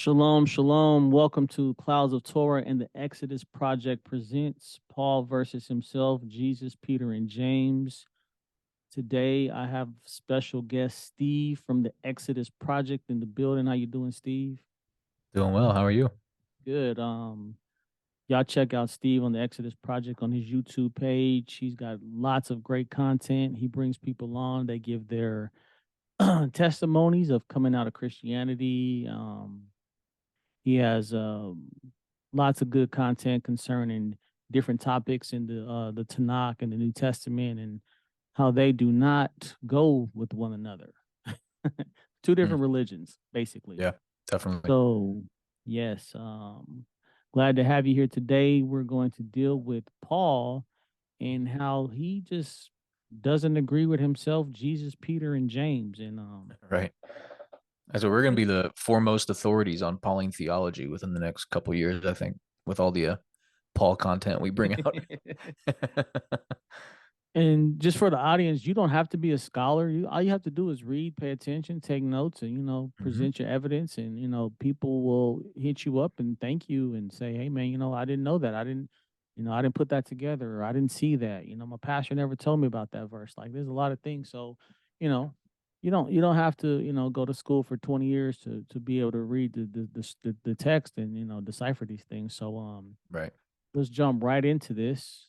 Shalom, shalom. Welcome to Clouds of Torah and the Exodus Project presents Paul versus himself, Jesus, Peter, and James. Today, I have special guest Steve from the Exodus Project in the building. How you doing, Steve? Doing well. How are you? Good. Y'all check out Steve on the Exodus Project on his YouTube page. He's got lots of great content. He brings people on. They give their testimonies of coming out of Christianity. He has lots of good content concerning different topics in the Tanakh and the New Testament and how they do not go with one another. Two Mm, different religions, basically. yeah, definitely. So, yes, glad to have you here today. We're going to deal with Paul and how he just doesn't agree with himself, Jesus, Peter, and James. And Right. So we're going to be the foremost authorities on Pauline theology within the next couple years, I think, with all the Paul content we bring out. And just for the audience, you don't have to be a scholar. You all you have to do is read, pay attention, take notes, and Hmm. present your evidence. And people will hit you up and thank you and say, "Hey, man, I didn't know that. I didn't put that together, or I didn't see that. My pastor never told me about that verse." Like, there's a lot of things. So, you know, you don't have to go to school for 20 years to be able to read the text and decipher these things. So, Right. let's jump right into this.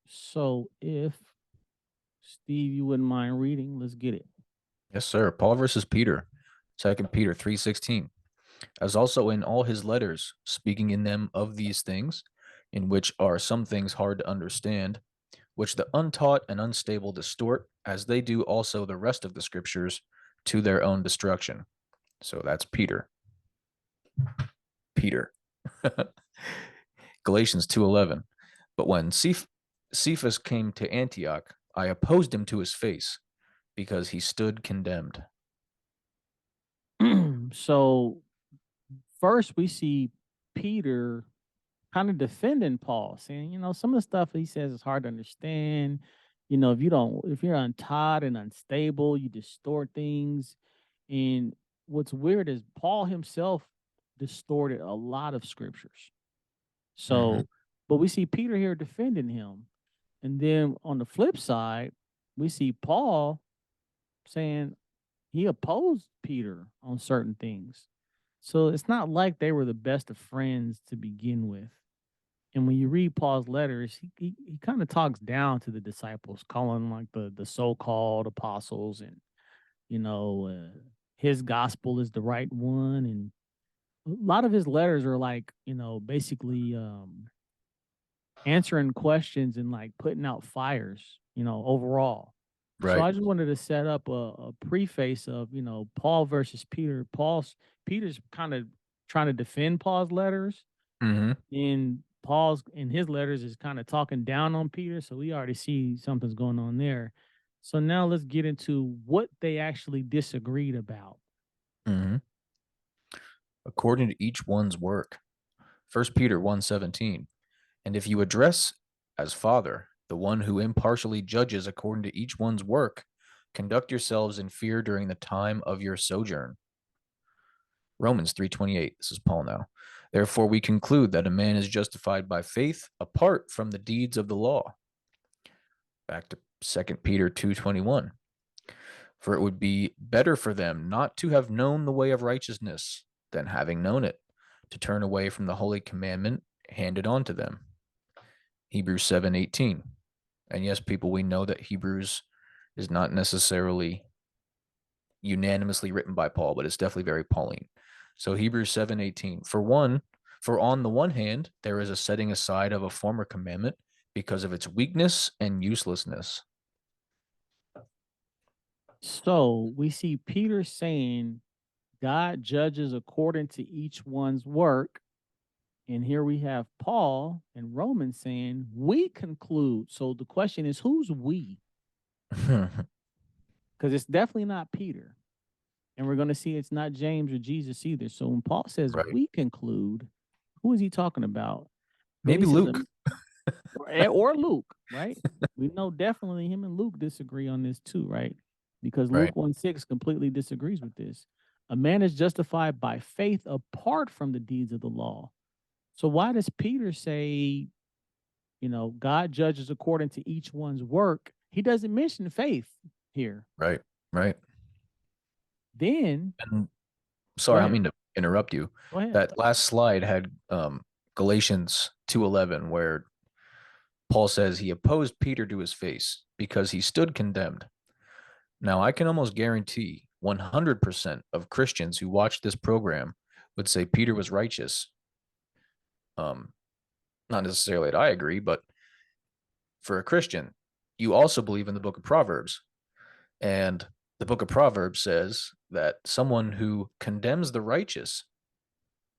So, if Steve, you wouldn't mind reading? Let's get it. Yes, sir. Paul versus Peter. 2 Peter 3:16. As also in all his letters, speaking in them of these things, in which are some things hard to understand, which the untaught and unstable distort, as they do also the rest of the scriptures, to their own destruction. So that's Peter. Peter. Galatians 2:11. But when Cephas came to Antioch, I opposed him to his face because he stood condemned. So first we see Peter kind of defending Paul, saying, some of the stuff he says is hard to understand. If you're untaught and unstable, you distort things. And what's weird is Paul himself distorted a lot of scriptures. Mm-hmm. So, but we see Peter here defending him. And then on the flip side, we see Paul saying he opposed Peter on certain things. So it's not like they were the best of friends to begin with. And when you read Paul's letters, he kind of talks down to the disciples, calling like the so-called apostles, and you know his gospel is the right one. And a lot of his letters are like basically answering questions and like putting out fires, overall. So Right. I just wanted to set up a preface of, Paul versus Peter. Peter's kind of trying to defend Paul's letters, Mm-hmm. and Paul's in his letters is kind of talking down on Peter. So we already see something's going on there. So now let's get into what they actually disagreed about. Mm-hmm. According to each one's work. 1 Peter 1:17. And if you address as Father the one who impartially judges according to each one's work, conduct yourselves in fear during the time of your sojourn. Romans 3:28. This is Paul now. Therefore we conclude that a man is justified by faith apart from the deeds of the law. Back to 2 Peter 2:21. For it would be better for them not to have known the way of righteousness than having known it, to turn away from the holy commandment handed on to them. Hebrews 7:18. And yes, people, we know that Hebrews is not necessarily unanimously written by Paul, but it's definitely very Pauline. So Hebrews 7:18. For on the one hand, there is a setting aside of a former commandment because of its weakness and uselessness. So we see Peter saying God judges according to each one's work. And here we have Paul in Romans saying, we conclude. So the question is, who's we? Because it's definitely not Peter. And we're going to see it's not James or Jesus either. So when Paul says Right. we conclude, who is he talking about? Then he Maybe says, Luke. or Luke, right? We know definitely him and Luke disagree on this too, right? because Right. Luke 1:6 completely disagrees with this. A man is justified by faith apart from the deeds of the law. So why does Peter say, God judges according to each one's work? He doesn't mention faith here. Right. Right. Then, And go sorry, I don't ahead. mean to interrupt you. Go ahead. That last slide had Galatians 2:11, where Paul says he opposed Peter to his face because he stood condemned. Now, I can almost guarantee 100% of Christians who watch this program would say Peter was righteous. Um, Not necessarily that I agree, but for a Christian, you also believe in the book of Proverbs. And the book of Proverbs says that someone who condemns the righteous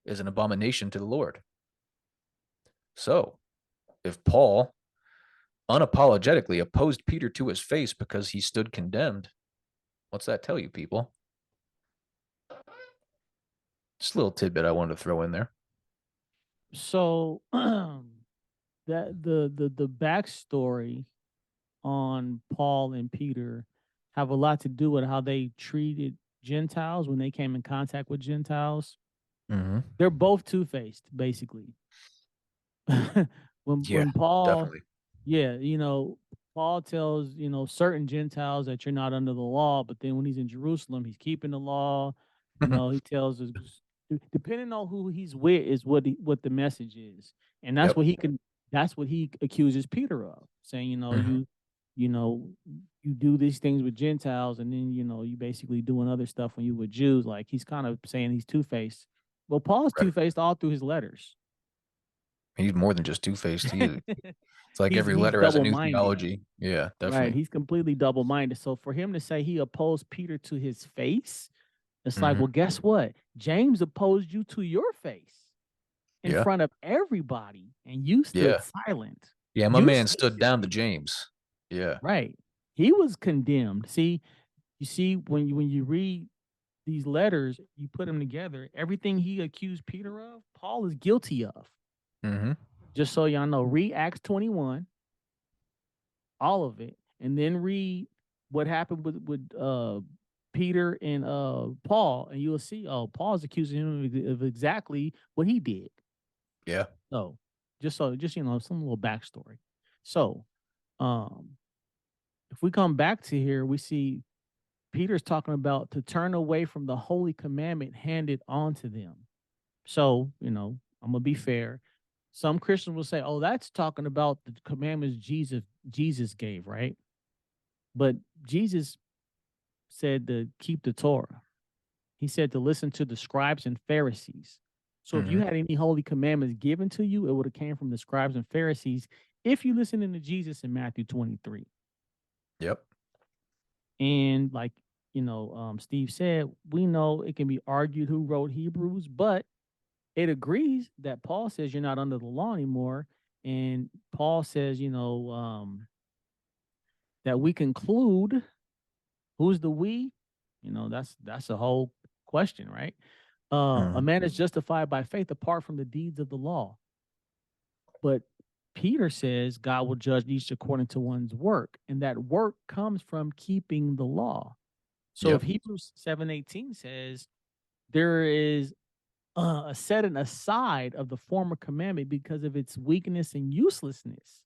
is an abomination to the Lord. So, if Paul unapologetically opposed Peter to his face because he stood condemned, what's that tell you, people? Just a little tidbit I wanted to throw in there. So that the backstory on Paul and Peter have a lot to do with how they treated Gentiles when they came in contact with Gentiles. Mm-hmm. They're both two-faced, basically. Yeah, when Paul, definitely. yeah, Paul tells, certain Gentiles that you're not under the law, but then when he's in Jerusalem, he's keeping the law. He tells us, depending on who he's with is what the message is. And Yep. that's what he accuses Peter of, saying, Mhm. you do these things with Gentiles, and then you basically doing other stuff when you with Jews. Like, he's kind of saying he's two-faced. Well, Paul's Right. two-faced all through his letters. He's more than just two-faced. It's like every He's letter has a new double-minded. theology. Yeah, Right. definitely. He's completely double-minded. So for him to say he opposed Peter to his face, it's like, Hmm. well, guess what? James opposed you to your face in Yeah. front of everybody, and you stood Yeah. silent. Yeah. My You man stayed stood down to discreet. James. Yeah. Right. He was condemned. See, you see, when you read these letters, you put them together, everything he accused Peter of, Paul is guilty of. Hmm. Just so y'all know, read Acts 21, all of it, and then read what happened with Peter and Paul, and you'll see, Paul's accusing him of exactly what he did. Yeah. So just some little backstory. So um if we come back to here, we see Peter's talking about to turn away from the holy commandment handed on to them. So, I'm gonna be fair. Some Christians will say, "Oh, that's talking about the commandments Jesus gave, right?" But Jesus said to keep the Torah. He said to listen to the scribes and Pharisees. So if you Hmm. had any holy commandments given to you, it would have came from the scribes and Pharisees if you listen to Jesus in Matthew 23. Yep. And like, Steve said, we know it can be argued who wrote Hebrews, but it agrees that Paul says you're not under the law anymore. And Paul says, that we conclude. Who's the we? That's a whole question, right? A Hmm. man is justified by faith apart from the deeds of the law. But Peter says God will judge each according to one's work, and that work comes from keeping the law. So if Yep. Hebrews 7:18 says there is a setting aside of the former commandment because of its weakness and uselessness,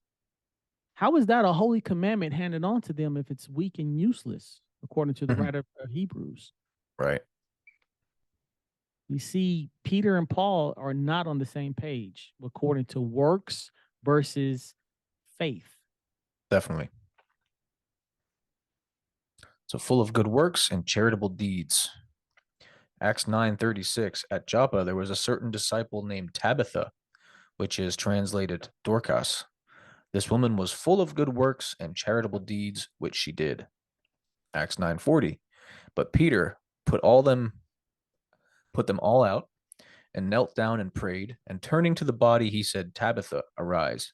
how is that a holy commandment handed on to them if it's weak and useless, according to the Hmm. writer of Hebrews? Right. We see Peter and Paul are not on the same page according to works versus faith. Definitely. So full of good works and charitable deeds. Acts 9:36. At Joppa, there was a certain disciple named Tabitha, which is translated Dorcas. This woman was full of good works and charitable deeds, which she did. Acts 9:40. But Peter put them all out, and knelt down and prayed, and turning to the body, he said, Tabitha, arise.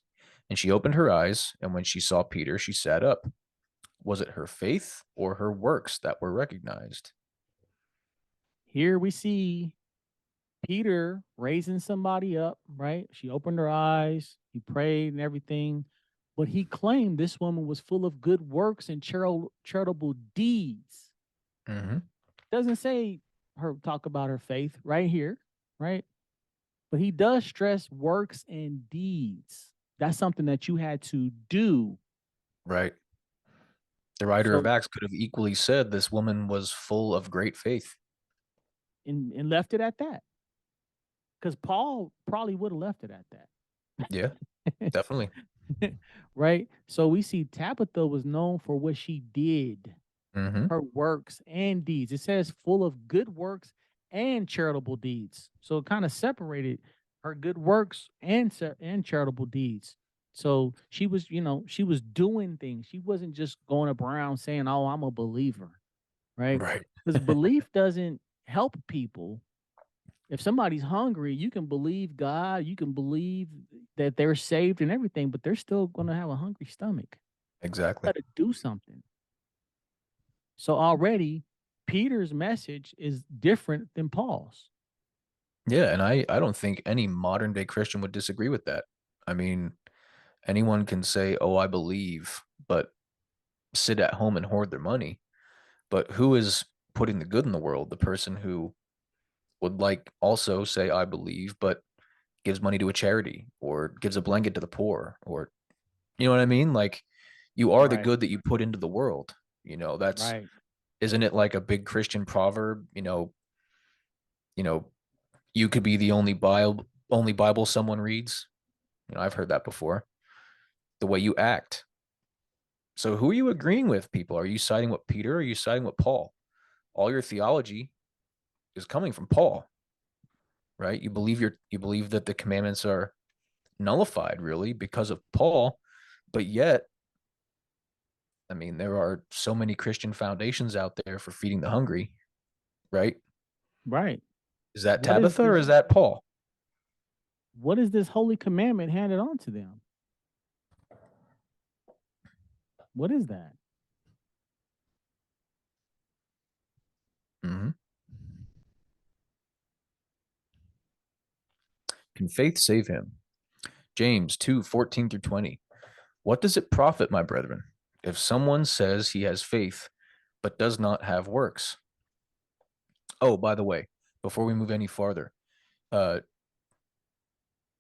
And she opened her eyes, and when she saw Peter, she sat up. Was it her faith or her works that were recognized? Here we see Peter raising somebody up, right? She opened her eyes, he prayed and everything. But he claimed this woman was full of good works and charitable deeds. Mm-hmm. Doesn't say her talk about her faith right here, right? But he does stress works and deeds. That's something that you had to do. Right. The writer of So Acts could have equally said this woman was full of great faith. and left it at that. Because Paul probably would have left it at Yeah, that. definitely. Right? So we see Tabitha was known for what she did, Mm-hmm. her works and deeds. It says full of good works and charitable deeds. So it kind of separated her good works and charitable deeds. So she was, she was doing things. She wasn't just going up around saying, "Oh, I'm a believer," right? Right. Because belief doesn't help people. If somebody's hungry, you can believe God, you can believe that they're saved and everything, but they're still going to have a hungry stomach. Exactly. Got to do something. So already, Peter's message is different than Paul's. Yeah, and I don't think any modern day Christian would disagree with that. I mean, anyone can say, "Oh, I believe," but sit at home and hoard their money. But who is putting the good in the world? The person who would like also say, "I believe," but gives money to a charity or gives a blanket to the poor, or you know what I mean? Like, you are the Right, good that you put into the world. That's right. isn't it like a big Christian proverb? You know, you could be the only Bible someone reads. I've heard that before. The way you act. So who are you agreeing with, people? Are you siding with Peter or are you siding with Paul? All your theology is coming from Paul, right? You believe that the commandments are nullified really because of Paul, but yet, I mean, there are so many Christian foundations out there for feeding the hungry, right? Right. Is that What is Tabitha or this? is that Paul? What is this holy commandment handed on to them? What is that? Mm-hmm. Can faith save him? James 2:14-20. What does it profit, my brethren, if someone says he has faith but does not have works? Oh, by the way, before we move any farther, uh,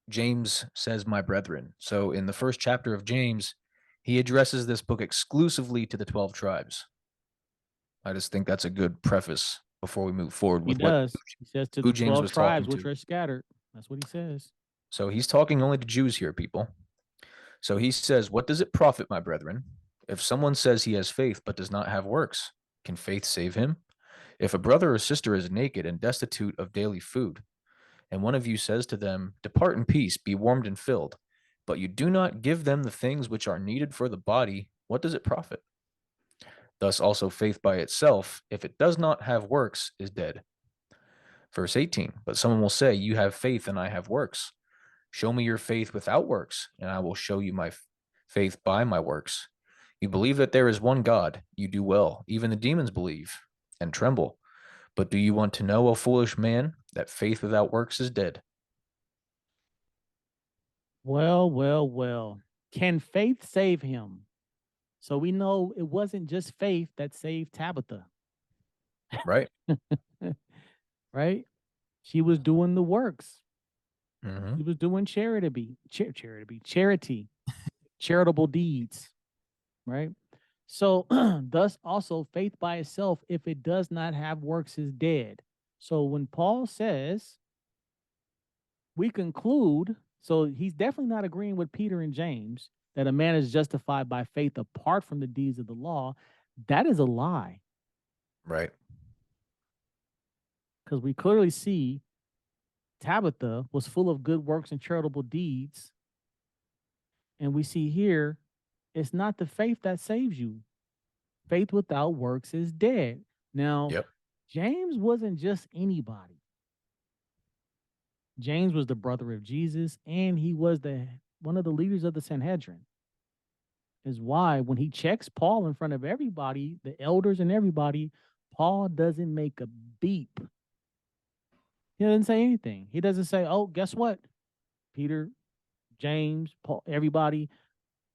James says, my brethren. So in the first chapter of James, he addresses this book exclusively to the 12 tribes. I just think that's a good preface before we move forward He with what does. He says to who the James 12 was tribes talking which to. are scattered. That's what he says. So he's talking only to Jews here, people. So he says, what does it profit, my brethren, if someone says he has faith but does not have works? Can faith save him? If a brother or sister is naked and destitute of daily food, and one of you says to them, depart in peace, be warmed and filled, but you do not give them the things which are needed for the body, what does it profit? Thus also faith by itself, if it does not have works, is dead. Verse 18, but someone will say, you have faith and I have works. Show me your faith without works, and I will show you my faith by my works. You believe that there is one God, you do well. Even the demons believe and tremble. But do you want to know, O foolish man, that faith without works is dead? Well, well, well. Can faith save him? So we know it wasn't just faith that saved Tabitha, Right? right? She was doing the works. Mm-hmm. She was doing charity, charitable deeds, right? So, thus also faith by itself, if it does not have works, is dead. So when Paul says, we conclude, so he's definitely not agreeing with Peter and James that a man is justified by faith apart from the deeds of the law. That is a lie, Right. because we clearly see Tabitha was full of good works and charitable deeds. And we see here, it's not the faith that saves you. Faith without works is dead. Now, Yep. James wasn't just anybody. James was the brother of Jesus, and he was one of the leaders of the Sanhedrin. Is why when he checks Paul in front of everybody, the elders and everybody, Paul doesn't make a beep. He doesn't say anything. He doesn't say, "Oh, guess what? Peter, James, Paul, everybody,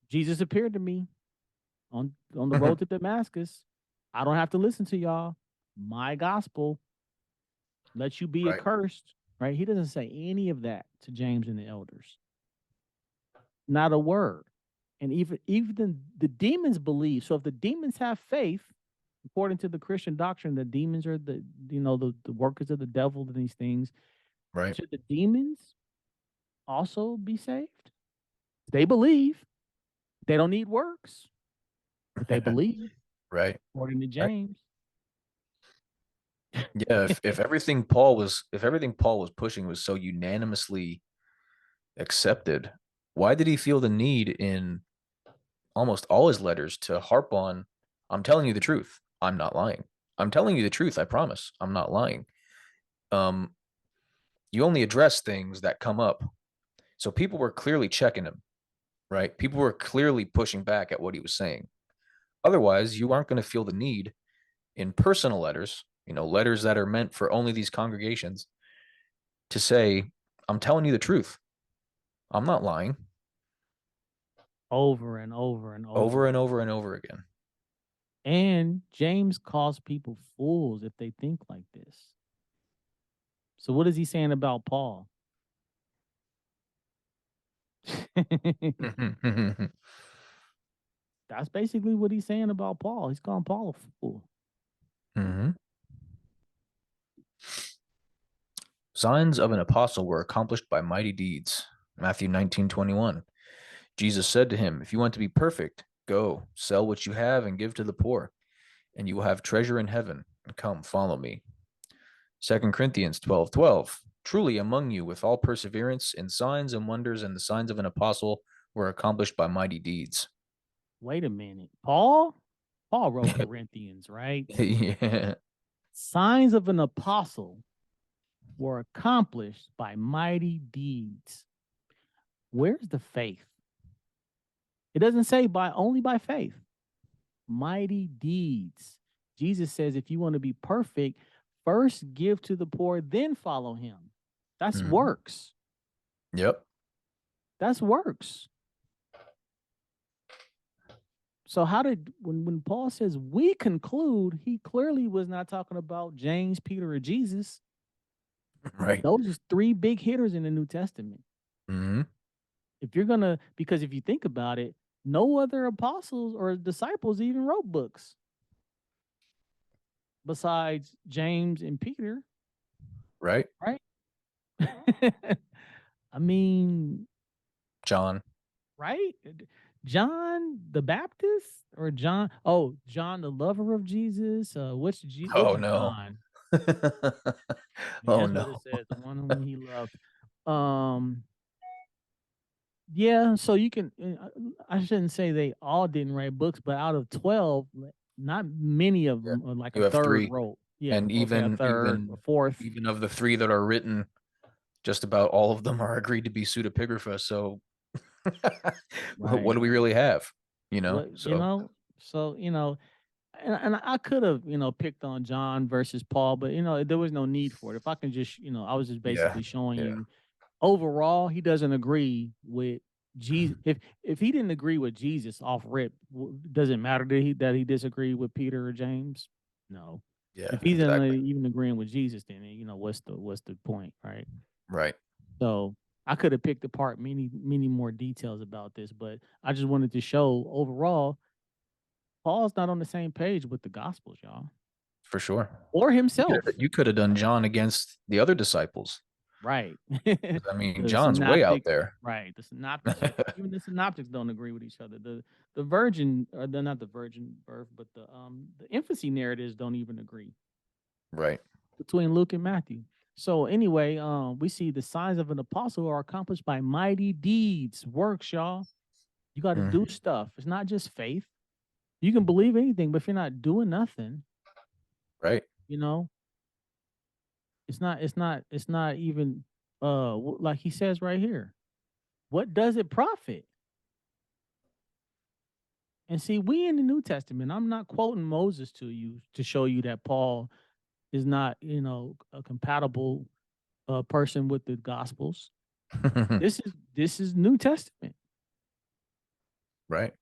Jesus appeared to me on the road to Damascus. I don't have to listen to y'all. My gospel lets you be Right. accursed, right? He doesn't say any of that to James and the elders. Not a word. And even the demons believe. So if the demons have faith, according to the Christian doctrine, the demons are the workers of the devil and these things. Right. Should the demons also be saved? They believe. They don't need works, but they believe, Right. according to Right. James. Yeah. If everything Paul was pushing was so unanimously accepted, why did he feel the need in almost all his letters to harp on, I'm telling you the truth. I'm not lying. I'm telling you the truth. I promise. I'm not lying. Um, you only address things that come up. So people were clearly checking him, right? People were clearly pushing back at what he was saying. Otherwise, you aren't going to feel the need in personal letters, letters that are meant for only these congregations, to say, I'm telling you the truth. I'm not lying. Over and over and Over over. and over and over again. And James calls people fools if they think like this. So what is he saying about Paul? That's basically what he's saying about Paul. He's calling Paul a fool. Mm-hmm. Signs of an apostle were accomplished by mighty deeds. Matthew 19:21. Jesus said to him, if you want to be perfect, go, sell what you have and give to the poor, and you will have treasure in heaven. And come, follow me. 2 Corinthians 12:12. Truly among you with all perseverance in signs and wonders, and the signs of an apostle were accomplished by mighty deeds. Wait a minute. Paul wrote Corinthians, right? Yeah. Signs of an apostle were accomplished by mighty deeds. Where's the faith? It doesn't say only by faith. Mighty deeds. Jesus says if you want to be perfect, first give to the poor, then follow him. That's works. Yep. That's works. So how did when Paul says we conclude, he clearly was not talking about James, Peter, or Jesus. Right. Those are three big hitters in the New Testament. Mm-hmm. If you're gonna, because if you think about it, no other apostles or disciples even wrote books besides James and Peter. Right. Right. I mean, John. right? John the Baptist or John? Oh, John the lover of Jesus. Which Oh no. John? Oh That's what no. it says. The one whom he loved. Yeah. So you can. I shouldn't say they all didn't write books, but out of 12, not many of Yeah. them, like You a have third three. wrote. Yeah. And Okay, a third, a fourth. even of the three that are written, just about all of them are agreed to be pseudepigrapha. So what Right. do we really have? What So So and I could have picked on John versus Paul, but there was no need for it. If I can just I was just yeah. basically showing Yeah. you overall he doesn't agree with Jesus. If he didn't agree with Jesus off rip, does it matter that he disagreed with Peter or James? No. Yeah, If he's not exactly. even agreeing with Jesus, then what's the point, right? Right. So I could have picked apart many more details about this, but I just wanted to show overall Paul's not on the same page with the Gospels, y'all, For sure. or himself. You could have done John against the other disciples. Right. I mean, The John's way out synoptics, there. right? The synoptics, even the synoptics don't agree with each other. The virgin, or they're not the virgin birth, but the infancy narratives don't even agree Right. between Luke and Matthew. So anyway, we see the signs of an apostle are accomplished by mighty deeds, works, y'all. You got to do stuff. It's not just faith. You can believe anything, but if you're not doing nothing, Right. it's not even like he says right here. What does it profit? And see, we in the New Testament, I'm not quoting Moses to you to show you that Paul is not, a compatible person with the Gospels. This is New Testament. Right.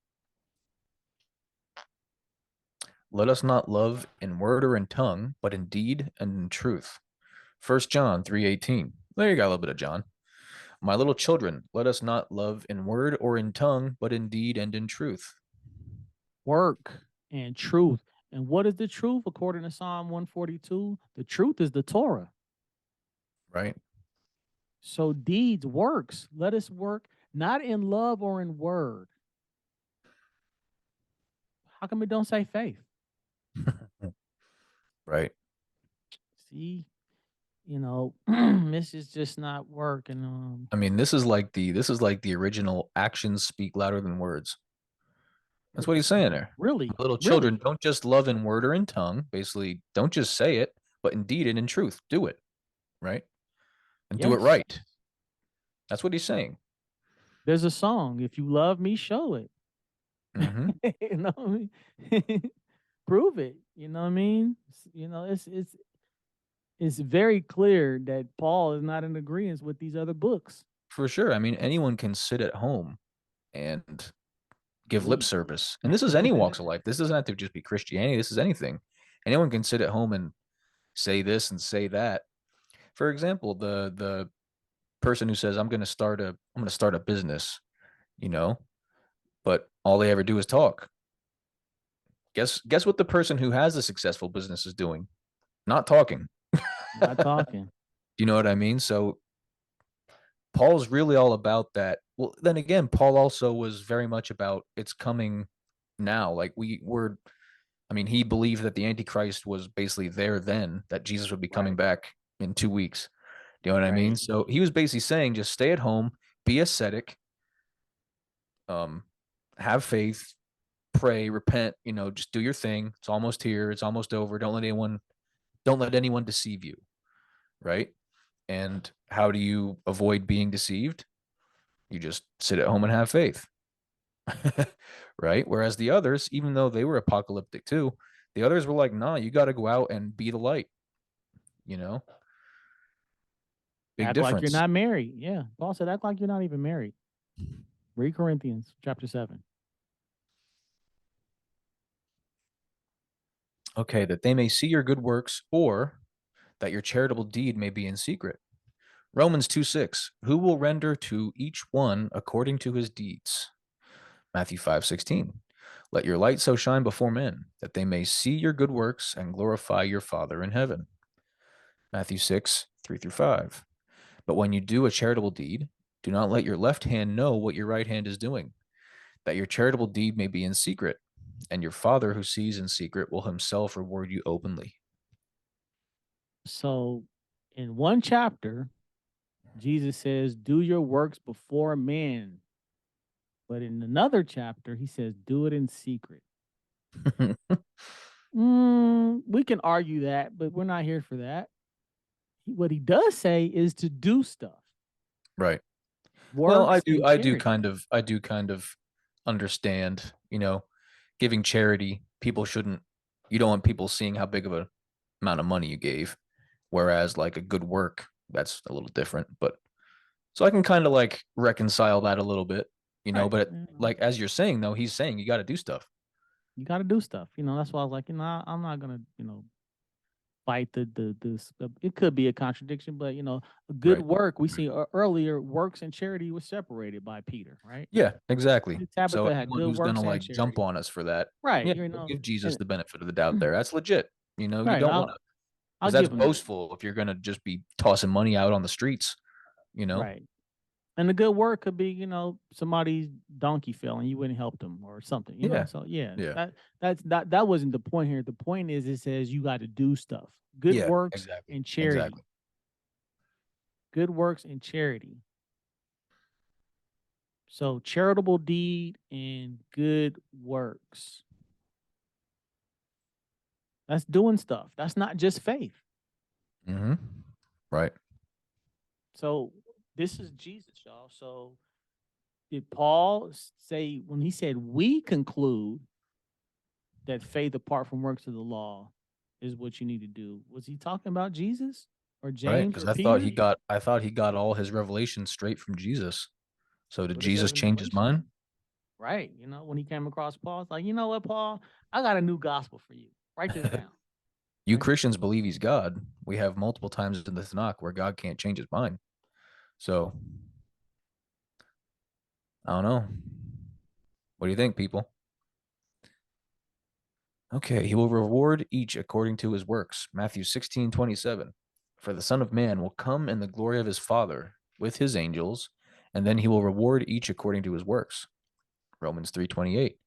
Let us not love in word or in tongue, but in deed and in truth. 1 John 3:18. There you got a little bit of John. My little children, let us not love in word or in tongue, but in deed and in truth. Work and truth. And what is the truth according to Psalm 142? The truth is the Torah. Right. So deeds, works. Let us work not in love or in word. How come it don't say faith? Right. See, this is just not working. I mean, this is like the original actions speak louder than words. That's what he's saying there. Really, My little really. children, don't just love in word or in tongue. Basically, don't just say it, but in deed and in truth. Do it. Right. And do it Yes. right. That's what he's saying. There's a song. If you love me, show it. Mm-hmm. You know what I mean? Prove it. You know what I mean? It's very clear that Paul is not in agreement with these other books. For sure. I mean, anyone can sit at home and give lip Sleep. service. And this is any walks of life. This doesn't have to just be Christianity. This is anything. Anyone can sit at home and say this and say that. For example, the person who says, I'm gonna start a business, you know, but all they ever do is talk. Guess what the person who has a successful business is doing? Not talking. Not talking. You know what I mean? So Paul's really all about that. Well, then again, Paul also was very much about it's coming now. Like I mean, he believed that the Antichrist was basically there then, that Jesus would be coming Right. back in 2 weeks. Do you know what I mean? Right. So he was basically saying just stay at home, be ascetic, um, have faith, pray, repent, just do your thing. It's almost here, it's almost over. Don't let anyone deceive you, right? And how do you avoid being deceived? You just sit at home and have faith. Right? Whereas the others, even though they were apocalyptic too, the others were like, nah, you got to go out and be the light. You know, big Act like you're difference. not married. Yeah. Paul said, act like you're not even married. Read Corinthians chapter 7. Okay, that they may see your good works, or that your charitable deed may be in secret. Romans 2:6. Who will render to each one according to his deeds? Matthew 5:16. Let your light so shine before men that they may see your good works and glorify your Father in heaven. Matthew 6:3-5. But when you do a charitable deed, do not let your left hand know what your right hand is doing, that your charitable deed may be in secret, and your Father who sees in secret will himself reward you openly. So in one chapter, Jesus says, do your works before men. But in another chapter, he says, do it in secret. We can argue that, but we're not here for that. What he does say is to do stuff. Right. Well, I Works do and I do charity. kind of understand, giving charity, you don't want people seeing how big of a amount of money you gave. Whereas like a good work, that's a little different. But so I can kind of like reconcile that a little bit, Right. but like as you're saying though, he's saying you got to do stuff. You got to do stuff. That's why I was like, I'm not gonna, fight it could be a contradiction, but a good Right. work we see earlier, works and charity was separated by Peter, right? Yeah, exactly. So Tabitha had anyone good who's gonna works and like jump charity. on us for that, Right. yeah, we'll give Jesus And the benefit of the doubt there. That's legit. You right. don't want to, I'll because that's give him that. boastful if you're gonna just be tossing money out on the streets, you know? Right. And the good work could be, somebody's donkey fell and you wouldn't help them or something, Yeah. So yeah, Yeah. that wasn't the point here. The point is it says you got to do stuff. Good Yeah, works exactly. and charity. Exactly. Good works and charity. So charitable deed and good works. That's doing stuff. That's not just faith. Mm-hmm. Right. So this is Jesus, y'all. So did Paul say when he said we conclude that faith apart from works of the law is what you need to do? Was he talking about Jesus or Right. James Because or I Peter? thought he got all his revelations straight from Jesus. So did What it says Jesus in change his Galatians. mind? right. When he came across Paul, it's like, you know what, Paul? I got a new gospel for you. Write this down. You Write this Christians believe he's God. We have multiple times in the Tanakh where God can't change his mind. So I don't know. What do you think, people? Okay, he will reward each according to his works. Matthew 16:27. For the Son of Man will come in the glory of his Father with his angels, and then he will reward each according to his works. Romans 3:28.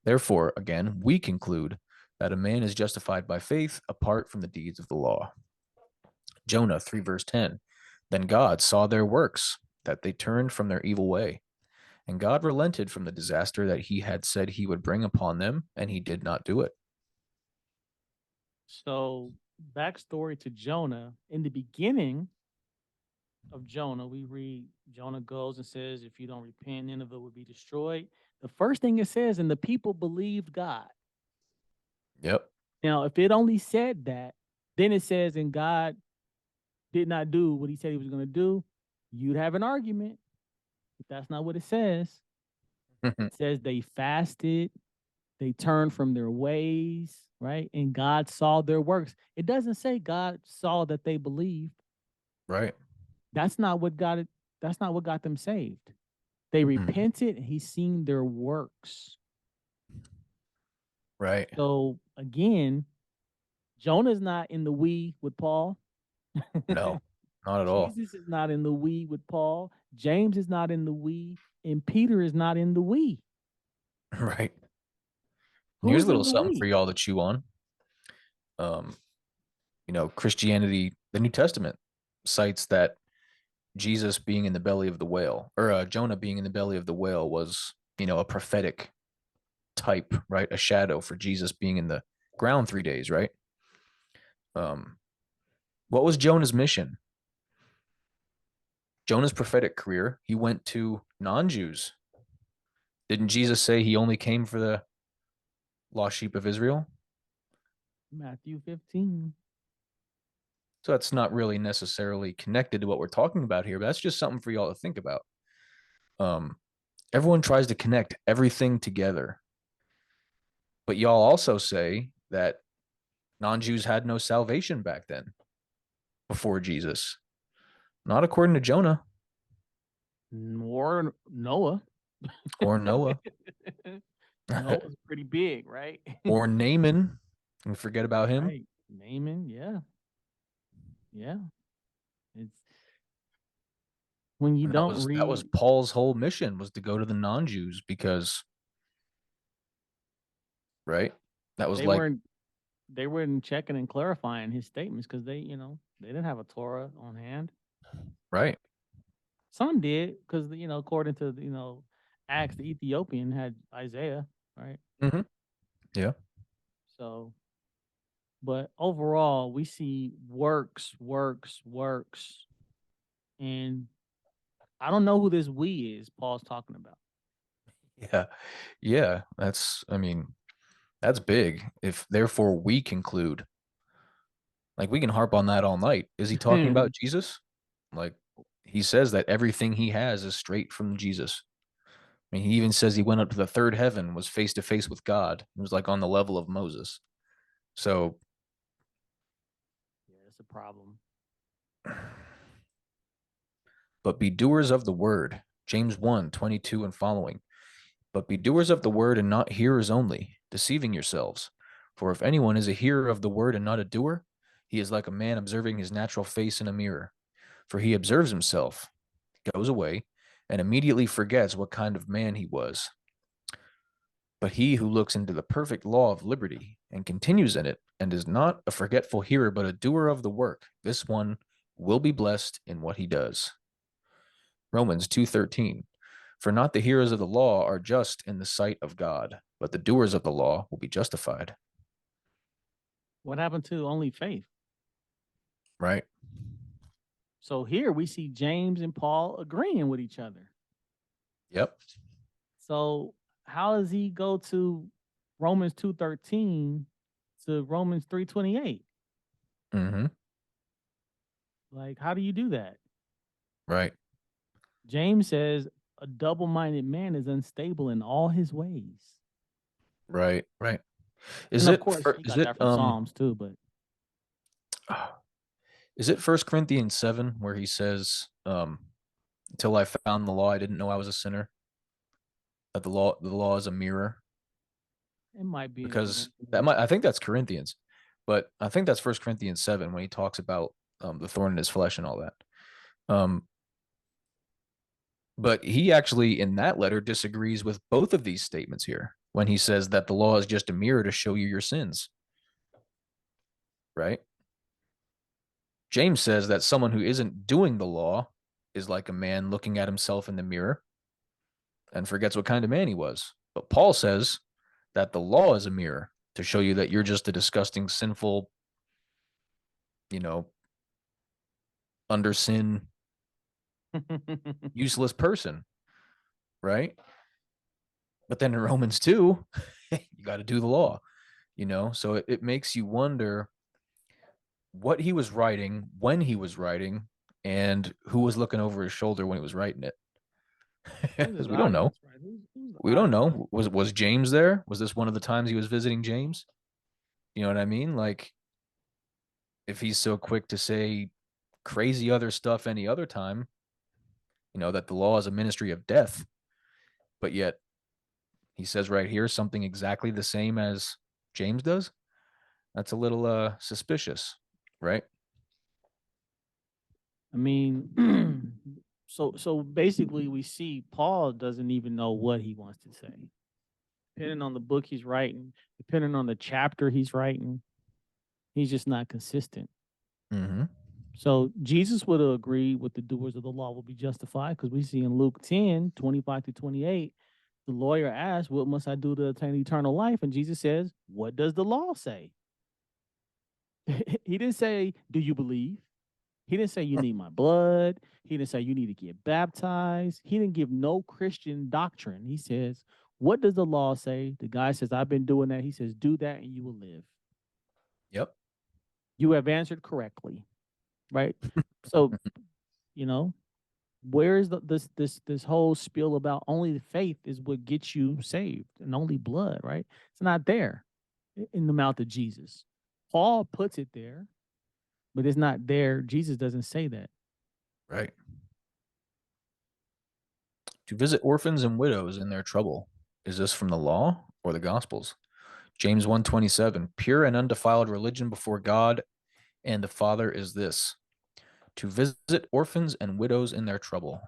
Therefore, again, we conclude that a man is justified by faith apart from the deeds of the law. Jonah 3 verse 10. Then God saw their works, that they turned from their evil way. And God relented from the disaster that he had said he would bring upon them, and he did not do it. So, backstory to Jonah. In the beginning of Jonah, we read Jonah goes and says, if you don't repent, Nineveh will be destroyed. The first thing it says, and the people believed God. Yep. Now, if it only said that, then it says, and God did not do what he said he was going to do, you'd have an argument. But that's not what it says. It says they fasted, they turned from their ways, right? And God saw their works. It doesn't say God saw that they believed. Right. That's not what got them saved. They repented and he's seen their works. Right. So again, Jonah's not in the we with Paul. No, not at all. Jesus is not in the we with Paul. James is not in the we, and Peter is not in the we. Right. Here's a Who's little in the something for we? y'all to chew on. Um, Christianity, the New Testament cites that Jesus being in the belly of the whale, or Jonah being in the belly of the whale, was, a prophetic type, right? A shadow for Jesus being in the ground 3 days, right? What was Jonah's mission? Jonah's prophetic career, he went to non-Jews. Didn't Jesus say he only came for the lost sheep of Israel? Matthew 15. So that's not really necessarily connected to what we're talking about here, but that's just something for y'all to think about. Everyone tries to connect everything together, but y'all also say that non-Jews had no salvation back then before Jesus. Not according to Jonah Or Noah. or Noah Noah's pretty big, right? or Naaman. We forget about him. Right. Naaman, yeah. Yeah. It's when you And that don't was that was read, Paul's whole mission, was to go to the non-Jews, because right? That was they like, weren't they weren't checking and clarifying his statements because they didn't have a Torah on hand. right. Some did because according to Acts, the Ethiopian had Isaiah, right? Mm-hmm. Yeah. So, but overall, we see works, works, works, and I don't know who this we is Paul's talking about. Yeah. Yeah. That's big. If therefore we conclude, like, we can harp on that all night. Is he talking about Jesus? Like, he says that everything he has is straight from Jesus. I mean, he even says he went up to the third heaven, was face to face with God. It was like on the level of Moses. So, Yeah, that's a problem. but be doers of the word. James 1:22 and following. But be doers of the word and not hearers only, deceiving yourselves. For if anyone is a hearer of the word and not a doer, he is like a man observing his natural face in a mirror. For he observes himself, goes away, and immediately forgets what kind of man he was. But he who looks into the perfect law of liberty and continues in it, and is not a forgetful hearer, but a doer of the work, this one will be blessed in what he does. Romans 2:13. For not the hearers of the law are just in the sight of God, but the doers of the law will be justified. What happened to only faith? Right? So here we see James and Paul agreeing with each other. Yep. So how does he go to Romans 2:13 to Romans 3:28? Mm-hmm. Like, how do you do that? Right. James says a double-minded man is unstable in all his ways. Right. And of course, he Is got it that from Psalms too. But is it 1 Corinthians 7 where he says, until I found the law, I didn't know I was a sinner? That the law is a mirror? it might be in Because Corinthians. I think that's Corinthians, but I think that's 1 Corinthians 7 when he talks about the thorn in his flesh and all that. But he actually in that letter disagrees with both of these statements here when he says that the law is just a mirror to show you your sins. Right? James says that someone who isn't doing the law is like a man looking at himself in the mirror and forgets what kind of man he was. But Paul says that the law is a mirror to show you that you're just a disgusting, sinful, under sin, useless person, right? But then in Romans 2, you got to do the law, So it makes you wonder what he was writing, when he was writing, and who was looking over his shoulder when he was writing it. Because we don't know. Who's the We don't audience? know. Was James there? Was this one of the times he was visiting James? You know what I mean? Like, if he's so quick to say crazy other stuff any other time, that the law is a ministry of death, but yet he says right here something exactly the same as James does. That's a little suspicious, right? I mean, so basically, we see Paul doesn't even know what he wants to say. Depending on the book he's writing, depending on the chapter he's writing, he's just not consistent. Mm-hmm. So Jesus would agree with the doers of the law will be justified, because we see in Luke 10, 25 to 28, the lawyer asks, what must I do to attain eternal life? And Jesus says, what does the law say? He didn't say, do you believe? He didn't say you need my blood. He didn't say you need to get baptized. He didn't give no Christian doctrine. He says, what does the law say? The guy says, I've been doing that. He says, do that and you will live. Yep. You have answered correctly. Right? So, where is this whole spiel about only the faith is what gets you saved and only blood, right? It's not there in the mouth of Jesus. Paul puts it there, but it's not there. Jesus doesn't say that. Right. To visit orphans and widows in their trouble. Is this from the law or the Gospels? James 1:27, pure and undefiled religion before God and the Father is this, to visit orphans and widows in their trouble.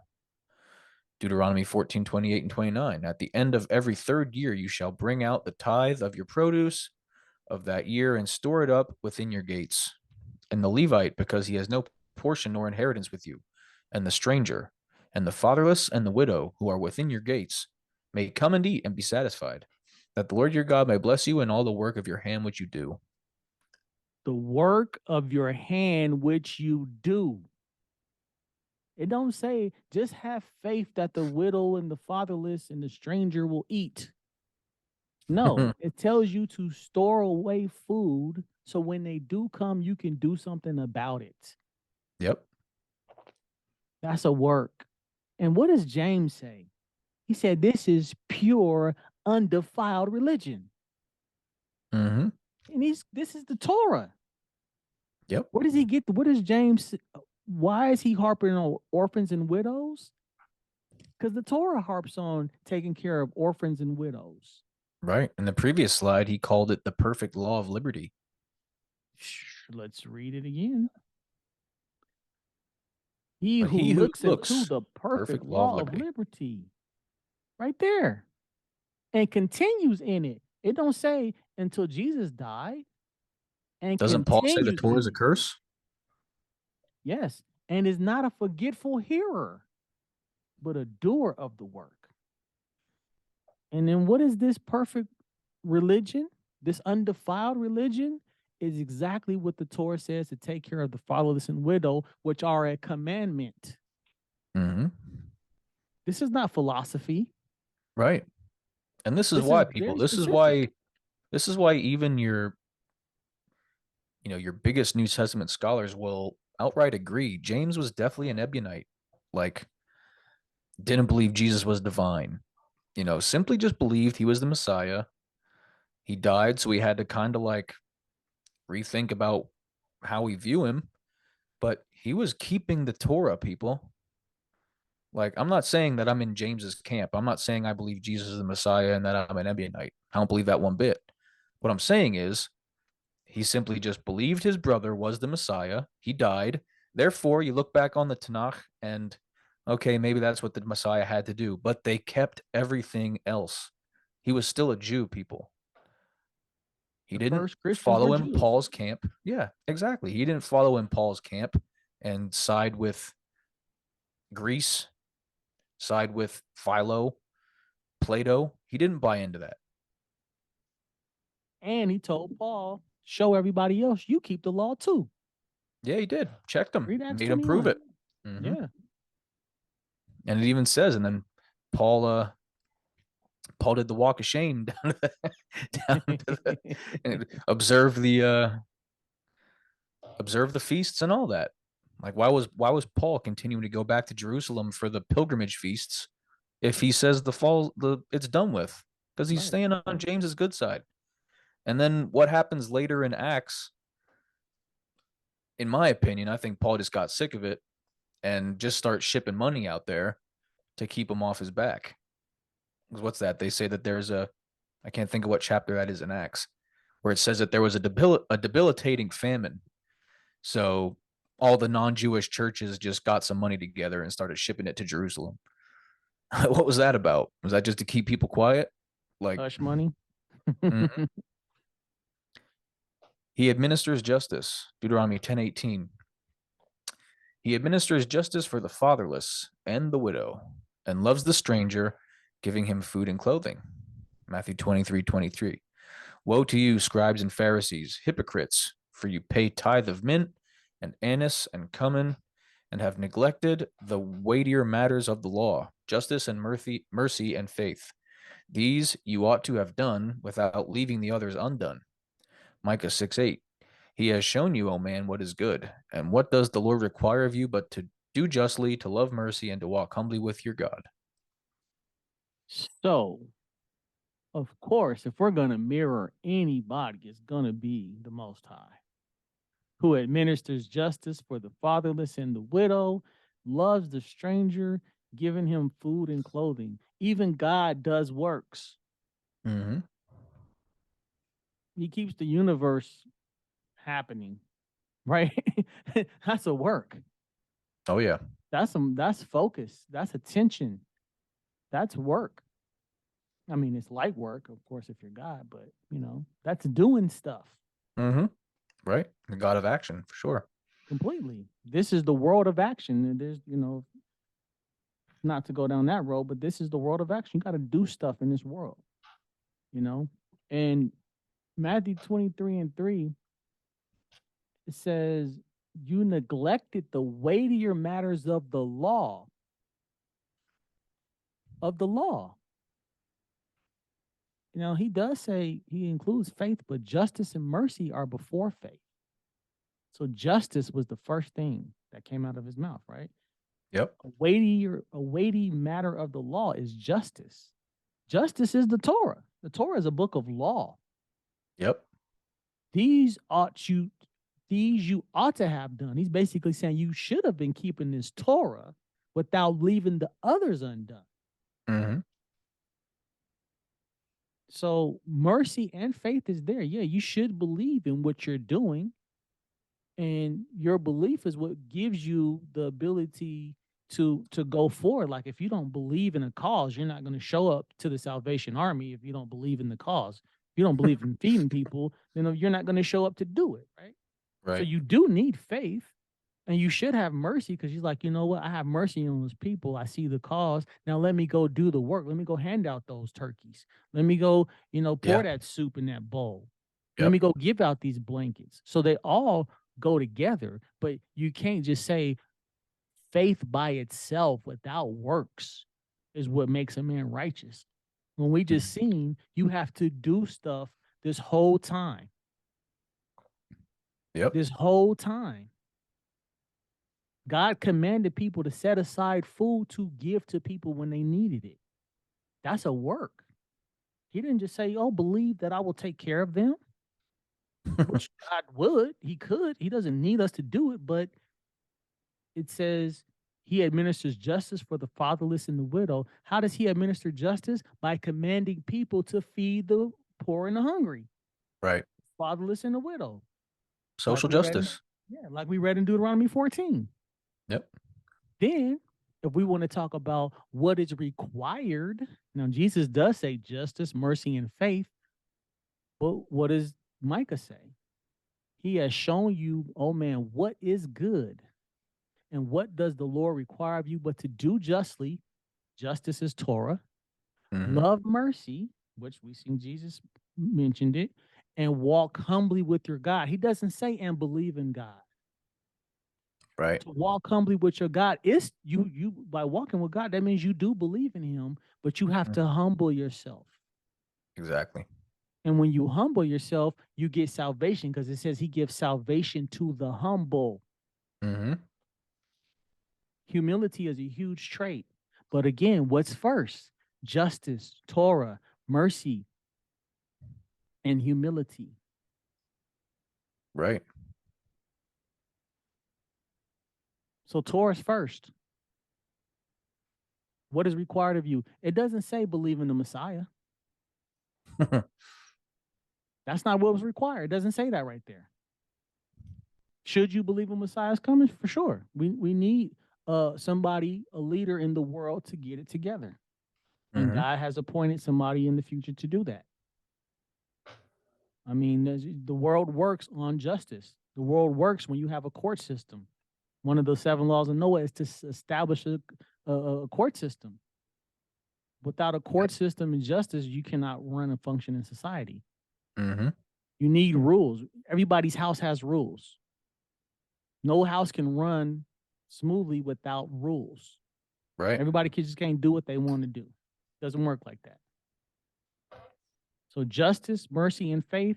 Deuteronomy 14:28 and 29, at the end of every third year you shall bring out the tithe of your produce of that year and store it up within your gates. And the Levite, because he has no portion nor inheritance with you, and the stranger, and the fatherless, and the widow, who are within your gates, may come and eat and be satisfied, that the Lord your God may bless you in all the work of your hand which you do. The work of your hand which you do. It don't say just have faith that the widow and the fatherless and the stranger will eat. No, it tells you to store away food so when they do come, you can do something about it. Yep. That's a work. And what does James say? He said, this is pure, undefiled religion. Mm-hmm. And this is the Torah. Yep. Where does he get? What does James? Why is he harping on orphans and widows? Because the Torah harps on taking care of orphans and widows. Right. In the previous slide, he called it the perfect law of liberty. Let's read it again. He who looks into the perfect law of liberty. Right there. And continues in it. It don't say until Jesus died. And doesn't Paul say the Torah is a it. curse? Yes. And is not a forgetful hearer, but a doer of the work. And then what is this perfect religion? This undefiled religion is exactly what the Torah says, to take care of the fatherless and widow, which are a commandment. Mm-hmm. This is not philosophy. Right. And this is why people, this is why even your biggest New Testament scholars will outright agree James was definitely an Ebionite. Like, didn't believe Jesus was divine, simply just believed he was the Messiah. He died, so we had to kind of like rethink about how we view him, but he was keeping the Torah, people. Like, I'm not saying that I'm in James's camp. I'm not saying I believe Jesus is the Messiah and that I'm an Ebionite. I don't believe that one bit. What I'm saying is he simply just believed his brother was the Messiah. He died. Therefore, you look back on the Tanakh and, okay, maybe that's what the Messiah had to do, but they kept everything else. He was still a Jew, people. He The didn't first Christians were follow in Jews. Paul's camp. Yeah, exactly. He didn't follow in Paul's camp and side with Greece, side with Philo, Plato. He didn't buy into that. And he told Paul, show everybody else you keep the law too. Yeah, he did. Checked him. Read Acts Made him prove 21. it. Mm-hmm. Yeah. And it even says, and then Paul did the walk of shame down to the and observe the feasts and all that. Like, why was Paul continuing to go back to Jerusalem for the pilgrimage feasts if he says it's done with? Because he's Right. staying on James's good side. And then what happens later in Acts, in my opinion, I think Paul just got sick of it and just start shipping money out there to keep him off his back. What's that? They say that I can't think of what chapter that is in Acts, where it says that there was a debilitating famine. So all the non-Jewish churches just got some money together and started shipping it to Jerusalem. What was that about? Was that just to keep people quiet? Like, Hush money. mm-hmm. He administers justice. Deuteronomy 10:18. He administers justice for the fatherless and the widow, and loves the stranger, giving him food and clothing. Matthew 23:23. Woe to you, scribes and Pharisees, hypocrites, for you pay tithe of mint and anise and cumin, and have neglected the weightier matters of the law, justice and mercy and faith. These you ought to have done without leaving the others undone. Micah 6:8. He has shown you, O man, what is good. And what does the Lord require of you but to do justly, to love mercy, and to walk humbly with your God? So, of course, if we're going to mirror anybody, it's going to be the Most High, who administers justice for the fatherless and the widow, loves the stranger, giving him food and clothing. Even God does works. Mm-hmm. He keeps the universe happening, right? That's a work. Oh, yeah. That's focus. That's attention. That's work. I mean, it's light work, of course, if you're God, but that's doing stuff. Mm-hmm. Right. The God of action, for sure. Completely. This is the world of action. And there's, not to go down that road, but this is the world of action. You got to do stuff in this world, And Matthew 23:3, it says, you neglected the weightier matters of the law. He does say he includes faith, but justice and mercy are before faith. So justice was the first thing that came out of his mouth, right? Yep. A weighty matter of the law is justice. Justice is the Torah. The Torah is a book of law. Yep. These you ought to have done. He's basically saying you should have been keeping this Torah without leaving the others undone. Mm-hmm. So mercy and faith is there. Yeah, you should believe in what you're doing. And your belief is what gives you the ability to go forward. Like if you don't believe in a cause, you're not going to show up to the Salvation Army if you don't believe in the cause. If you don't believe in feeding people, then you're not going to show up to do it, right? Right. So you do need faith, and you should have mercy because you're like, you know what? I have mercy on those people. I see the cause. Now let me go do the work. Let me go hand out those turkeys. Let me go, pour that soup in that bowl. Let Yep. me go give out these blankets. So they all go together, but you can't just say faith by itself without works is what makes a man righteous. When we just seen, you have to do stuff this whole time. Yep. This whole time. God commanded people to set aside food to give to people when they needed it. That's a work. He didn't just say, oh, believe that I will take care of them, which God would. He could. He doesn't need us to do it, but it says he administers justice for the fatherless and the widow. How does he administer justice? By commanding people to feed the poor and the hungry. Right. Fatherless and the widow. Social justice. Like we read in Deuteronomy 14. Yep. Then, if we want to talk about what is required, now Jesus does say justice, mercy, and faith. But what does Micah say? He has shown you, oh man, what is good. And what does the Lord require of you but to do justly? Justice is Torah. Love mercy, which we see Jesus mentioned it, and walk humbly with your God. He doesn't say and believe in God. Right. To walk humbly with your God is you by walking with God, that means you do believe in him, but you have to humble yourself. Exactly. And when you humble yourself, you get salvation, because it says he gives salvation to the humble. Humility is a huge trait. But again, what's first? Justice, Torah, mercy, and humility. Right. So Torah's first. What is required of you? It doesn't say believe in the Messiah. That's not what was required. It doesn't say that right there. Should you believe a Messiah is coming? For sure. We need somebody, a leader in the world, to get it together. And God has appointed somebody in the future to do that. I mean, the world works on justice. The world works when you have a court system. One of the 7 laws of Noah is to establish a court system. Without a court system and justice, you cannot run and function in society. You need rules. Everybody's house has rules. No house can run smoothly without rules. Right. Everybody just can't do what they want to do. Doesn't work like that. So justice, mercy, and faith,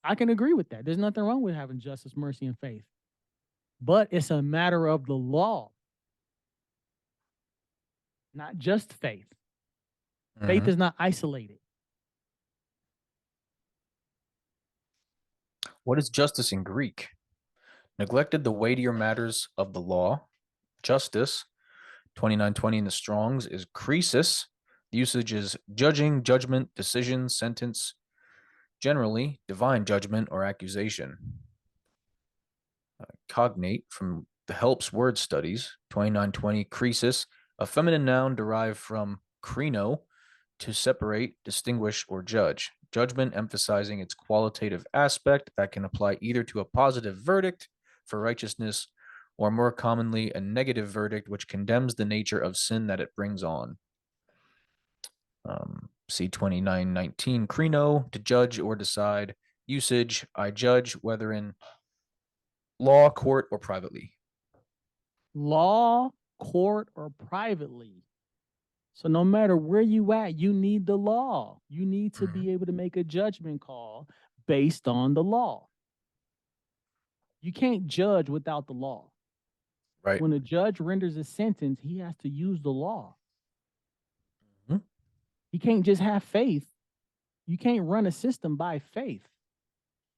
I can agree with that. There's nothing wrong with having justice, mercy, and faith. But it's a matter of the law, not just faith. Faith is not isolated. What is justice in Greek? Neglected the weightier matters of the law. Justice, 2920 in the Strongs, is krisis. The usage is judging, judgment, decision, sentence, generally divine judgment or accusation. Cognate from the Helps Word Studies, 2920, krisis, a feminine noun derived from krino, to separate, distinguish, or judge. Judgment emphasizing its qualitative aspect that can apply either to a positive verdict for righteousness or more commonly a negative verdict which condemns the nature of sin that it brings on. See 2919, krino, to judge or decide. Usage, I judge, whether in law, court, or privately. Law, court, or privately. So no matter where you at, you need the law. You need to be able to make a judgment call based on the law. You can't judge without the law. Right. When a judge renders a sentence, he has to use the law. He can't just have faith. You can't run a system by faith.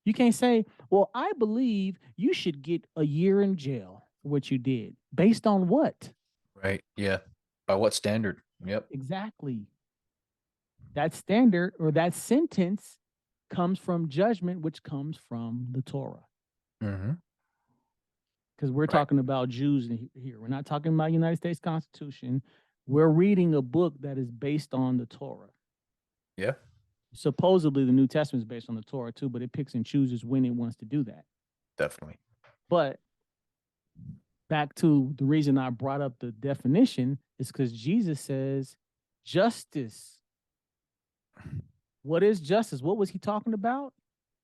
You can't say, well, I believe you should get a year in jail for what you did. Based on what? Right. Yeah. By what standard? Yep. Exactly. That standard or that sentence comes from judgment, which comes from the Torah. Because we're talking about Jews here. We're not talking about United States Constitution. We're reading a book that is based on the Torah. Yeah. Supposedly the New Testament is based on the Torah too, but it picks and chooses when it wants to do that. Definitely. But back to the reason I brought up the definition is because Jesus says justice. What is justice? What was he talking about?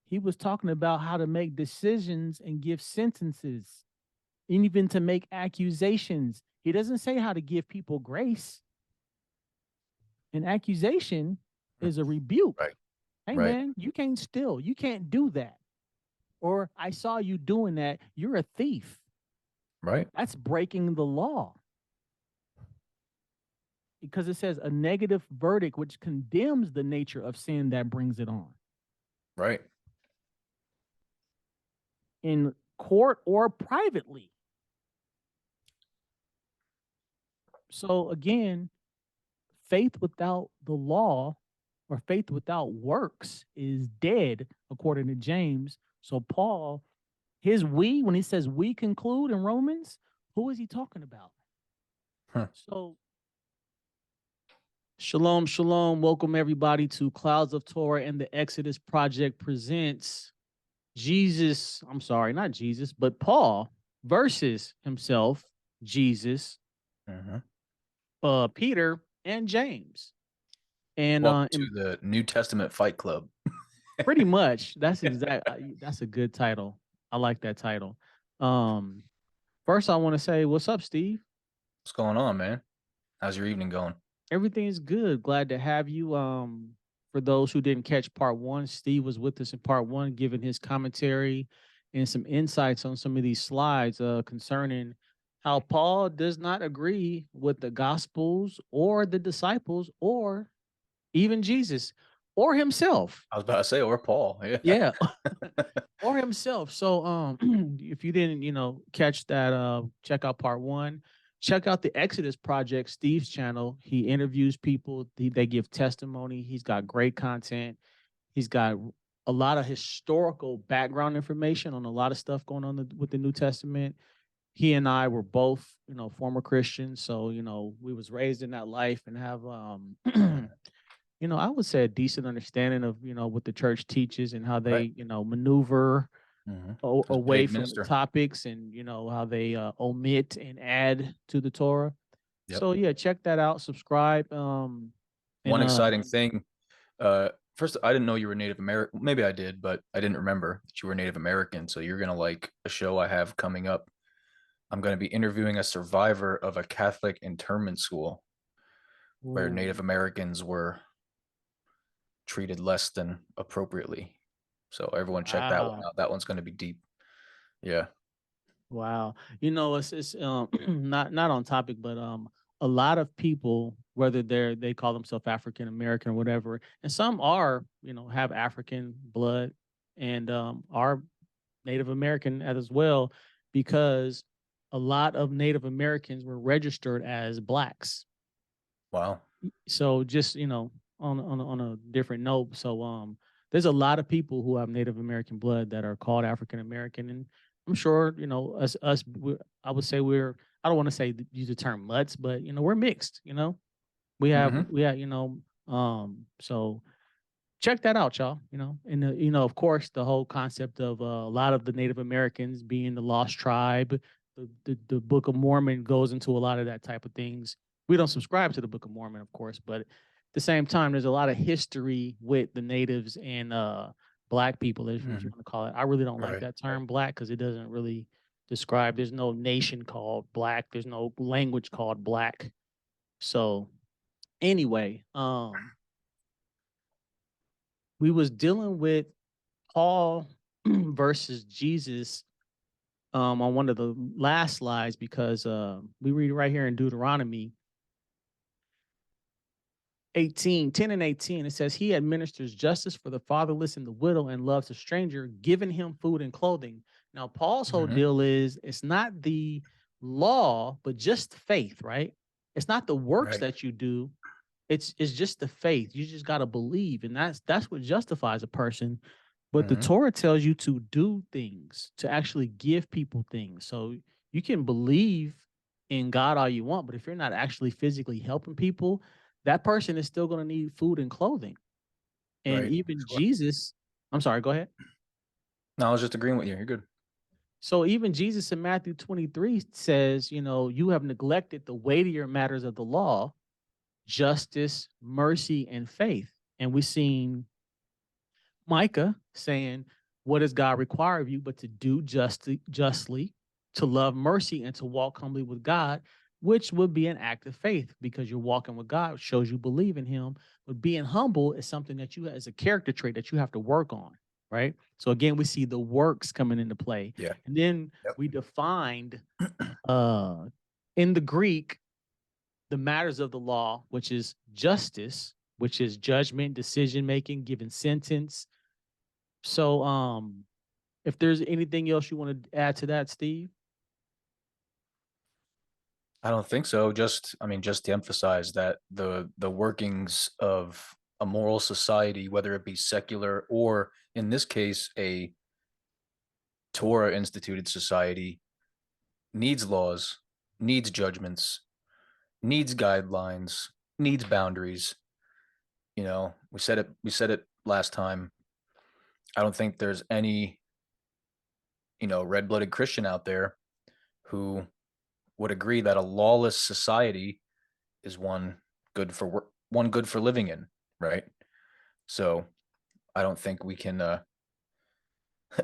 He was talking about how to make decisions and give sentences, and even to make accusations. He doesn't say how to give people grace. An accusation is a rebuke. Right. Hey, man, you can't steal. You can't do that. Or I saw you doing that. You're a thief. Right. That's breaking the law. Because it says a negative verdict which condemns the nature of sin that brings it on. Right. In court or privately. So again, faith without the law or faith without works is dead, according to James. So Paul, when he says we conclude in Romans, who is he talking about? Huh. So shalom, shalom. Welcome everybody to Clouds of Torah and the Exodus Project presents not Jesus, but Paul versus himself, Jesus, Peter, and James. And welcome to the New Testament Fight Club. Pretty much. That's a good title. I like that title. First I want to say, what's up, Steve? What's going on, man? How's your evening going? Everything's good. Glad to have you. For those who didn't catch part one, Steve was with us in part one, giving his commentary and some insights on some of these slides concerning how Paul does not agree with the Gospels or the disciples or even Jesus or himself. I was about to say, or Paul. Yeah. Or himself. So if you didn't, catch that, check out part one. Check out the Exodus Project, Steve's channel. He interviews people. They give testimony. He's got great content. He's got a lot of historical background information on a lot of stuff going on with the New Testament. He and I were both, former Christians. So, we was raised in that life and have, I would say a decent understanding of, what the church teaches and how they, maneuver away from the topics and, how they omit and add to the Torah. Yep. So, yeah, check that out. Subscribe. One exciting thing. First, I didn't know you were Native American. Maybe I did, but I didn't remember that you were Native American. So you're going to like a show I have coming up. I'm going to be interviewing a survivor of a Catholic internment school where Native Americans were treated less than appropriately. So everyone check that one out. That one's going to be deep. Yeah. Wow. It's not on topic, but a lot of people, whether they call themselves African American or whatever, and some are, have African blood and are Native American as well, because a lot of Native Americans were registered as blacks. Wow. So just, on a different note. So there's a lot of people who have Native American blood that are called African American, and I'm sure us I would say I don't want to say use the term mutts, but we're mixed. We have so check that out, y'all. And of course the whole concept of a lot of the Native Americans being the lost tribe. The Book of Mormon goes into a lot of that type of things. We don't subscribe to the Book of Mormon, of course, but at the same time, there's a lot of history with the natives and black people, if you want to call it. I really don't like that term black because it doesn't really describe. There's no nation called black. There's no language called black. So anyway, we was dealing with Paul versus Jesus on one of the last slides because we read right here in Deuteronomy 10 and 18, it says, he administers justice for the fatherless and the widow and loves a stranger, giving him food and clothing. Now, Paul's whole deal is it's not the law, but just faith, right? It's not the works that you do. It's just the faith. You just got to believe. And that's what justifies a person. But the Torah tells you to do things, to actually give people things. So you can believe in God all you want, but if you're not actually physically helping people, that person is still going to need food and clothing. And even Jesus, I'm sorry, go ahead. No, I was just agreeing with you. You're good. So even Jesus in Matthew 23 says, you have neglected the weightier matters of the law, justice, mercy, and faith. And we've seen Micah saying, what does God require of you but to do justly, to love mercy, and to walk humbly with God, which would be an act of faith because you're walking with God, shows you believe in him. But being humble is something that you, as a character trait, that you have to work on, right? So again, we see the works coming into play. Yeah. And then we defined In the Greek, the matters of the law, which is justice, which is judgment, decision making, giving sentence. So, if there's anything else you want to add to that, Steve? I don't think so. Just to emphasize that the workings of a moral society, whether it be secular or in this case a Torah instituted society, needs laws, needs judgments, needs guidelines, needs boundaries. We said it last time. I don't think there's any, red-blooded Christian out there who would agree that a lawless society is one good for living in, right? So I don't think we can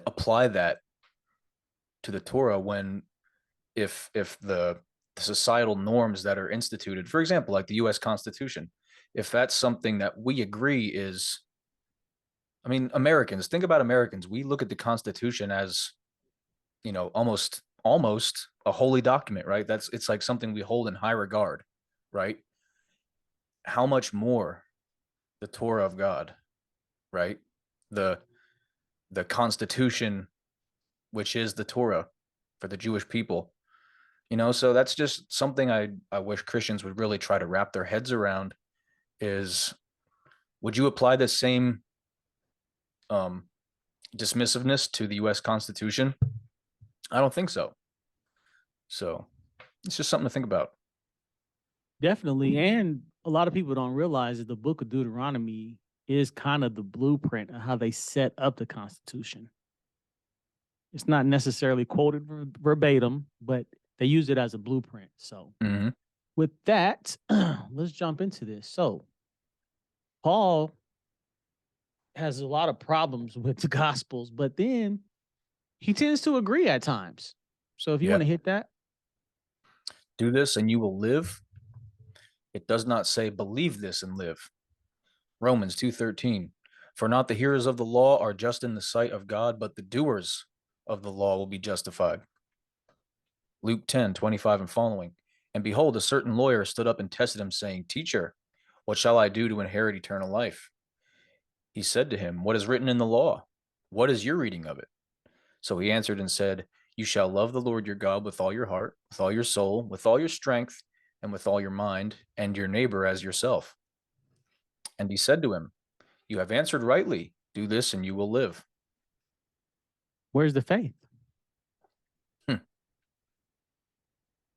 apply that to the Torah when if the societal norms that are instituted, for example, like the U.S. Constitution, if that's something that we agree is, Americans, think about Americans. We look at the Constitution as, almost a holy document, right? It's like something we hold in high regard, right? How much more the Torah of God, right? The the Constitution, which is the Torah for the Jewish people. So that's just something I wish Christians would really try to wrap their heads around is, would you apply the same um, dismissiveness to the U.S. Constitution? I don't think so. So it's just something to think about. Definitely. And a lot of people don't realize that the book of Deuteronomy is kind of the blueprint of how they set up the Constitution. It's not necessarily quoted verbatim, but they use it as a blueprint. So, with that, let's jump into this. So, Paul has a lot of problems with the Gospels, but then he tends to agree at times. So, if you want to hit that, do this and you will live. It does not say believe this and live. Romans 2:13. For not the hearers of the law are just in the sight of God, but the doers of the law will be justified. Luke 10:25 and following. And behold, a certain lawyer stood up and tested him, saying, Teacher, what shall I do to inherit eternal life? He said to him, What is written in the law? What is your reading of it? So he answered and said, You shall love the Lord your God with all your heart, with all your soul, with all your strength, and with all your mind, and your neighbor as yourself. And he said to him, You have answered rightly. Do this and you will live. Where's the faith?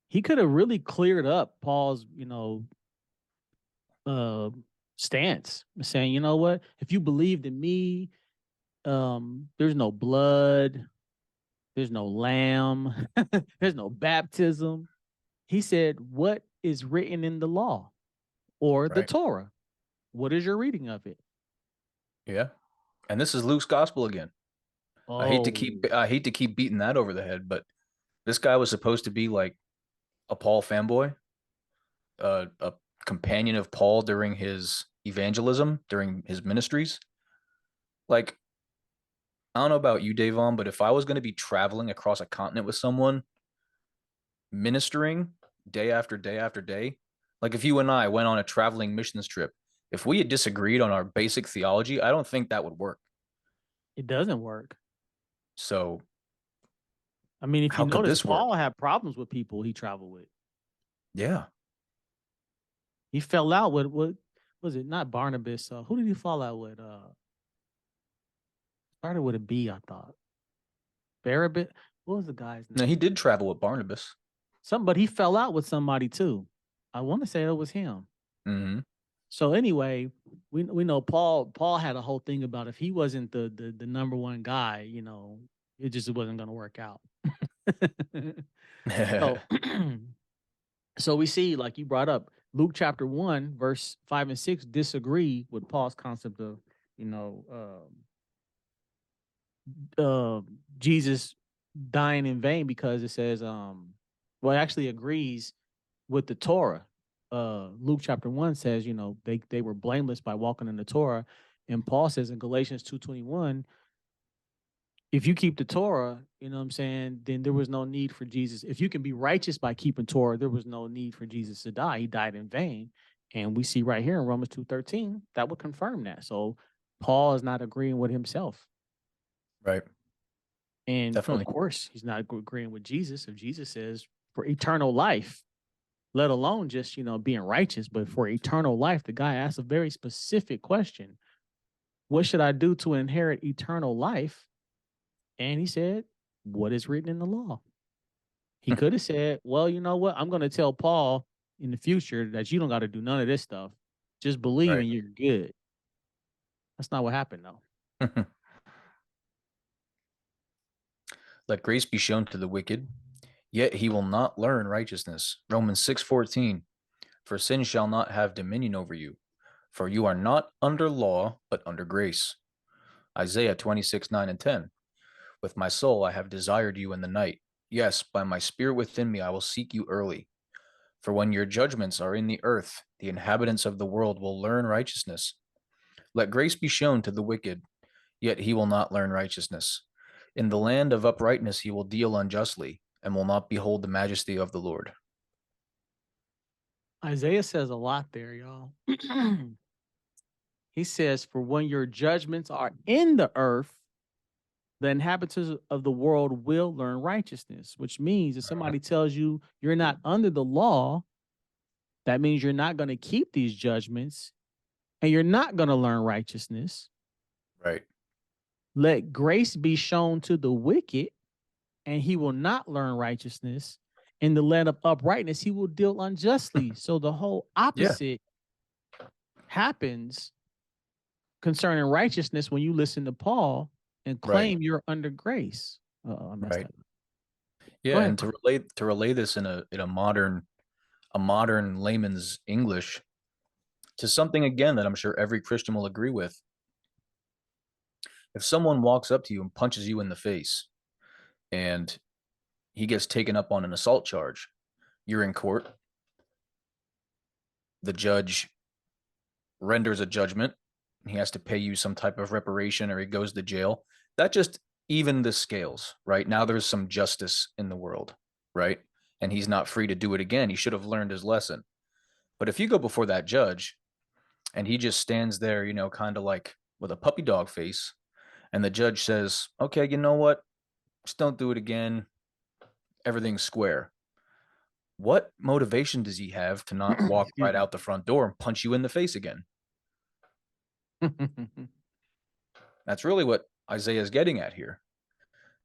He could have really cleared up Paul's, stance, saying, you know what, if you believed in me, there's no blood, there's no lamb, there's no baptism. He said, what is written in the law or the Torah? What is your reading of it? Yeah. And this is Luke's gospel again. Oh. I hate to keep beating that over the head, but this guy was supposed to be like a Paul fanboy, a companion of Paul during his evangelism, during his ministries. Like, I don't know about you, Davon, but if I was going to be traveling across a continent with someone, ministering day after day after day, like if you and I went on a traveling missions trip, if we had disagreed on our basic theology, I don't think that would work. It doesn't work. So, if you notice, Paul had problems with people he traveled with. Yeah. He fell out with, what was it? Not Barnabas. Who did he fall out with? Started with a B, I thought. Barabbas. What was the guy's name? No, he did travel with Barnabas. But he fell out with somebody too. I want to say it was him. Mm-hmm. So anyway, we know Paul had a whole thing about if he wasn't the number one guy, it just wasn't going to work out. So we see, like you brought up, Luke chapter 1, verse 5 and 6 disagree with Paul's concept of, Jesus dying in vain, because it says, it actually agrees with the Torah. Luke chapter 1 says, they were blameless by walking in the Torah. And Paul says in Galatians 2:21, if you keep the Torah, you know what I'm saying, then there was no need for Jesus. If you can be righteous by keeping Torah, there was no need for Jesus to die. He died in vain. And we see right here in Romans 2:13 that would confirm that. So Paul is not agreeing with himself. Right. And of Definitely. course, he's not agreeing with Jesus. If Jesus says for eternal life, let alone just, being righteous, but for eternal life, the guy asked a very specific question. What should I do to inherit eternal life? And he said, what is written in the law? He could have said, well, you know what? I'm going to tell Paul in the future that you don't got to do none of this stuff. Just believe Right. and you're good. That's not what happened, though. Let grace be shown to the wicked, yet he will not learn righteousness. Romans 6:14. For sin shall not have dominion over you, for you are not under law, but under grace. Isaiah 26:9 and 10. With my soul I have desired you in the night. Yes, by my spirit within me I will seek you early. For when your judgments are in the earth, the inhabitants of the world will learn righteousness. Let grace be shown to the wicked, yet he will not learn righteousness. In the land of uprightness he will deal unjustly, and will not behold the majesty of the Lord. Isaiah says a lot there, y'all. He says, for when your judgments are in the earth, the inhabitants of the world will learn righteousness, which means if somebody tells you you're not under the law, that means you're not going to keep these judgments and you're not going to learn righteousness. Right. Let grace be shown to the wicked, and he will not learn righteousness. In the land of uprightness, he will deal unjustly. So the whole opposite happens concerning righteousness when you listen to Paul and claim you're under grace. I messed Right. up. Yeah, and to relay this in a modern layman's English to something again that I'm sure every Christian will agree with. If someone walks up to you and punches you in the face and he gets taken up on an assault charge, you're in court. The judge renders a judgment. He has to pay you some type of reparation or he goes to jail. That just even the scales, right? Now there's some justice in the world, right? And he's not free to do it again. He should have learned his lesson. But if you go before that judge and he just stands there, kind of like with a puppy dog face, and the judge says, okay, you know what? Just don't do it again. Everything's square. What motivation does he have to not walk right out the front door and punch you in the face again? That's really what Isaiah is getting at here,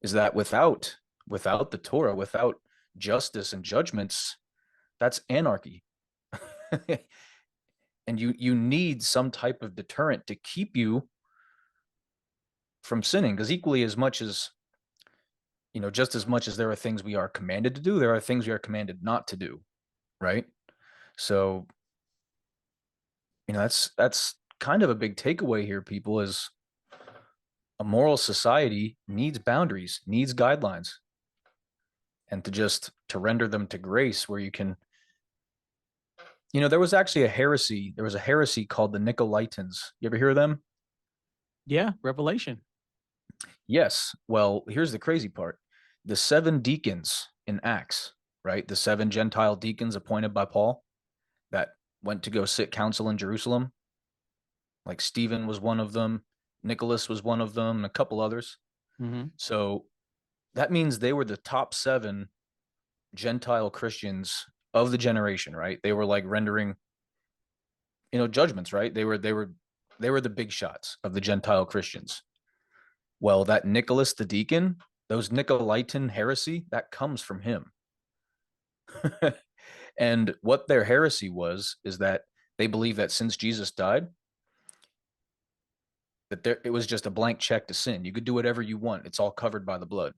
is that without the Torah, without justice and judgments, that's anarchy. And you need some type of deterrent to keep you from sinning, because equally as much as, just as much as there are things we are commanded to do, there are things we are commanded not to do, right? So, that's kind of a big takeaway here, people, is a moral society needs boundaries, needs guidelines, and to render them to grace where you can, there was actually a heresy. There was a heresy called the Nicolaitans. You ever hear of them? Yeah, Revelation. Yes. Well, here's the crazy part. The 7 deacons in Acts, right? The 7 Gentile deacons appointed by Paul that went to go sit counsel in Jerusalem. Like Stephen was one of them. Nicholas was one of them, and a couple others. Mm-hmm. So that means they were the top 7 Gentile Christians of the generation, right? They were like rendering, judgments, right? They were the big shots of the Gentile Christians. Well, that Nicholas the deacon, those Nicolaitan heresy, that comes from him. And what their heresy is that they believe that since Jesus died, that it was just a blank check to sin. You could do whatever you want. It's all covered by the blood.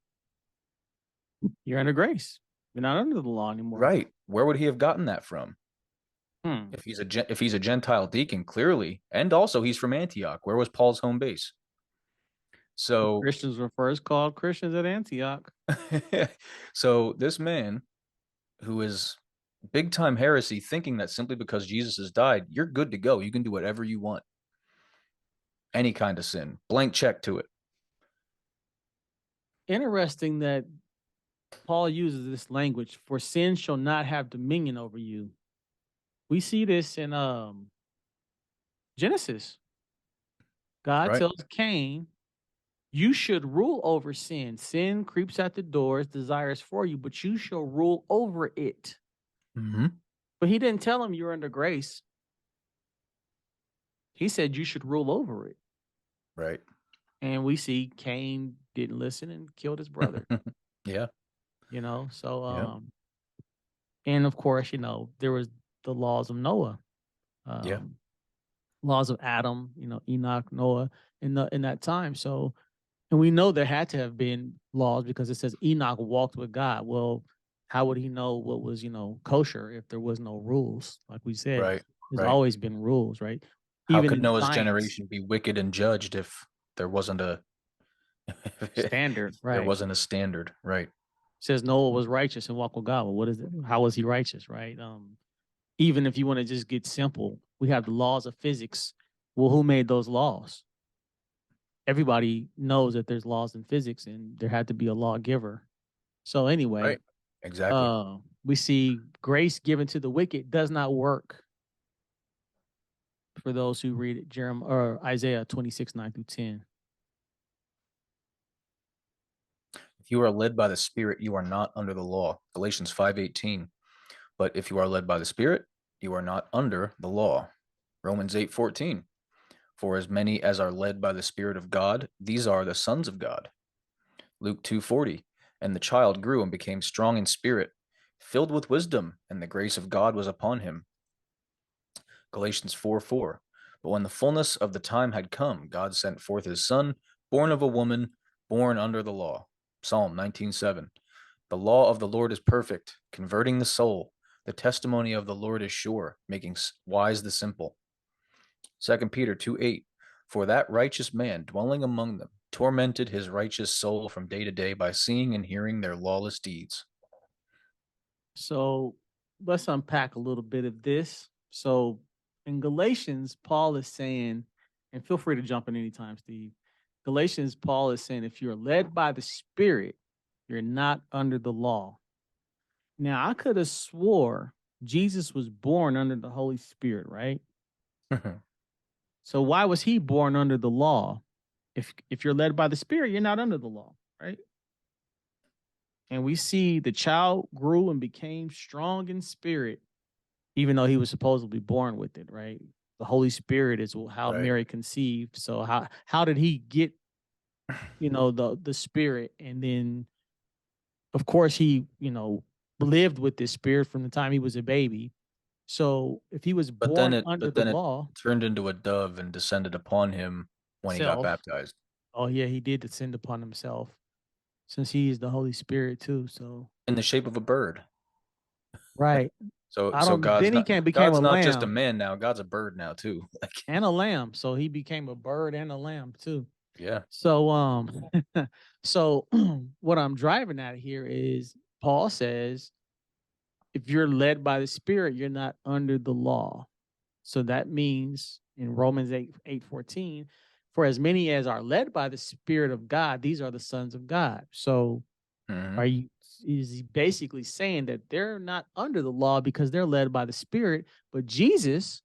You're under grace. You're not under the law anymore. Right. Where would he have gotten that from? If he's a Gentile deacon, clearly, and also he's from Antioch. Where was Paul's home base? So Christians were first called Christians at Antioch. So this man who is big time heresy, thinking that simply because Jesus has died, you're good to go. You can do whatever you want. Any kind of sin, blank check to it. interesting that Paul uses this language, for sin shall not have dominion over you. We see this in Genesis. God Right. tells Cain, you should rule over sin. Sin creeps at the doors, desires for you, but you shall rule over it. Mm-hmm. But he didn't tell him you're under grace. He said you should rule over it. Right. And we see Cain didn't listen and killed his brother. Yeah. You know, so Yeah. and of course, you know, there was the laws of Noah, Yeah. laws of Adam, you know, Enoch, Noah in that time. So, and we know there had to have been laws because it says Enoch walked with God. Well, how would he know what was, you know, kosher if there was no rules? Like we said, Right. there's Right. always been rules, right? How Even could in Noah's science, generation be wicked and judged if there wasn't a standard, there right? wasn't a standard? Right. Says Noah was righteous and walked with God. Well, what is it? How was he righteous, right? Even if you want to just get simple, we have the laws of physics. Well, who made those laws? Everybody knows that there's laws in physics, and there had to be a lawgiver. So anyway, Right. Exactly. we see grace given to the wicked does not work for those who read it, Jeremiah or Isaiah 26:9-10. If you are led by the Spirit, you are not under the law. Galatians 5:18. But if you are led by the Spirit, you are not under the law. Romans 8:14. For as many as are led by the Spirit of God, these are the sons of God. Luke 2:40. And the child grew and became strong in spirit, filled with wisdom, and the grace of God was upon him. Galatians 4:4. But when the fullness of the time had come, God sent forth his Son, born of a woman, born under the law. Psalm 19:7. The law of the Lord is perfect, converting the soul. The testimony of the Lord is sure, making wise the simple. 2 Peter 2:8. For that righteous man dwelling among them tormented his righteous soul from day to day by seeing and hearing their lawless deeds. So let's unpack a little bit of this. So in Galatians, Paul is saying, and feel free to jump in anytime, Steve. Galatians, Paul is saying, if you're led by the Spirit, you're not under the law. Now, I could have swore Jesus was born under the Holy Spirit, right? So why was he born under the law? If you're led by the Spirit, you're not under the law, right? And we see the child grew and became strong in spirit, even though he was supposedly born with it, right? The Holy Spirit is how Right. Mary conceived. So how did he get, you know, the Spirit? And then, of course, he, you know, lived with this Spirit from the time he was a baby. So if he was But then born it under but the then it law, turned into a dove and descended upon him when he got self, baptized. oh yeah, he did descend upon himself, since he is the Holy Spirit too. So In the shape of a bird. right, So I so don't. Then he became a God's not just a lamb man now, God's a bird now too. Like and a lamb. So he became a bird and a lamb too. yeah. So so what I'm driving at here is Paul says if you're led by the Spirit, you're not under the law. So that means in Romans 8:14, for as many as are led by the Spirit of God, these are the sons of God. So Mm-hmm. are you is he basically saying that they're not under the law because they're led by the Spirit, but Jesus,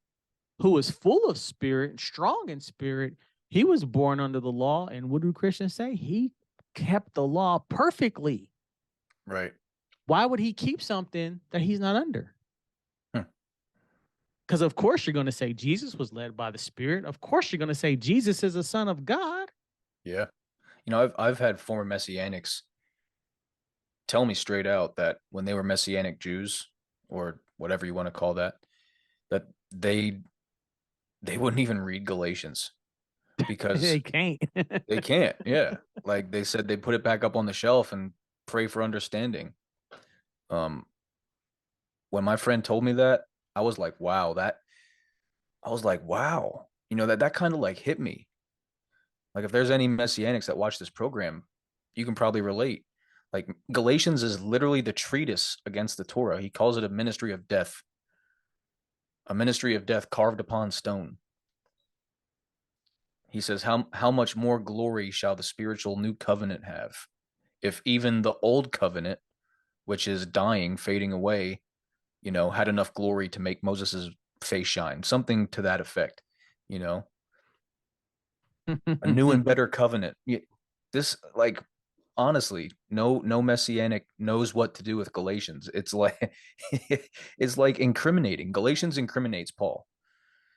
who is full of spirit and strong in spirit, he was born under the law. And what do Christians say? He kept the law perfectly. Right. Why would he keep something that he's not under? Because of course you're going to say Jesus was led by the Spirit. Of course you're going to say Jesus is a son of God. Yeah. You know, I've had former Messianics tell me straight out that when they were Messianic Jews or whatever you want to call that, that they wouldn't even read Galatians They because can't. they can't. Yeah. Like they said they put it back up on the shelf and pray for understanding. Um when my friend told me that, I was like, wow, You know, that kind of like hit me. Like if there's any messianics that watch this program, you can probably relate. Like Galatians is literally the treatise against the Torah. He calls it a ministry of death carved upon stone. He says, how much more glory shall the spiritual new covenant have? if even the old covenant, which is dying, fading away, had enough glory to make Moses's face shine, something to that effect, you know, a new and better covenant. This, like, honestly, no messianic knows what to do with Galatians. It's like it's like incriminating. Galatians incriminates Paul.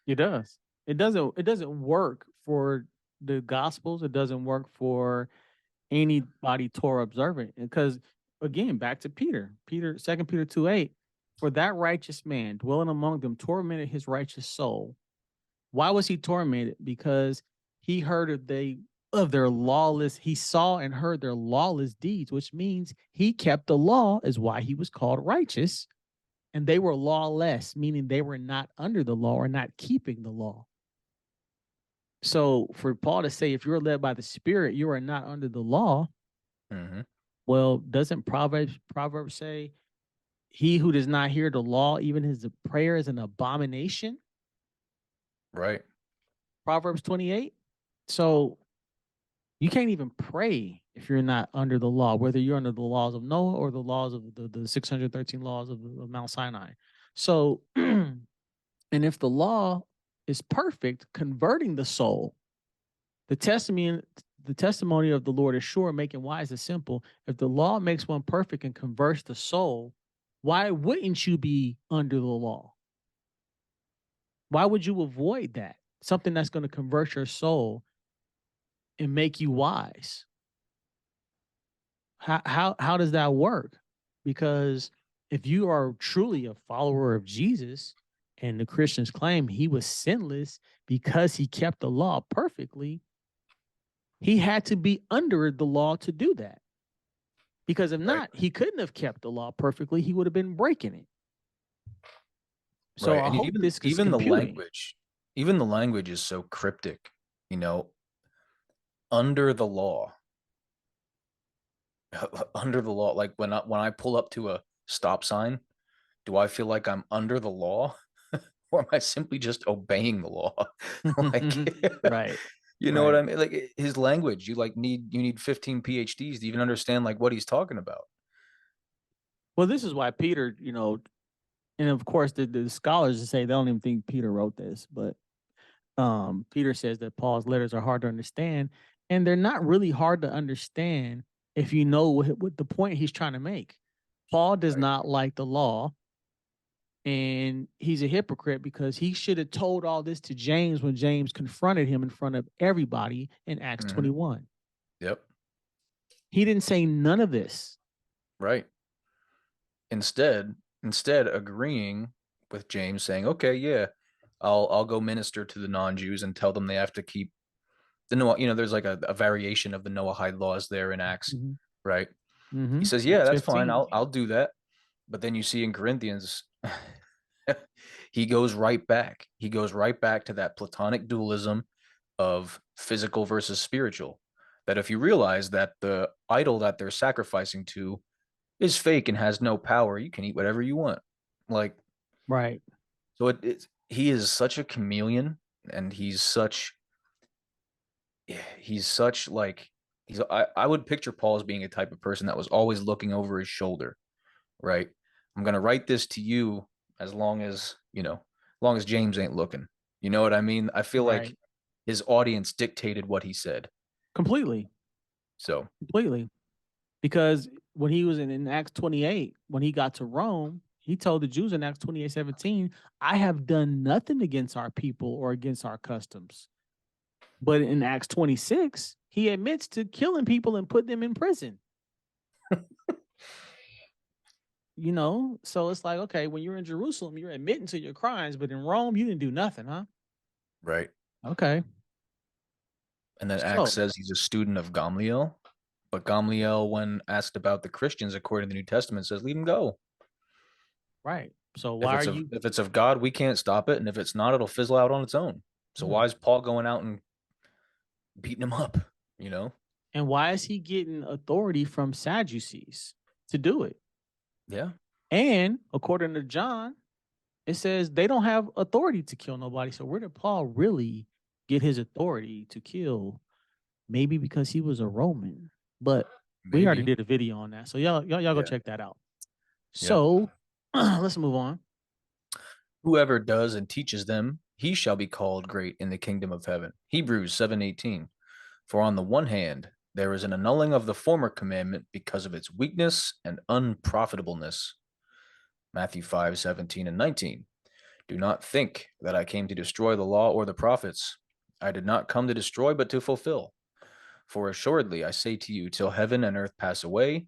It does. It doesn't work for the gospels. It doesn't work for anybody Torah observant. Because again, back to Peter. 2 Peter 2:8, for that righteous man dwelling among them tormented his righteous soul. Why was he tormented? Because he heard of their lawless, he saw and heard their lawless deeds, which means he kept the law, is why he was called righteous. And they were lawless, meaning they were not under the law or not keeping the law. So for Paul to say, if you're led by the Spirit, you are not under the law. Mm-hmm. Well, doesn't Proverbs say, he who does not hear the law, even his prayer is an abomination? Right. Proverbs 28. So you can't even pray if you're not under the law, whether you're under the laws of Noah or the laws of the 613 laws of Mount Sinai. So, and if the law is perfect, converting the soul, the testimony of the Lord is sure, making wise the simple. If the law makes one perfect and converts the soul, why wouldn't you be under the law? Why would you avoid that? Something that's going to convert your soul and make you wise. How does that work? Because if you are truly a follower of Jesus, and the Christians claim he was sinless because he kept the law perfectly, he had to be under the law to do that. Because if not, he couldn't have kept the law perfectly. He would have been breaking it. So right. I And hope this is even computing. the language is so cryptic, under the law. Under the law. Like when I pull up to a stop sign, do I feel like I'm under the law? Or am I simply just obeying the law? Like, Right. you know what Right. I mean? Like his language, you need 15 PhDs to even understand like what he's talking about. Well, this is why Peter, and of course the scholars say they don't even think Peter wrote this, but Peter says that Paul's letters are hard to understand, and they're not really hard to understand if you know what the point he's trying to make. Paul does not like the law, and he's a hypocrite because he should have told all this to James when James confronted him in front of everybody in Acts 21. Yep. He didn't say none of this. Right. Instead agreeing with James, saying, "Okay, yeah, I'll go minister to the non-Jews and tell them they have to keep the Noah." There's like a variation of the Noahide laws there in Acts, right? He says, "Yeah, Acts that's fine. 15. I'll do that." But then you see in Corinthians, he goes right back. He goes right back to that Platonic dualism of physical versus spiritual. That if you realize that the idol that they're sacrificing to is fake and has no power, you can eat whatever you want. Like, Right. so he is such a chameleon, and I would picture Paul as being a type of person that was always looking over his shoulder, right? I'm gonna write this to you as long as James ain't looking. You know what I mean? I feel like Right. his audience dictated what he said. Completely. So Because when he was in Acts 28, when he got to Rome, he told the Jews in Acts 28:17, I have done nothing against our people or against our customs. But in Acts 26, he admits to killing people and put them in prison. So it's like, okay, when you're in Jerusalem, you're admitting to your crimes, but in Rome, you didn't do nothing, huh? right. Okay. And then Acts So, says he's a student of Gamaliel. But Gamaliel, when asked about the Christians according to the New Testament, says, leave them go. right. So If why are it's you? if it's of God, we can't stop it. And if it's not, it'll fizzle out on its own. So why is Paul going out and beating him up? And why is he getting authority from Sadducees to do it? Yeah. And according to John, it says they don't have authority to kill nobody. So where did Paul really get his authority to kill? Maybe because he was a Roman. But We already Maybe. did a video on that. So y'all go Yeah. check that out. Yep. So let's move on. Whoever does and teaches them, he shall be called great in the kingdom of heaven. Hebrews 7:18. For on the one hand, there is an annulling of the former commandment because of its weakness and unprofitableness. Matthew 5:17 and 19. Do not think that I came to destroy the law or the prophets. I did not come to destroy, but to fulfill. For assuredly I say to you, till heaven and earth pass away,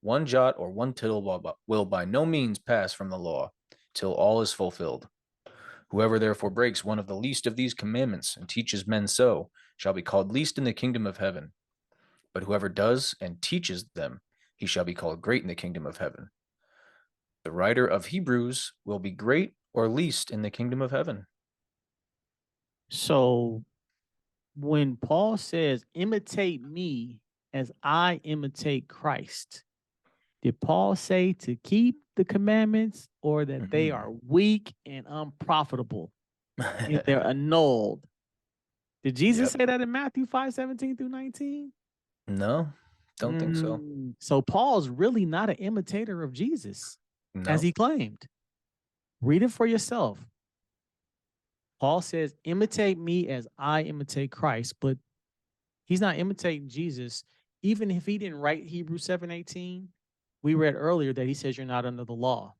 one jot or one tittle will by no means pass from the law, till all is fulfilled. Whoever therefore breaks one of the least of these commandments and teaches men so shall be called least in the kingdom of heaven. But whoever does and teaches them, he shall be called great in the kingdom of heaven. The writer of Hebrews will be great or least in the kingdom of heaven. So when Paul says, imitate me as I imitate Christ, did Paul say to keep the commandments or that they are weak and unprofitable? If they're annulled. Did Jesus say that in Matthew 5:17 through 19? No, don't think so. So Paul's really not an imitator of Jesus, as No. he claimed. Read it for yourself. Paul says, imitate me as I imitate Christ, but he's not imitating Jesus. Even if he didn't write Hebrews 7:18, we read earlier that he says you're not under the law.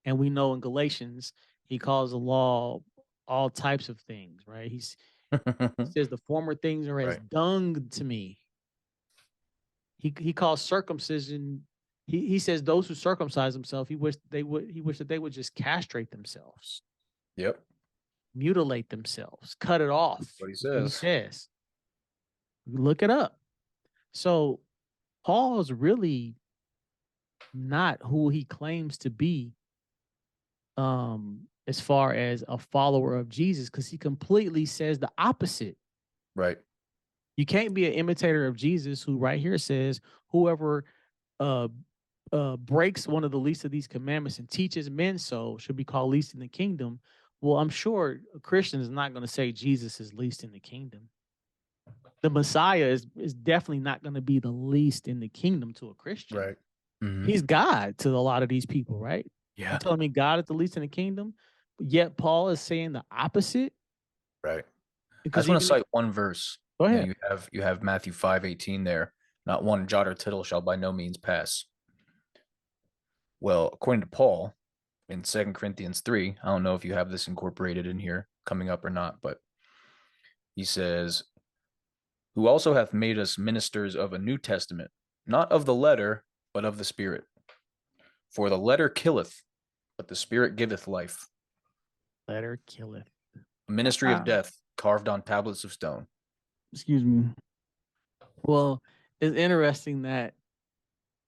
And we know in Galatians, he calls the law all types of things, right? He says the former things are as dung to me. He calls circumcision. He says those who circumcise themselves, he wished that they would just castrate themselves. Yep. Mutilate themselves, cut it off. That's what he says. He says. Look it up. So Paul's really not who he claims to be as far as a follower of Jesus, because he completely says the opposite. Right. You can't be an imitator of Jesus, who right here says, whoever breaks one of the least of these commandments and teaches men so should be called least in the kingdom. Well, I'm sure a Christian is not going to say Jesus is least in the kingdom. The Messiah is definitely not going to be the least in the kingdom to a Christian. Right. He's God to a lot of these people, right? Yeah. You're telling me God is the least in the kingdom, but yet Paul is saying the opposite. Right. Because I just want to cite one verse. Go ahead. You have Matthew 5:18 there. Not one jot or tittle shall by no means pass. Well, according to Paul in 2 Corinthians 3, I don't know if you have this incorporated in here coming up or not, but he says, who also hath made us ministers of a new testament, not of the letter, but of the Spirit. For the letter killeth, but the Spirit giveth life. Letter killeth. A ministry of death carved on tablets of stone. Excuse me. Well, it's interesting that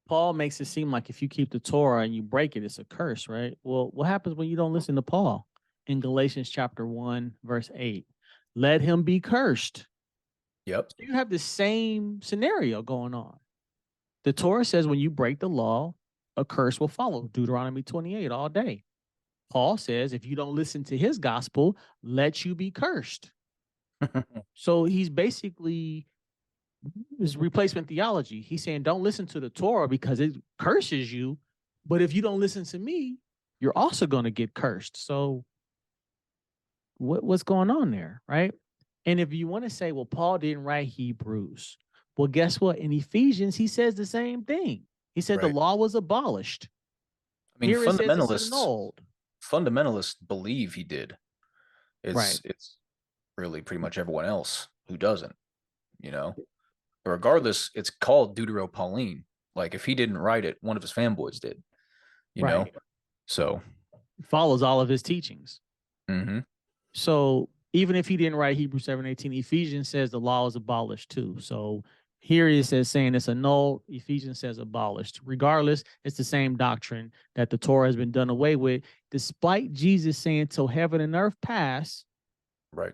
Paul makes it seem like if you keep the Torah and you break it, it's a curse, right? Well, what happens when you don't listen to Paul in Galatians chapter 1, verse 8? Let him be cursed. Yep. So you have the same scenario going on. The Torah says when you break the law, a curse will follow. Deuteronomy 28 all day. Paul says if you don't listen to his gospel, let you be cursed. So he's basically his replacement theology. He's saying don't listen to the Torah because it curses you, but if you don't listen to me, you're also going to get cursed. So what's going on there, right? And if you want to say, well, Paul didn't write Hebrews, well, guess what? In Ephesians, he says the same thing. He said the law was abolished. I mean, here it says it's annulled. Fundamentalists believe he did. It's really pretty much everyone else who doesn't, you know. But regardless, it's called Deutero-Pauline. Like if he didn't write it, one of his fanboys did, you know. So it follows all of his teachings. Mm-hmm. So even if he didn't write Hebrews 7:18, Ephesians says the law is abolished too. So here it says saying it's annulled. Ephesians says abolished. Regardless, it's the same doctrine that the Torah has been done away with, despite Jesus saying till heaven and earth pass. Right.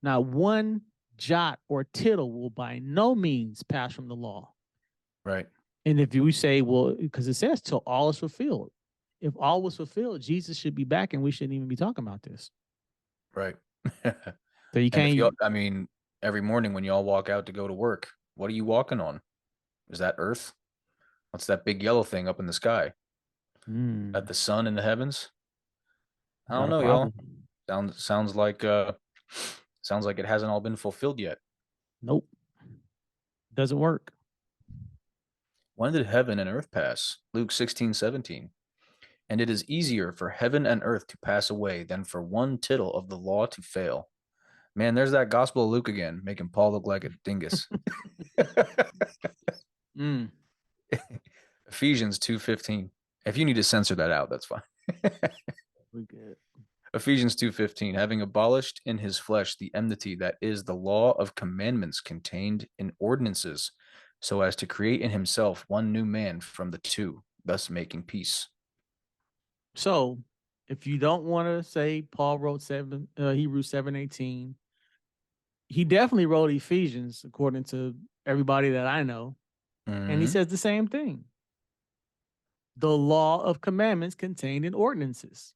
Now, one jot or tittle will by no means pass from the law. Right. And if you say, well, because it says till all is fulfilled. If all was fulfilled, Jesus should be back and we shouldn't even be talking about this. Right. So you can't. I mean, every morning when y'all walk out to go to work, what are you walking on? Is that earth? What's that big yellow thing up in the sky? At Mm, the sun in the heavens? I got don't a know, y'all. problem. Sounds like it hasn't all been fulfilled yet. Nope. Doesn't work. When did heaven and earth pass? Luke 16:17. And it is easier for heaven and earth to pass away than for one tittle of the law to fail. Man, there's that Gospel of Luke again, making Paul look like a dingus. Mm, Ephesians 2:15. If you need to censor that out, that's fine. we good. Ephesians 2:15, having abolished in his flesh the enmity that is the law of commandments contained in ordinances, so as to create in himself one new man from the two, thus making peace. So, if you don't want to say Paul wrote Hebrews 7:18, he definitely wrote Ephesians, according to everybody that I know, and he Mm-hmm. says the same thing. The law of commandments contained in ordinances.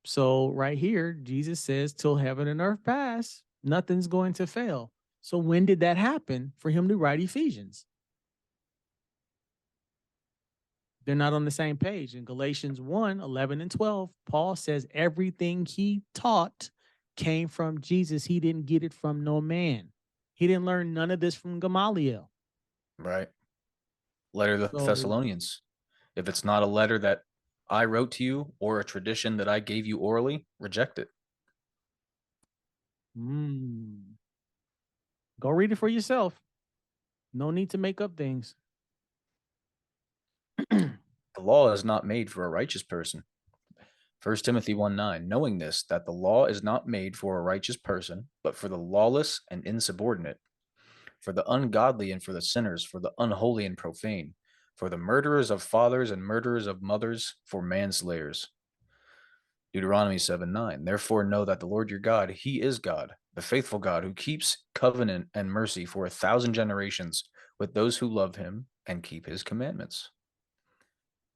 So right here, Jesus says, till heaven and earth pass, nothing's going to fail. So when did that happen for him to write Ephesians? They're not on the same page. In Galatians 1:11 and 12, Paul says everything he taught came from Jesus. He didn't get it from no man. He didn't learn none of this from Gamaliel. Right. Letter to the So, Thessalonians. If it's not a letter that I wrote to you or a tradition that I gave you orally, reject it. mm, go read it for yourself. No need to make up things. The law is not made for a righteous person. 1 Timothy 1:9, knowing this, that the law is not made for a righteous person, but for the lawless and insubordinate, for the ungodly and for the sinners, for the unholy and profane, for the murderers of fathers and murderers of mothers, for manslayers. Deuteronomy 7:9, therefore know that the Lord your God, he is God, the faithful God, who keeps covenant and mercy for 1,000 generations with those who love him and keep his commandments.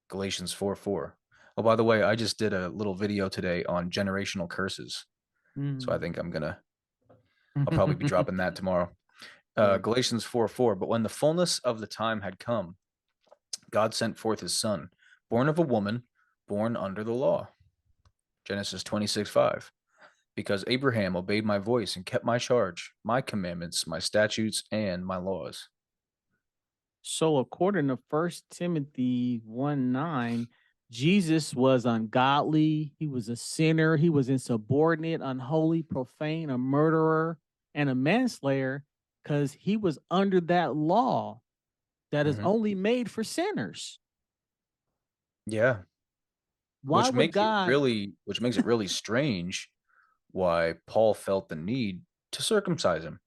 Galatians 4:4. Oh, by the way, I just did a little video today on generational curses. So I think I'll probably be dropping that tomorrow. Good. Galatians 4:4. But when the fullness of the time had come, God sent forth his son, born of a woman, born under the law. Genesis 26:5. Because Abraham obeyed my voice and kept my charge, my commandments, my statutes, and my laws. So according to 1 Timothy 1:9, Jesus was ungodly, he was a sinner, he was insubordinate, unholy, profane, a murderer, and a manslayer, because he was under that law that is Mm-hmm. only made for sinners. Yeah, Why would God? which makes it really strange why Paul felt the need to circumcise him.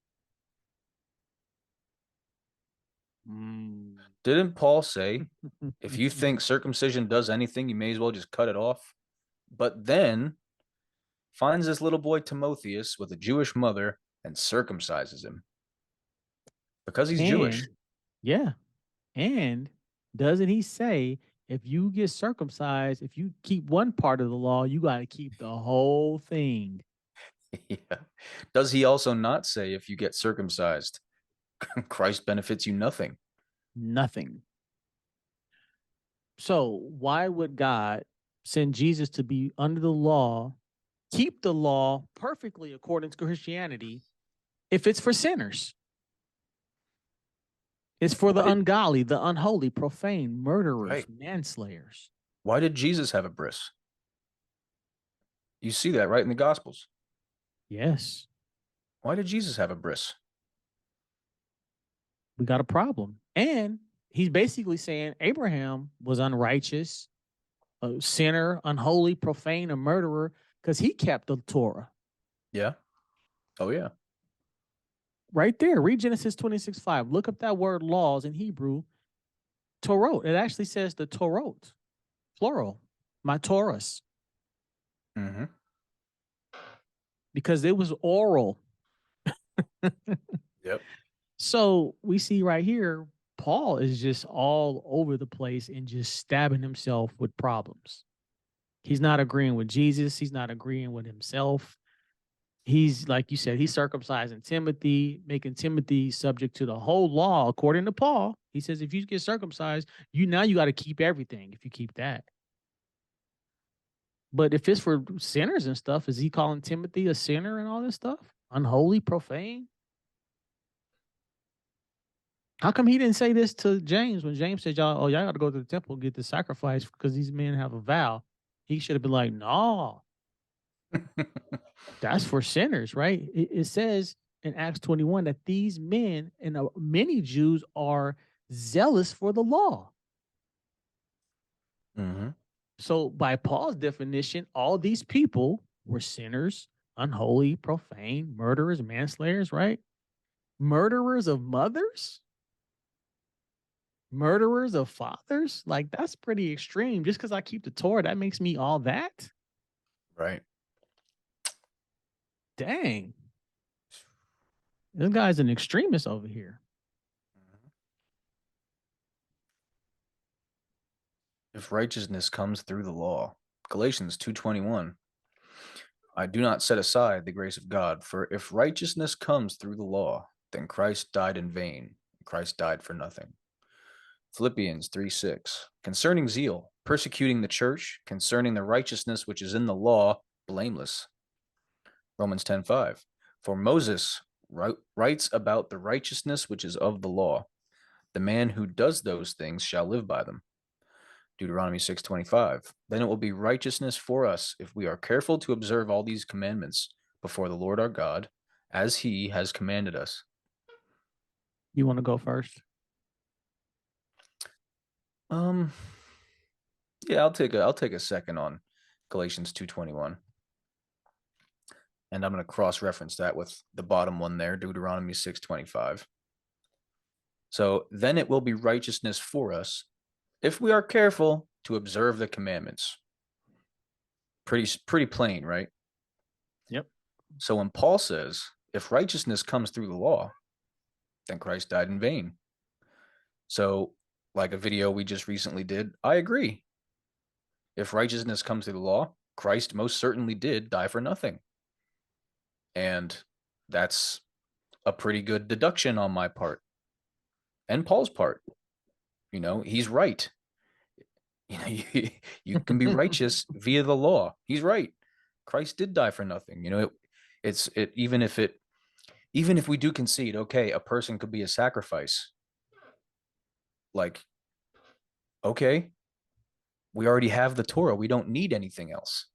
Mm. Didn't Paul say, if you think circumcision does anything, you may as well just cut it off? But then finds this little boy Timotheus with a Jewish mother and circumcises him because he's Jewish. And yeah, and doesn't he say if you get circumcised, if you keep one part of the law, you got to keep the whole thing? Yeah. Does he also not say if you get circumcised, Christ benefits you nothing? Nothing. So why would God send Jesus to be under the law, keep the law perfectly according to Christianity, if it's for sinners? It's for Why the did ungodly, the unholy, profane, murderers, right? manslayers. Why did Jesus have a bris? You see that right in the Gospels. Yes, Why did Jesus have a bris? we got a problem. And he's basically saying Abraham was unrighteous, a sinner, unholy, profane, a murderer, because he kept the Torah. Yeah. Oh yeah. Right there, read Genesis 26:5. Look up that word laws in Hebrew, Torah. It actually says the Torah, plural, my Taurus, Mm-hmm. because it was oral. Yep. So we see right here, Paul is just all over the place and just stabbing himself with problems. He's not agreeing with Jesus. He's not agreeing with himself. he's, like you said, he's circumcising Timothy, making Timothy subject to the whole law according to Paul. He says if you get circumcised, you got to keep everything if you keep that. But if it's for sinners and stuff, is he calling Timothy a sinner and all this stuff? Unholy, profane? How come he didn't say this to James when James said, y'all got to go to the temple and get the sacrifice because these men have a vow? He should have been like, no, that's for sinners, right? It says in Acts 21 that these men and many Jews are zealous for the law. Mm-hmm. So by Paul's definition, all these people were sinners, unholy, profane, murderers, manslayers, right? Murderers of mothers? Murderers of fathers? Like, that's pretty extreme. Just because I keep the Torah, that makes me all that? Right. Dang. This guy's an extremist over here. If righteousness comes through the law, Galatians 2:21, I do not set aside the grace of God, for if righteousness comes through the law, then Christ died in vain. Christ died for nothing. Philippians 3:6, concerning zeal, persecuting the church, concerning the righteousness which is in the law, blameless. Romans 10:5, for Moses writes about the righteousness which is of the law. The man who does those things shall live by them. Deuteronomy 6:25, then it will be righteousness for us if we are careful to observe all these commandments before the Lord our God, as he has commanded us. You want to go first? Yeah, I'll take a second on Galatians 2:21. And I'm going to cross-reference that with the bottom one there, Deuteronomy 6:25. So then it will be righteousness for us if we are careful to observe the commandments. Pretty plain, right? Yep. So when Paul says, if righteousness comes through the law, then Christ died in vain. So, like a video we just recently did, I agree. If righteousness comes through the law, Christ most certainly did die for nothing. And that's a pretty good deduction on my part and Paul's part. You know, he's right. You know, you can be righteous via the law. He's right. Christ did die for nothing. You know, even if we do concede, okay, a person could be a sacrifice. Like, okay, we already have the Torah. We don't need anything else.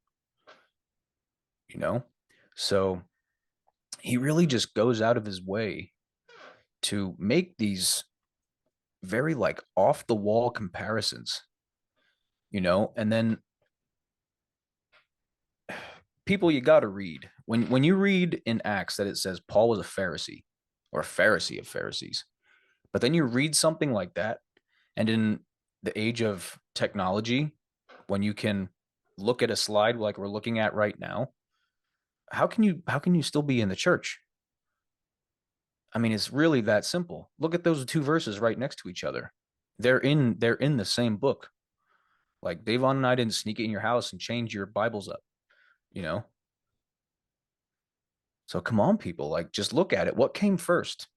You know, so he really just goes out of his way to make these very like off the wall comparisons, you know, and then people, you got to read when you read in Acts that it says Paul was a Pharisee or a Pharisee of Pharisees, but then you read something like that, and in the age of technology, when you can look at a slide like we're looking at right now, how can you still be in the church? I mean, it's really that simple. Look at those two verses right next to each other. They're in the same book. Like, Davon and I didn't sneak it in your house and change your Bibles up, you know? So come on, people, like, just look at it. What came first?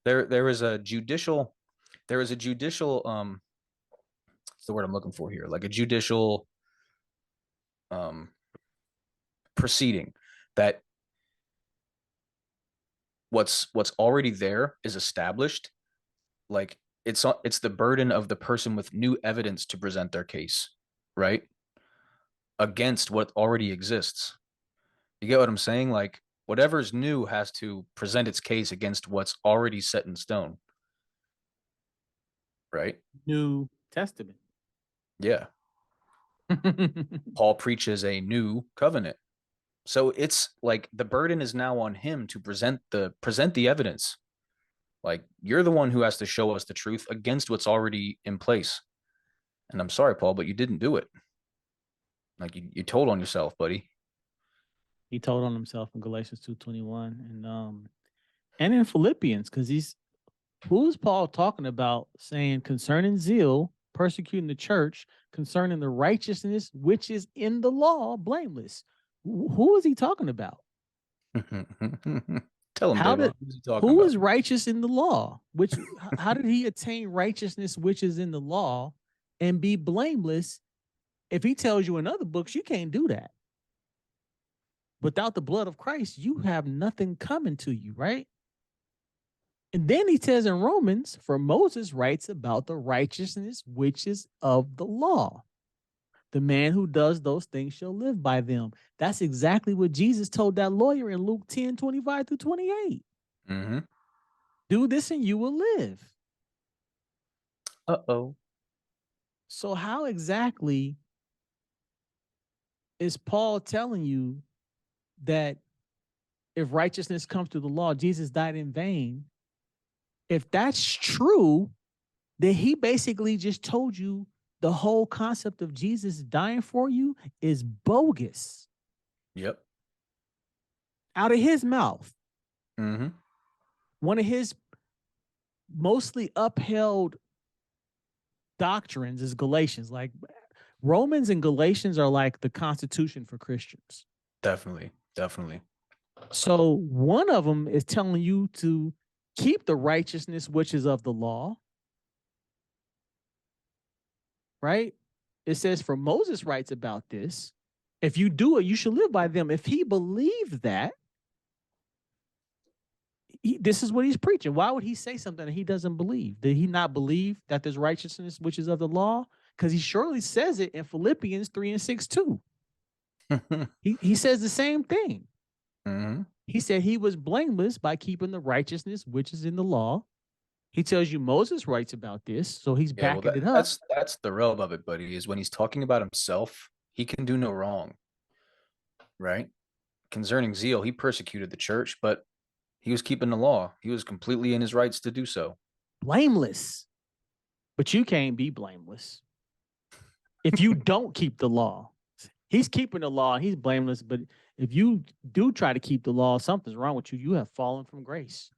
There was a judicial what's the word I'm looking for here? Like a judicial proceeding that what's already there is established. Like, it's the burden of the person with new evidence to present their case, right? Against what already exists. You get what I'm saying? Like, whatever's new has to present its case against what's already set in stone. Right? New Testament. Yeah. Paul preaches a new covenant. So it's like the burden is now on him to present the evidence. Like, you're the one who has to show us the truth against what's already in place. And I'm sorry, Paul, but you didn't do it. Like, you told on yourself, buddy. He told on himself in Galatians 2:21 and in Philippians, because who's Paul talking about saying concerning zeal, persecuting the church, concerning the righteousness which is in the law, blameless? Who is he talking about? Tell him, How Davon. did Who's he talking who about? is righteous in the law? How did he attain righteousness which is in the law and be blameless? If he tells you in other books, you can't do that. Without the blood of Christ, you have nothing coming to you, right? And then he says in Romans, for Moses writes about the righteousness which is of the law. The man who does those things shall live by them. That's exactly what Jesus told that lawyer in Luke 10:25-28. Mm-hmm. Do this and you will live. Uh-oh. So how exactly is Paul telling you that if righteousness comes through the law, Jesus died in vain? If that's true, then he basically just told you the whole concept of Jesus dying for you is bogus. Yep. Out of his mouth. Mm-hmm. One of his mostly upheld doctrines is Galatians. Like Romans and Galatians are like the Constitution for Christians. Definitely. Definitely. So one of them is telling you to keep the righteousness which is of the law. Right? It says, for Moses writes about this. If you do it, you should live by them. If he believed that, this is what he's preaching. Why would he say something that he doesn't believe? Did he not believe that there's righteousness which is of the law? Because he surely says it in Philippians 3:6 too. He says the same thing. Mm-hmm. He said he was blameless by keeping the righteousness which is in the law. He tells you Moses writes about this, so he's backing it up. That's the rub of it, buddy, is when he's talking about himself, he can do no wrong. Right? Concerning zeal, he persecuted the church, but he was keeping the law. He was completely in his rights to do so. Blameless. But you can't be blameless if you don't keep the law. He's keeping the law, he's blameless, but if you do try to keep the law, something's wrong with you. You have fallen from grace.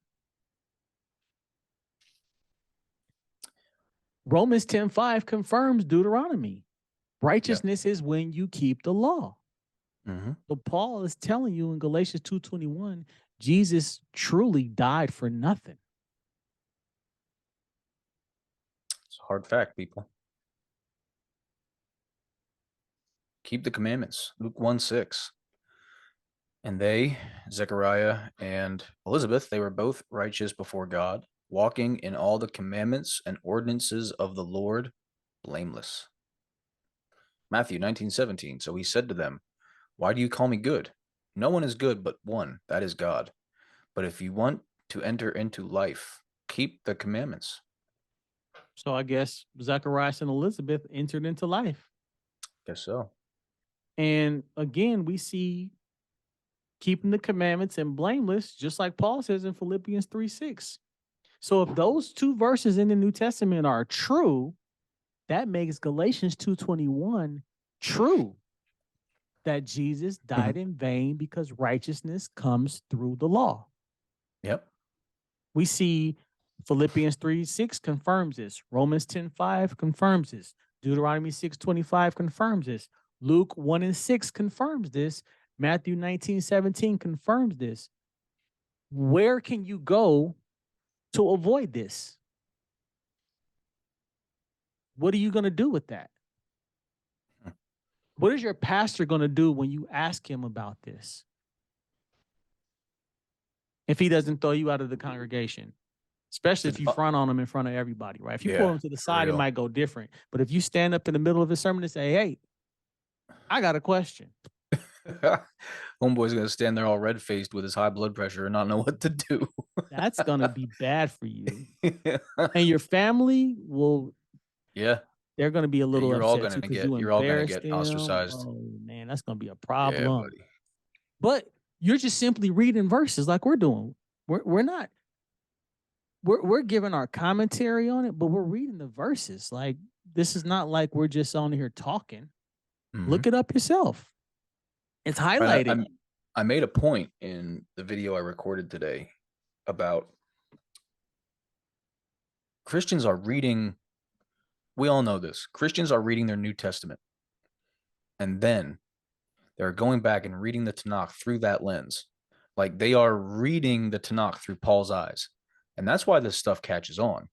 Romans 10:5 confirms Deuteronomy. Righteousness is when you keep the law. Mm-hmm. So Paul is telling you in Galatians 2:21, Jesus truly died for nothing. It's a hard fact, people. Keep the commandments. Luke 1:6. And they, Zechariah and Elizabeth, they were both righteous before God, walking in all the commandments and ordinances of the Lord, blameless. Matthew 19:17. So he said to them, why do you call me good? No one is good but one, that is God. But if you want to enter into life, keep the commandments. So I guess Zacharias and Elizabeth entered into life. Guess so. And again, we see keeping the commandments and blameless, just like Paul says in Philippians 3:6. So if those two verses in the New Testament are true, that makes Galatians 2:21 true, that Jesus died in vain because righteousness comes through the law. Yep. We see Philippians 3:6 confirms this. Romans 10:5 confirms this. Deuteronomy 6:25 confirms this. Luke 1:6 confirms this. Matthew 19:17 confirms this. Where can you go to avoid this? What are you going to do with that? What is your pastor going to do when you ask him about this? If he doesn't throw you out of the congregation, especially if you front on him in front of everybody, right? If you pull him to the side, it might go different. But if you stand up in the middle of his sermon and say, hey, I got a question. Homeboy's going to stand there all red-faced with his high blood pressure and not know what to do. That's going to be bad for you. And your family will, they're going to be a little you're upset too, you're all going to get ostracized. Oh, man, that's going to be a problem. Yeah, buddy. But you're just simply reading verses like we're doing. We're not, we're giving our commentary on it, but we're reading the verses. Like, this is not like we're just on here talking. Look it up yourself. It's highlighted. Right, I made a point in the video I recorded today about Christians are reading, we all know this, Christians are reading their New Testament, and then they're going back and reading the Tanakh through that lens. Like they are reading the Tanakh through Paul's eyes. And that's why this stuff catches on.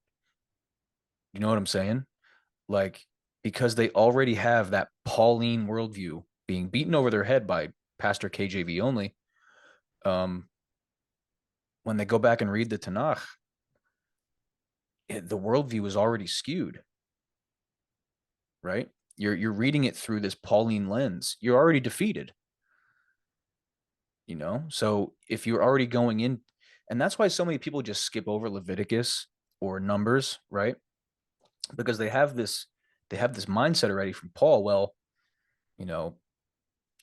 You know what I'm saying? Like, because they already have that Pauline worldview being beaten over their head by Pastor KJV only. Um, when they go back and read the Tanakh, the worldview is already skewed, right? You're reading it through this Pauline lens. You're already defeated, you know? So if you're already going in, and that's why so many people just skip over Leviticus or Numbers, right? Because they have this mindset already from Paul. Well, you know,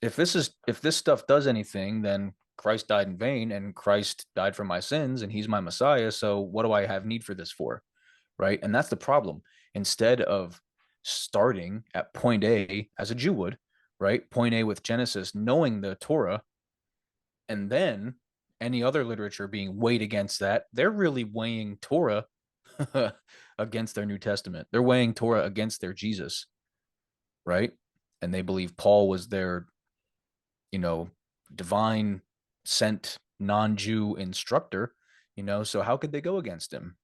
if this stuff does anything, then Christ died in vain, and Christ died for my sins, and he's my Messiah. So what do I have need for this for? Right. And that's the problem. Instead of starting at point A as a Jew would, right? Point A with Genesis, knowing the Torah, and then any other literature being weighed against that, they're really weighing Torah against their New Testament. They're weighing Torah against their Jesus, right? And they believe Paul was their, divine sent non-Jew instructor, so how could they go against him?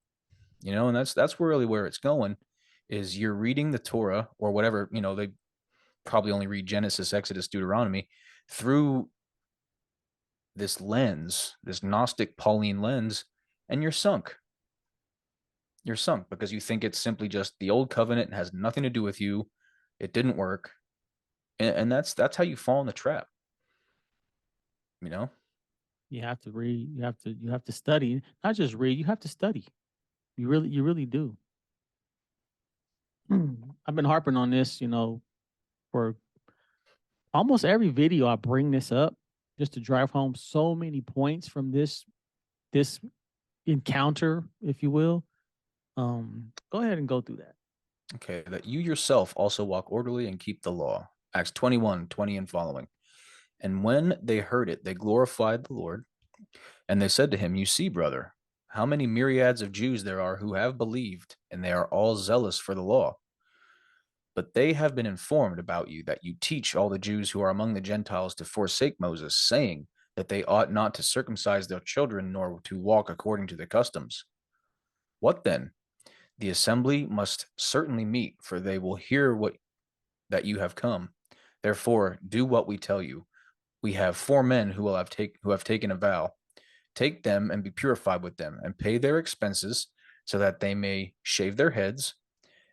And that's really where it's going, is you're reading the Torah or whatever, they probably only read Genesis, Exodus, Deuteronomy through this lens, this Gnostic Pauline lens, and you're sunk. You're sunk because you think it's simply just the old covenant and has nothing to do with you. It didn't work. And that's how you fall in the trap. You have to read. You have to study. Not just read. You have to study. You really do. I've been harping on this, for almost every video. I bring this up just to drive home so many points from this encounter, if you will. Go ahead and go through that. Okay, that you yourself also walk orderly and keep the law. Acts 21:20 and following. And when they heard it, they glorified the Lord. And they said to him, You see, brother, how many myriads of Jews there are who have believed, and they are all zealous for the law. But they have been informed about you that you teach all the Jews who are among the Gentiles to forsake Moses, saying that they ought not to circumcise their children nor to walk according to the customs. What then? The assembly must certainly meet, for they will hear that you have come. Therefore, do what we tell you. We have 4 men who have taken a vow. Take them and be purified with them, and pay their expenses, so that they may shave their heads,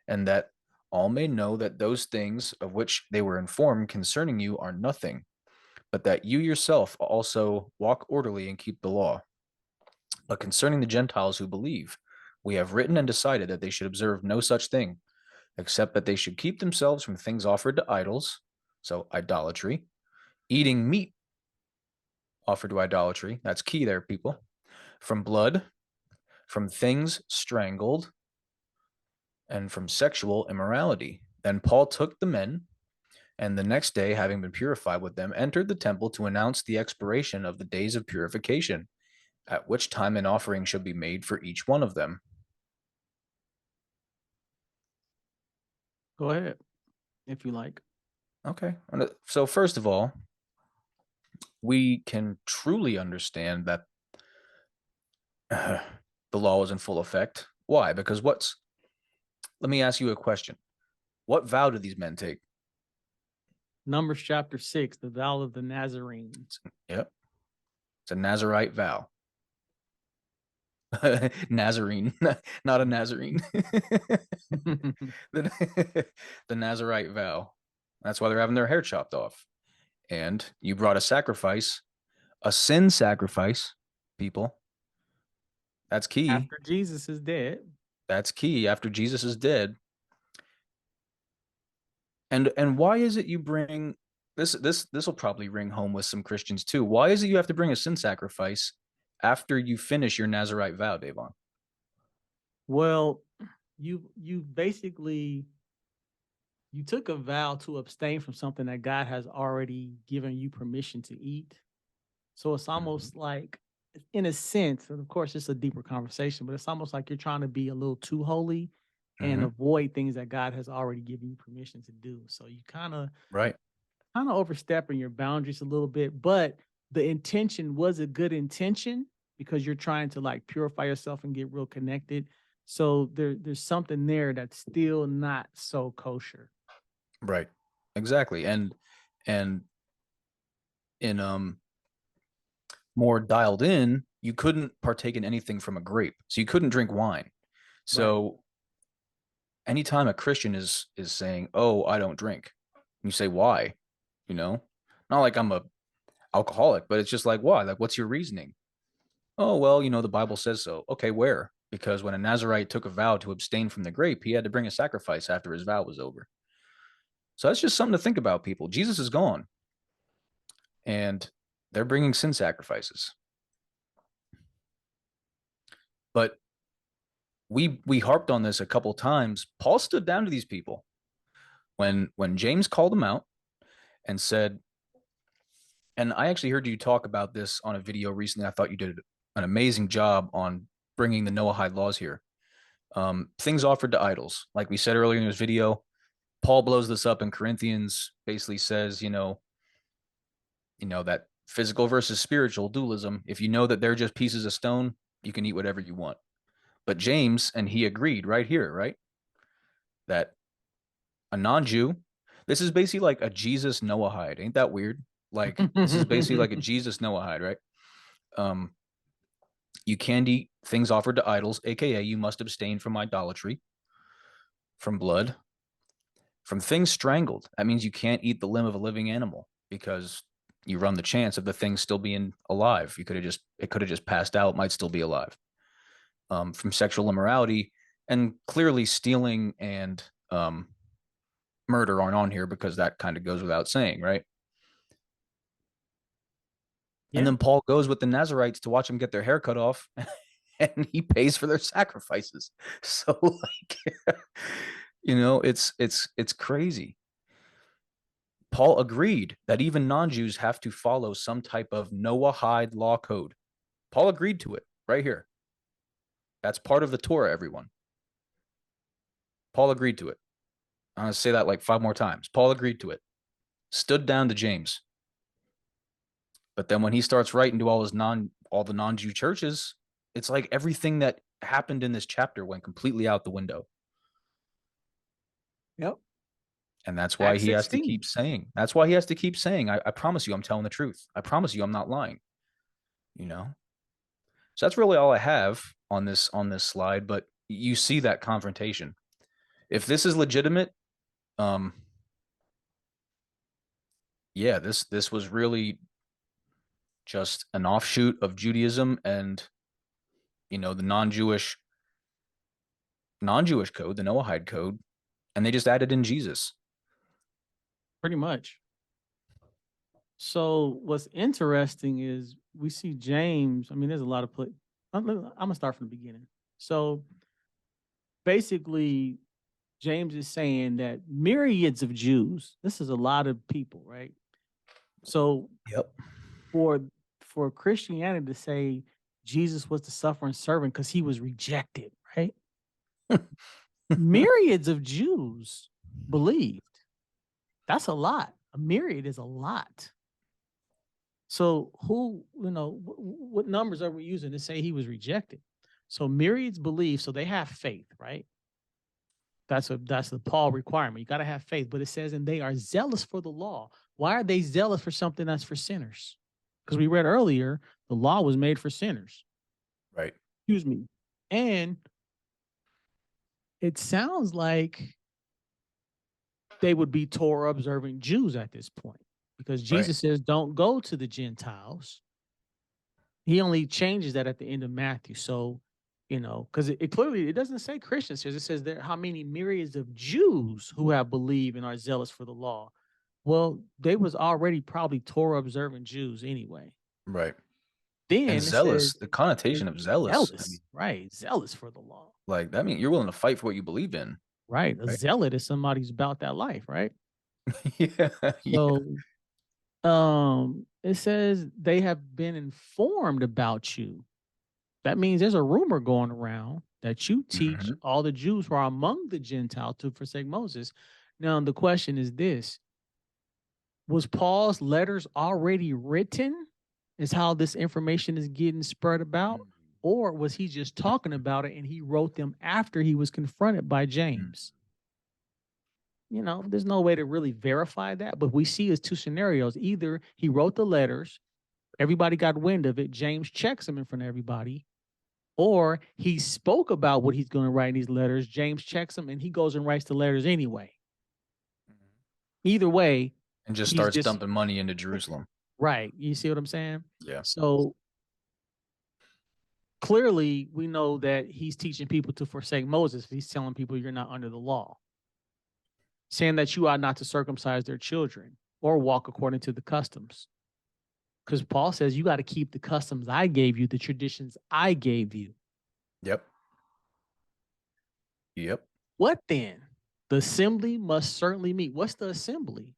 and that all may know that those things of which they were informed concerning you are nothing, but that you yourself also walk orderly and keep the law. But concerning the Gentiles who believe, we have written and decided that they should observe no such thing, except that they should keep themselves from things offered to idols, so idolatry, eating meat offered to idolatry, that's key there, people, from blood, from things strangled, and from sexual immorality. Then Paul took the men, and the next day, having been purified with them, entered the temple to announce the expiration of the days of purification, at which time an offering should be made for each one of them. Go ahead, if you like. Okay. So first of all, we can truly understand that the law was in full effect. Why? Because let me ask you a question. What vow did these men take? Numbers chapter 6, the vow of the Nazarenes. Yep. It's a Nazarite vow. Nazarene, not a Nazarene. the Nazarite vow. That's why they're having their hair chopped off. And you brought a sacrifice, a sin sacrifice, people. That's key. After Jesus is dead. That's key. After Jesus is dead. And why is it you bring this will probably ring home with some Christians too. Why is it you have to bring a sin sacrifice after you finish your Nazarite vow, Davon? Well, you basically you took a vow to abstain from something that God has already given you permission to eat. So it's almost like, in a sense, and of course it's a deeper conversation, but it's almost like you're trying to be a little too holy and avoid things that God has already given you permission to do. So you kind of overstepping your boundaries a little bit, but the intention was a good intention because you're trying to like purify yourself and get real connected. So there's something there that's still not so kosher. Right. Exactly. And in more dialed in, you couldn't partake in anything from a grape. So you couldn't drink wine. So anytime a Christian is saying, "Oh, I don't drink," you say, "Why?" You know, not like I'm a alcoholic, but it's just like, why? Like, what's your reasoning? Oh, well, the Bible says so. Okay, where? Because when a Nazarite took a vow to abstain from the grape, he had to bring a sacrifice after his vow was over. So that's just something to think about, people. Jesus is gone, and they're bringing sin sacrifices. But we harped on this a couple times. Paul stood down to these people when James called him out and said, and I actually heard you talk about this on a video recently. I thought you did an amazing job on bringing the Noahide laws here. Things offered to idols, like we said earlier in this video. Paul blows this up in Corinthians, basically says, that physical versus spiritual dualism. If you know that they're just pieces of stone, you can eat whatever you want. But James, and he agreed right here, right? That a non-Jew, this is basically like a Jesus Noahide. Ain't that weird? Like, this is basically like a Jesus Noahide, right? You can't eat things offered to idols, aka you must abstain from idolatry, from blood, from things strangled. That means you can't eat the limb of a living animal because you run the chance of the thing still being alive. It could have just passed out, might still be alive. From sexual immorality, and clearly stealing and murder aren't on here because that kind of goes without saying, right? Yeah. And then Paul goes with the Nazarites to watch them get their hair cut off, and he pays for their sacrifices. So, like, it's crazy. Paul agreed that even non-Jews have to follow some type of Noahide law code. Paul agreed to it right here. That's part of the Torah, everyone. Paul agreed to it. I'm going to say that like 5 more times. Paul agreed to it. Stood down to James. But then when he starts writing to all the non-Jew churches, it's like everything that happened in this chapter went completely out the window. Yep. And that's why he has to keep saying. That's why he has to keep saying, I promise you I'm telling the truth. I promise you I'm not lying. So that's really all I have on this slide, but you see that confrontation. If this is legitimate, yeah, this was really just an offshoot of Judaism and the non-Jewish code, the Noahide code, and they just added in Jesus. Pretty much. So what's interesting is we see James. I mean, there's a lot of I'm gonna start from the beginning. So basically, James is saying that myriads of Jews. This is a lot of people, right? So yep. For Christianity to say Jesus was the suffering servant because he was rejected, right? Myriads of Jews believed. That's a lot. A myriad is a lot. So who, what numbers are we using to say he was rejected? So myriads believe, so they have faith, right? That's the Paul requirement. You got to have faith, but it says, and they are zealous for the law. Why are they zealous for something that's for sinners? Because we read earlier, the law was made for sinners. Right. Excuse me. And it sounds like they would be Torah observing Jews at this point, because Jesus says, don't go to the Gentiles. He only changes that at the end of Matthew. So, because it clearly, it doesn't say Christians here. It says there how many myriads of Jews who have believed and are zealous for the law. Well, they was already probably Torah observant Jews anyway. Right. Then and zealous, the connotation of zealous. I mean, right. Zealous for the law. Like, that means you're willing to fight for what you believe in. Right. A zealot is somebody who's about that life, right? Yeah. So it says they have been informed about you. That means there's a rumor going around that you teach all the Jews who are among the Gentiles to forsake Moses. Now, the question is this: was Paul's letters already written is how this information is getting spread about? Or was he just talking about it and he wrote them after he was confronted by James? You know, there's no way to really verify that, but we see as two scenarios. Either he wrote the letters, everybody got wind of it, James checks them in front of everybody, or he spoke about what he's going to write in these letters, James checks them, and he goes and writes the letters anyway. Either way. And just starts dumping money into Jerusalem. Right. You see what I'm saying? Yeah. So clearly we know that he's teaching people to forsake Moses. He's telling people you're not under the law, saying that you ought not to circumcise their children or walk according to the customs. Because Paul says you got to keep the customs I gave you, the traditions I gave you. Yep. What then? The assembly must certainly meet. What's the assembly,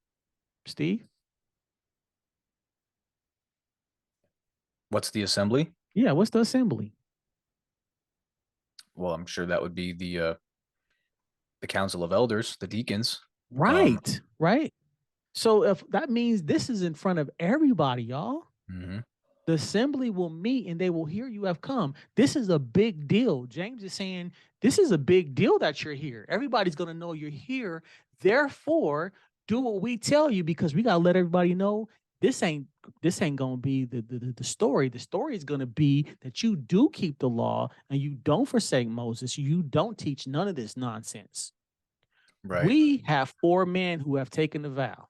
Steve? What's the assembly? Yeah, what's the assembly? Well, I'm sure that would be the council of elders, the deacons. Right, right. So if that means this is in front of everybody, y'all, the assembly will meet and they will hear you have come. This is a big deal. James is saying this is a big deal that you're here. Everybody's going to know you're here. Therefore, do what we tell you, because we got to let everybody know this ain't going to be the story. The story is going to be that you do keep the law and you don't forsake Moses. You don't teach none of this nonsense. Right. We have 4 men who have taken the vow.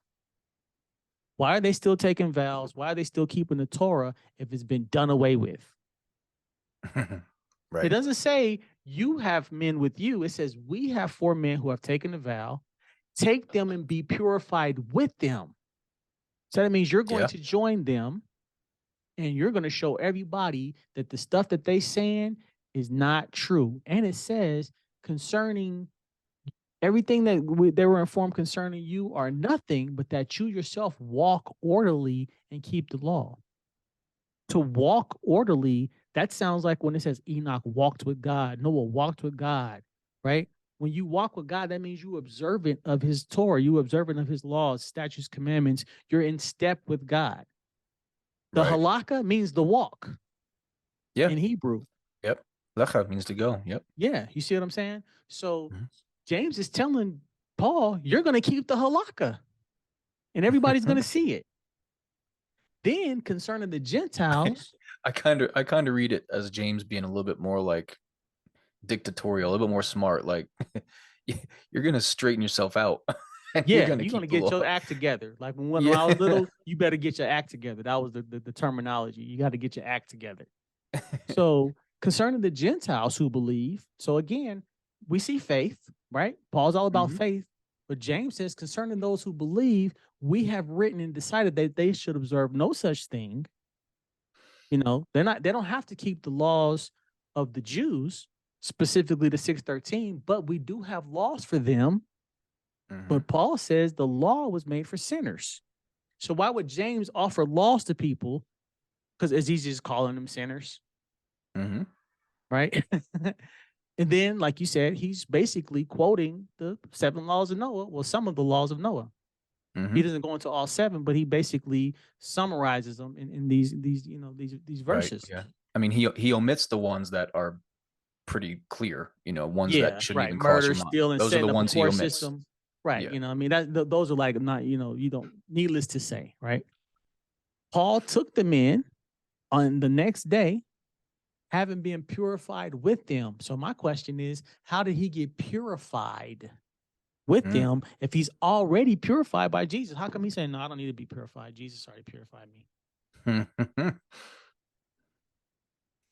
Why are they still taking vows? Why are they still keeping the Torah if it's been done away with? Right. It doesn't say you have men with you. It says we have 4 men who have taken the vow. Take them and be purified with them. So that means you're going to join them and you're going to show everybody that the stuff that they saying is not true. And it says concerning everything that they were informed concerning you are nothing, but that you yourself walk orderly and keep the law. To walk orderly, that sounds like when it says Enoch walked with God, Noah walked with God, right? When you walk with God, that means you observant of his Torah, you observant of his laws, statutes, commandments. You're in step with God. The halakha means the walk. Yeah. In Hebrew. Yep. Lecha means to go. Yep. Yeah. You see what I'm saying? So James is telling Paul, you're going to keep the halakha and everybody's going to see it. Then concerning the Gentiles. I kind of read it as James being a little bit more like dictatorial, a little bit more smart. Like you're going to straighten yourself out. Yeah, you're going to get your act together. Like when I was little, you better get your act together. That was the terminology. You got to get your act together. So concerning the Gentiles who believe. So again, we see faith, right? Paul's all about faith. But James says concerning those who believe, we have written and decided that they should observe no such thing. You know, they don't have to keep the laws of the Jews, specifically the 613, but we do have laws for them. But Paul says the law was made for sinners. So why would James offer laws to people? Because it's easy just calling them sinners. Right? And then, like you said, he's basically quoting the 7 laws of Noah. Well, some of the laws of Noah. He doesn't go into all 7, but he basically summarizes them in these verses. Right, yeah. I mean, he omits the ones that are pretty clear, ones that shouldn't even cross your mind. Murder, steal, and those are the ones he omits. System. Right. Yeah. I mean, those are like not, you don't, needless to say, right? Paul took them in on the next day, having been purified with them. So my question is, how did he get purified with them if he's already purified by Jesus? How come he's saying, no, I don't need to be purified. Jesus already purified me.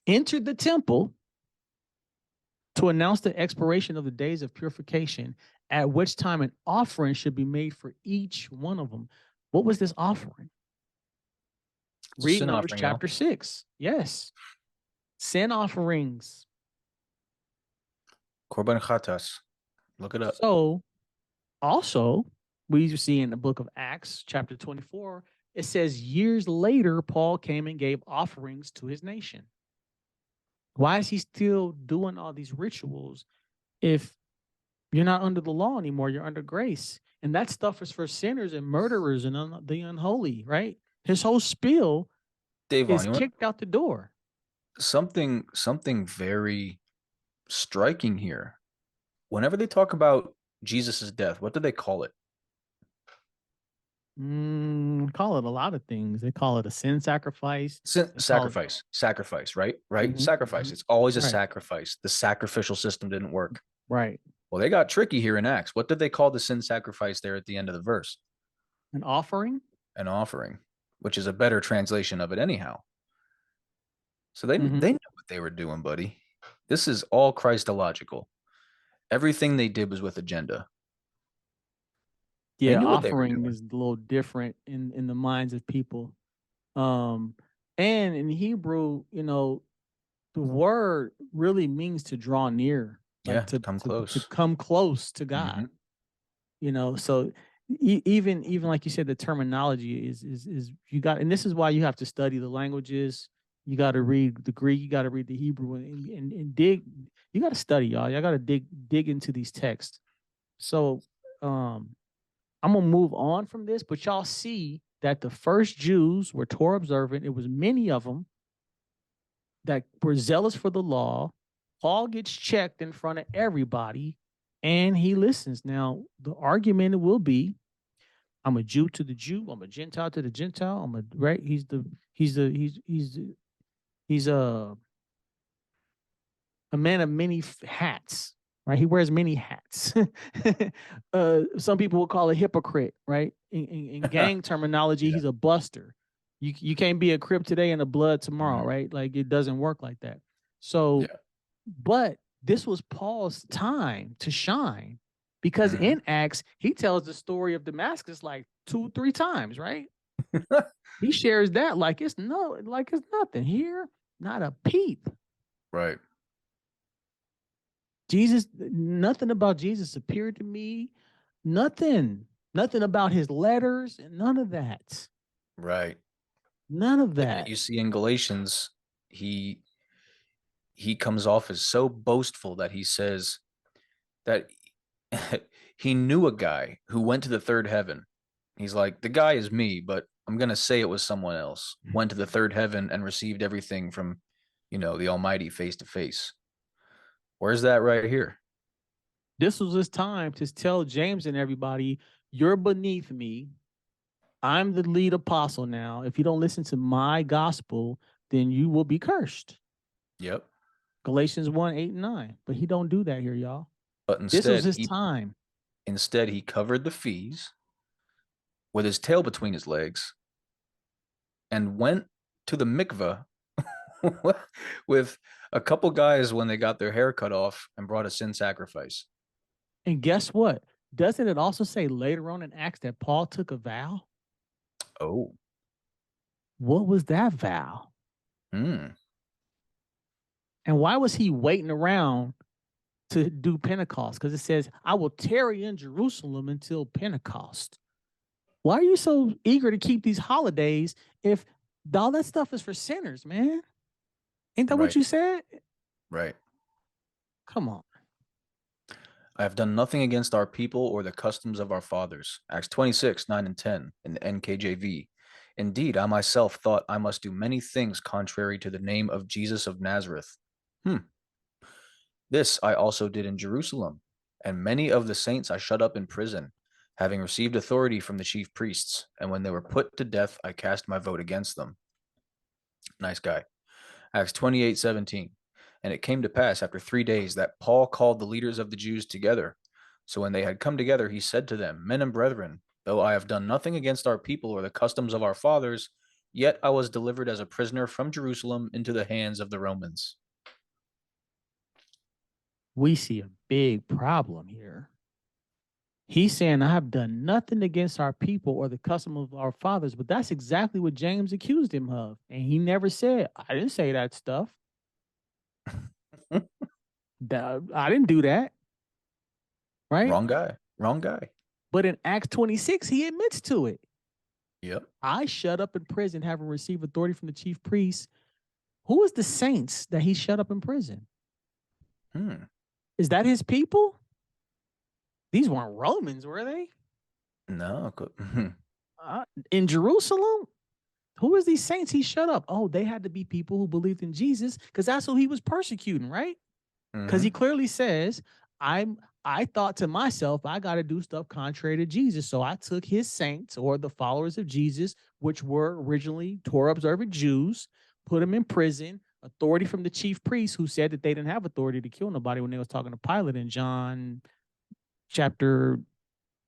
Entered the temple to announce the expiration of the days of purification, at which time an offering should be made for each one of them. What was this offering? Read Numbers chapter 6. Yes. Sin offerings. Korban chatas. Look it up. So, also, we see in the book of Acts, chapter 24, it says years later, Paul came and gave offerings to his nation. Why is he still doing all these rituals if you're not under the law anymore? You're under grace. And that stuff is for sinners and murderers and the unholy, right? His whole spiel Davon, is you want kicked out the door. something very striking here. Whenever they talk about Jesus's death, what do they call it? Call it a lot of things. They call it a sin sacrifice. They call it Sacrifice, right? mhm, Sacrifice. mhm. It's always a Right, sacrifice. The sacrificial system didn't work. right. Well, they got tricky here in Acts. What did they call the sin sacrifice there at the end of the verse? An offering. An offering, which is a better translation of it anyhow. So they Mm-hmm. knew what they were doing, buddy. This is all Christological. Everything they did was with agenda. They Yeah, knew what they were offering doing. is a little different in the minds of people. Um, and in Hebrew, the word really means to draw near, like Yeah, to come to close. come close to God. Hmm. So even like you said, the terminology is you got, and this is why you have to study the languages. You got to read the Greek, you got to read the Hebrew, and dig. You got to study, y'all. Y'all got to dig into these texts. So I'm gonna move on from this, but y'all see that the first Jews were Torah observant. It was many of them that were zealous for the law. Paul gets checked in front of everybody, and he listens. Now, the argument will be, I'm a Jew to the Jew, I'm a Gentile to the Gentile. I'm a right. He's a man of many hats, right? He wears many hats. Some people will call it hypocrite, right? In gang terminology, Yeah. he's a buster. You can't be a Crip today and a Blood tomorrow, Mhm. right? Like it doesn't work like that. So, Yeah. but this was Paul's time to shine, because Mhm. in Acts he tells the story of Damascus like 2-3 times, right? He shares that like it's nothing here, not a peep. Right. Jesus, nothing about Jesus appeared to me. Nothing about his letters, and none of that. Right. None of And that. you see in Galatians, he he comes off as so boastful that he says that he knew a guy who went to the third heaven. He's like, the guy is me, but I'm going to say it was someone else. Went to the third heaven and received everything from, the Almighty face to face. Where's that right here? This was his time to tell James and everybody, you're beneath me. I'm the lead apostle now. If you don't listen to my gospel, then you will be cursed. Yep. Galatians 1:8 and 9. But he don't do that here, y'all. But This was instead, his he time. instead he covered the fees with his tail between his legs and went to the mikveh with a couple guys when they got their hair cut off and brought a sin sacrifice. And guess what? Doesn't it also say later on in Acts that Paul took a vow? Oh. What was that vow? Hmm. And why was he waiting around to do Pentecost? Because it says, I will tarry in Jerusalem until Pentecost. Why are you so eager to keep these holidays if all that stuff is for sinners, man? Ain't that what Right. you said? Right. Come on. I have done nothing against our people or the customs of our fathers. Acts 26, 9 and 10 in the NKJV. Indeed, I myself thought I must do many things contrary to the name of Jesus of Nazareth. This I also did in Jerusalem, and many of the saints I shut up in prison, having received authority from the chief priests, and when they were put to death, I cast my vote against them. Nice guy. Acts 28:17. And it came to pass after 3 days that Paul called the leaders of the Jews together. So when they had come together, he said to them, Men and brethren, though I have done nothing against our people or the customs of our fathers, yet I was delivered as a prisoner from Jerusalem into the hands of the Romans. We see a big problem here. He's saying, I have done nothing against our people or the custom of our fathers, but that's exactly what James accused him of. And he never said, I didn't say that stuff. I didn't do that. Right. Wrong guy. Wrong guy. But in Acts 26, he admits to it. Yep. I shut up in prison, having received authority from the chief priests. Who is the saints that he shut up in prison? Is that his people? These weren't Romans, were they? No. In Jerusalem? Who is these saints he shut up? Oh, they had to be people who believed in Jesus because that's who he was persecuting, right? Because he clearly says, I thought to myself, I got to do stuff contrary to Jesus. So I took his saints or the followers of Jesus, which were originally Torah observant Jews, put them in prison, authority from the chief priests who said that they didn't have authority to kill nobody when they was talking to Pilate in John chapter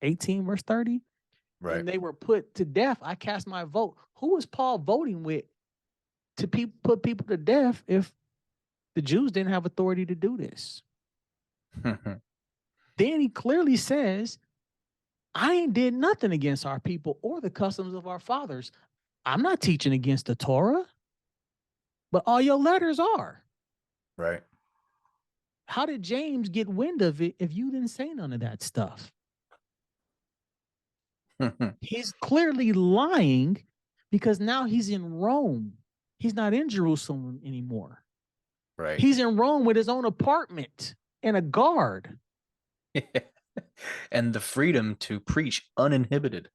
18, verse 30. Right. And they were put to death. I cast my vote. Who was Paul voting with to put people to death if the Jews didn't have authority to do this? Then he clearly says, I ain't did nothing against our people or the customs of our fathers. I'm not teaching against the Torah, but all your letters are. Right. How did James get wind of it if you didn't say none of that stuff? He's clearly lying because now he's in Rome. He's not in Jerusalem anymore. Right. He's in Rome with his own apartment and a guard. And the freedom to preach uninhibited.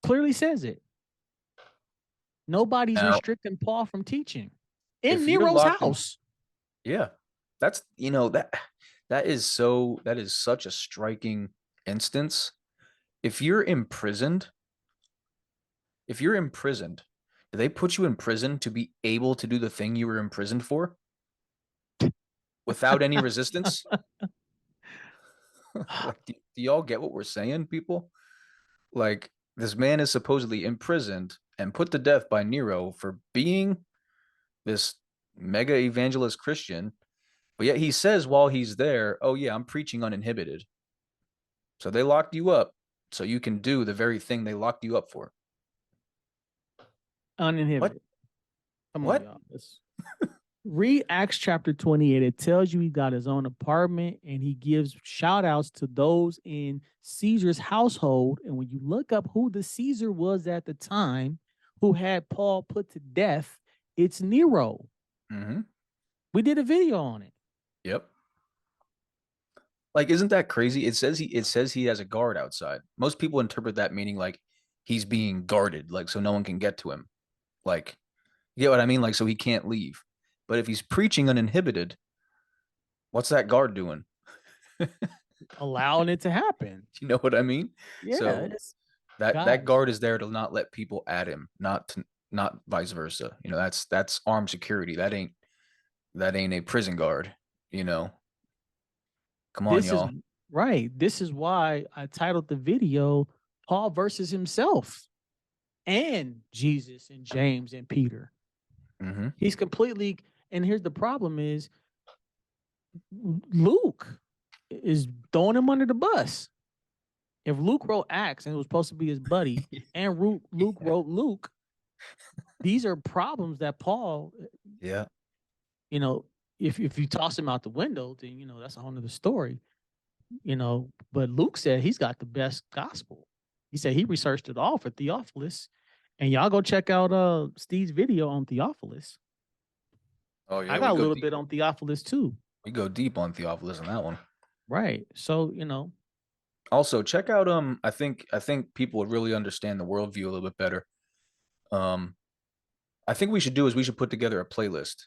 Clearly says it. Nobody's restricting Paul from teaching in Nero's house. Yeah. That's, that is such a striking instance. If you're imprisoned, do they put you in prison to be able to do the thing you were imprisoned for without any resistance? Like, do y'all get what we're saying, people? Like, this man is supposedly imprisoned and put to death by Nero for being this mega evangelist Christian, but yet he says while he's there, oh yeah, I'm preaching uninhibited. So they locked you up so you can do the very thing they locked you up for. Uninhibited. What? Come on, y'all. Read Acts chapter 28. It tells you he got his own apartment and he gives shout outs to those in Caesar's household. And when you look up who the Caesar was at the time who had Paul put to death, it's Nero. We did a video on it. Yep. Like, isn't that crazy? It says he has a guard outside. Most people interpret that meaning like he's being guarded, like so no one can get to him. Like, you get what I mean? Like, so he can't leave. But if he's preaching uninhibited, what's that guard doing? Allowing it to happen. You know what I mean? Yeah. So that guard is there to not let people at him, not vice versa. That's armed security. That ain't a prison guard. Come on, y'all. Right. This is why I titled the video Paul versus himself and Jesus and James and Peter. He's completely, and here's the problem is Luke is throwing him under the bus. If Luke wrote Acts and it was supposed to be his buddy, and Luke wrote Luke, these are problems that Paul, if you toss him out the window, then that's a whole nother story. But Luke said he's got the best gospel. He said he researched it all for Theophilus. And y'all go check out Steve's video on Theophilus. Oh yeah, I got a little bit on Theophilus too. We go deep on Theophilus on that one. Right. So, Also, check out I think people would really understand the worldview a little bit better. I think we should put together a playlist,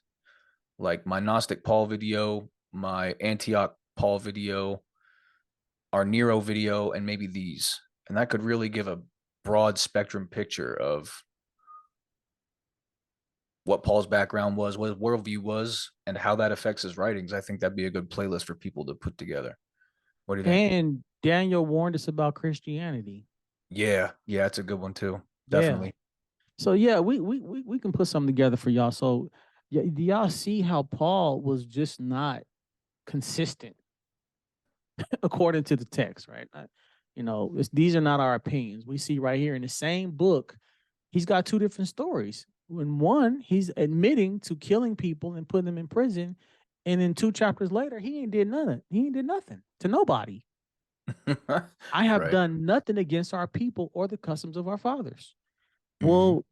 like my Gnostic Paul video, my Antioch Paul video, our Nero video, and maybe these. And that could really give a broad spectrum picture of what Paul's background was, what his worldview was, and how that affects his writings. I think that'd be a good playlist for people to put together. What do you think? And Daniel warned us about Christianity. Yeah, it's a good one too. Definitely. Yeah. So yeah, we can put something together for y'all. So yeah, do y'all see how Paul was just not consistent according to the text, right? These are not our opinions. We see right here in the same book, he's got two different stories. In one, he's admitting to killing people and putting them in prison. And then 2 chapters later, he ain't did nothing. He ain't did nothing to nobody. I have done nothing against our people or the customs of our fathers. Well,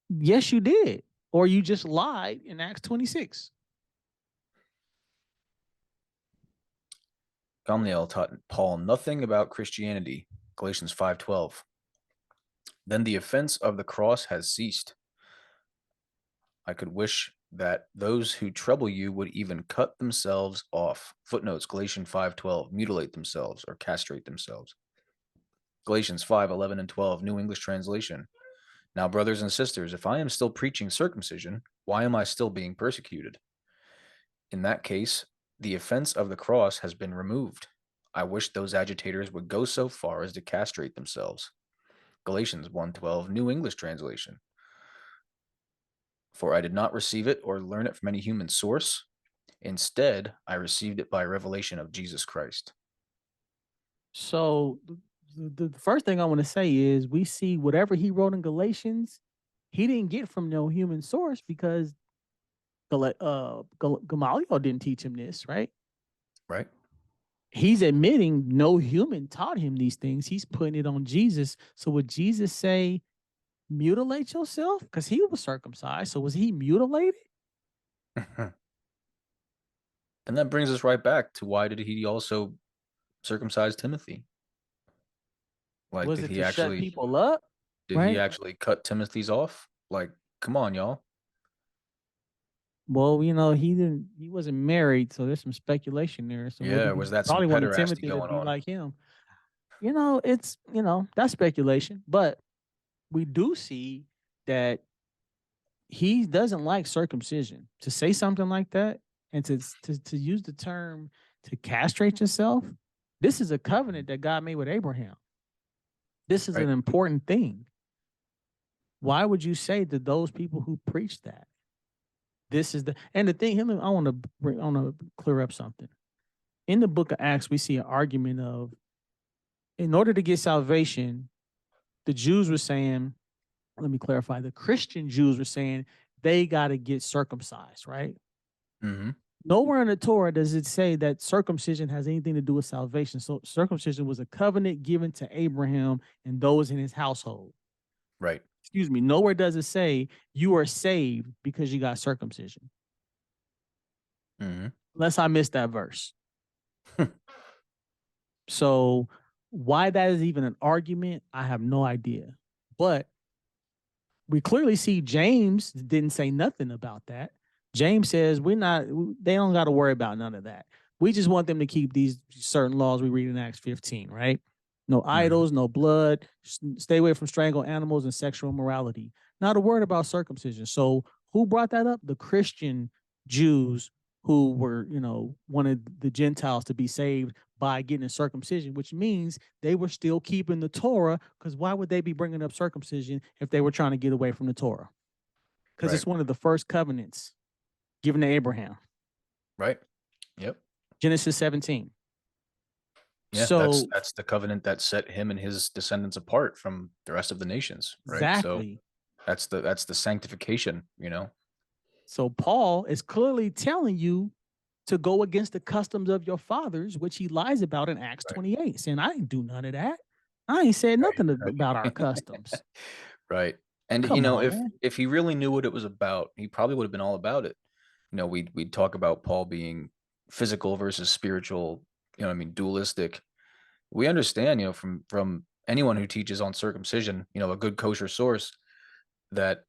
yes, you did. Or you just lied in Acts 26. Gamaliel taught Paul nothing about Christianity. Galatians 5:12. Then the offense of the cross has ceased. I could wish that those who trouble you would even cut themselves off. Footnotes, Galatians 5:12, mutilate themselves or castrate themselves. Galatians 5:11 and 12, New English Translation. Now, brothers and sisters, if I am still preaching circumcision, why am I still being persecuted? In that case, the offense of the cross has been removed. I wish those agitators would go so far as to castrate themselves. Galatians 1:12, New English Translation. For I did not receive it or learn it from any human source. Instead, I received it by revelation of Jesus Christ. So the first thing I want to say is we see whatever he wrote in Galatians, he didn't get from no human source because Gamaliel didn't teach him this, right? Right? He's admitting no human taught him these things. He's putting it on Jesus. So would Jesus say, mutilate yourself? Because he was circumcised. So was he mutilated? And that brings us right back to why did he also circumcise Timothy? Like, Was it to shut people up? Did he actually cut Timothy's off? Like, come on, y'all. Well, he wasn't married, so there's some speculation there. So yeah, was that probably some wanted pederasty Timothy to going be on? like him. It's that's speculation, but we do see that he doesn't like circumcision. To say something like that and to use the term to castrate yourself, this is a covenant that God made with Abraham. This is an important thing. Why would you say to those people who preach that? This is the thing. I want to clear up something. In the book of Acts, we see an argument of, in order to get salvation, the Jews were saying, let me clarify, the Christian Jews were saying they got to get circumcised, right? Mm-hmm. Nowhere in the Torah does it say that circumcision has anything to do with salvation. So circumcision was a covenant given to Abraham and those in his household. Right. Excuse me. Nowhere does it say you are saved because you got circumcision. Mm-hmm. Unless I missed that verse. So why that is even an argument, I have no idea. But we clearly see James didn't say nothing about that. James says they don't got to worry about none of that. We just want them to keep these certain laws we read in Acts 15, right? No idols, no blood, stay away from strangled animals and sexual immorality. Not a word about circumcision. So who brought that up? The Christian Jews who were, wanted the Gentiles to be saved by getting a circumcision, which means they were still keeping the Torah, because why would they be bringing up circumcision if they were trying to get away from the Torah? Because it's one of the first covenants given to Abraham. Right. Yep. Genesis 17. Yeah, so that's the covenant that set him and his descendants apart from the rest of the nations, right? Exactly. So that's the sanctification, So Paul is clearly telling you to go against the customs of your fathers, which he lies about in Acts 28, saying, I didn't do none of that. I ain't said nothing about our customs. Right. And, if he really knew what it was about, he probably would have been all about it. We'd talk about Paul being physical versus spiritual, dualistic. We understand, from anyone who teaches on circumcision, a good kosher source, that,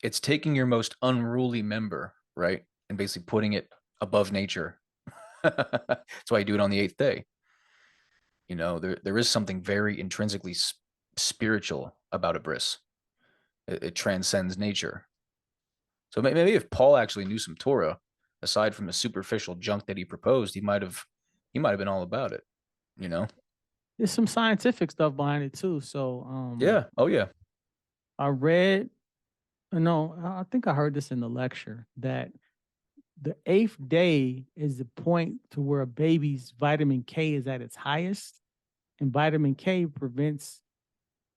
it's taking your most unruly member, right, and basically putting it above nature. That's why you do it on the 8th day. There is something very intrinsically spiritual about a bris. It transcends nature. So maybe if Paul actually knew some Torah, aside from the superficial junk that he proposed, he might have been all about it. There's some scientific stuff behind it too. So yeah. Oh yeah. I think I heard this in the lecture, that the 8th day is the point to where a baby's vitamin K is at its highest, and vitamin K prevents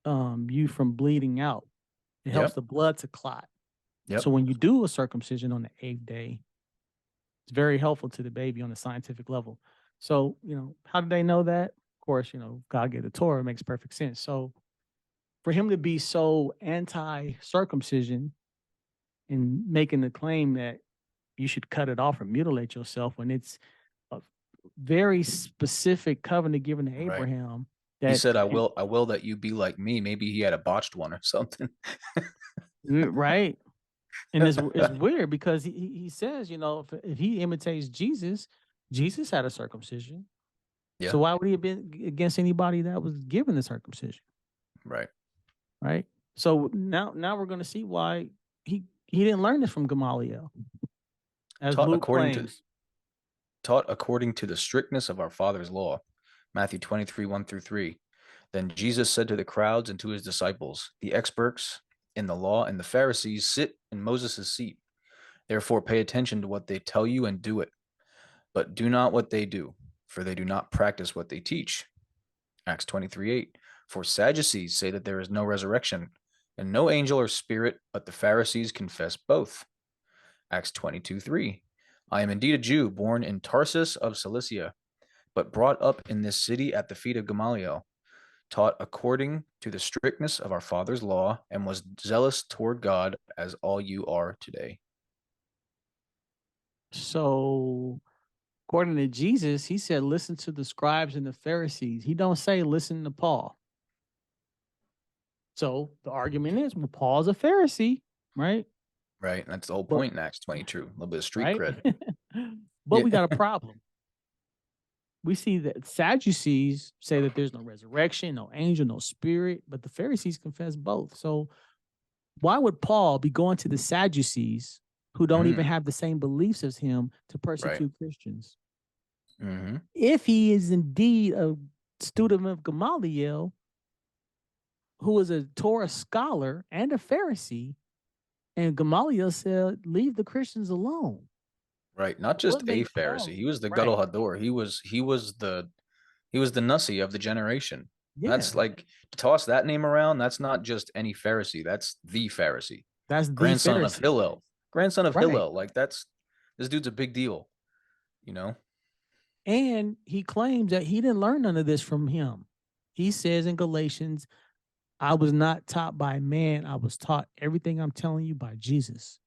you from bleeding out. It helps the blood to clot. Yep. So when you do a circumcision on the 8th day, it's very helpful to the baby on a scientific level. So, how did they know that? Of course, God gave the Torah, it makes perfect sense. So for him to be so anti-circumcision and making the claim that you should cut it off or mutilate yourself, when it's a very specific covenant given to Abraham. He said, I will that you be like me. Maybe he had a botched one or something. Right. And it's weird because he says, you know, if he imitates Jesus, Jesus had a circumcision. Yeah. So why would he have been against anybody that was given the circumcision? Right. Right. So now we're going to see why he didn't learn this from Gamaliel, as Taught Luke according to claims. taught according to the strictness of our father's law. Matthew 23, 1 through 3. Then Jesus said to the crowds and to his disciples, the experts in the law and the Pharisees sit in Moses' seat. Therefore, pay attention to what they tell you and do it. But do not what they do, for they do not practice what they teach. Acts 23, 8. For Sadducees say that there is no resurrection, and no angel or spirit, but the Pharisees confess both. Acts 22, 3. I am indeed a Jew, born in Tarsus of Cilicia, but brought up in this city at the feet of Gamaliel, taught according to the strictness of our father's law, and was zealous toward God as all you are today. So according to Jesus, he said, listen to the scribes and the Pharisees. He don't say listen to Paul. So the argument is, well, Paul's a Pharisee, right? Right. That's the whole But point in Acts 22. A little bit of street right. cred. But we Yeah. got a problem. We see that Sadducees say that there's no resurrection, no angel, no spirit, but the Pharisees confess both. So why would Paul be going to the Sadducees, who don't even have the same beliefs as him, to persecute Christians? Mm-hmm. If he is indeed a student of Gamaliel, who is a Torah scholar and a Pharisee, and Gamaliel said, leave the Christians alone. Right. Not just a Pharisee. He was the Gadol Hador. He was the Nasi of the generation. Yeah. That's like, to toss that name around, that's not just any Pharisee. That's the Pharisee. That's the grandson Pharisee. of Hillel. Grandson of Right. Hillel. Like, this dude's a big deal, you know? And he claims that he didn't learn none of this from him. He says in Galatians, I was not taught by man. I was taught everything I'm telling you by Jesus.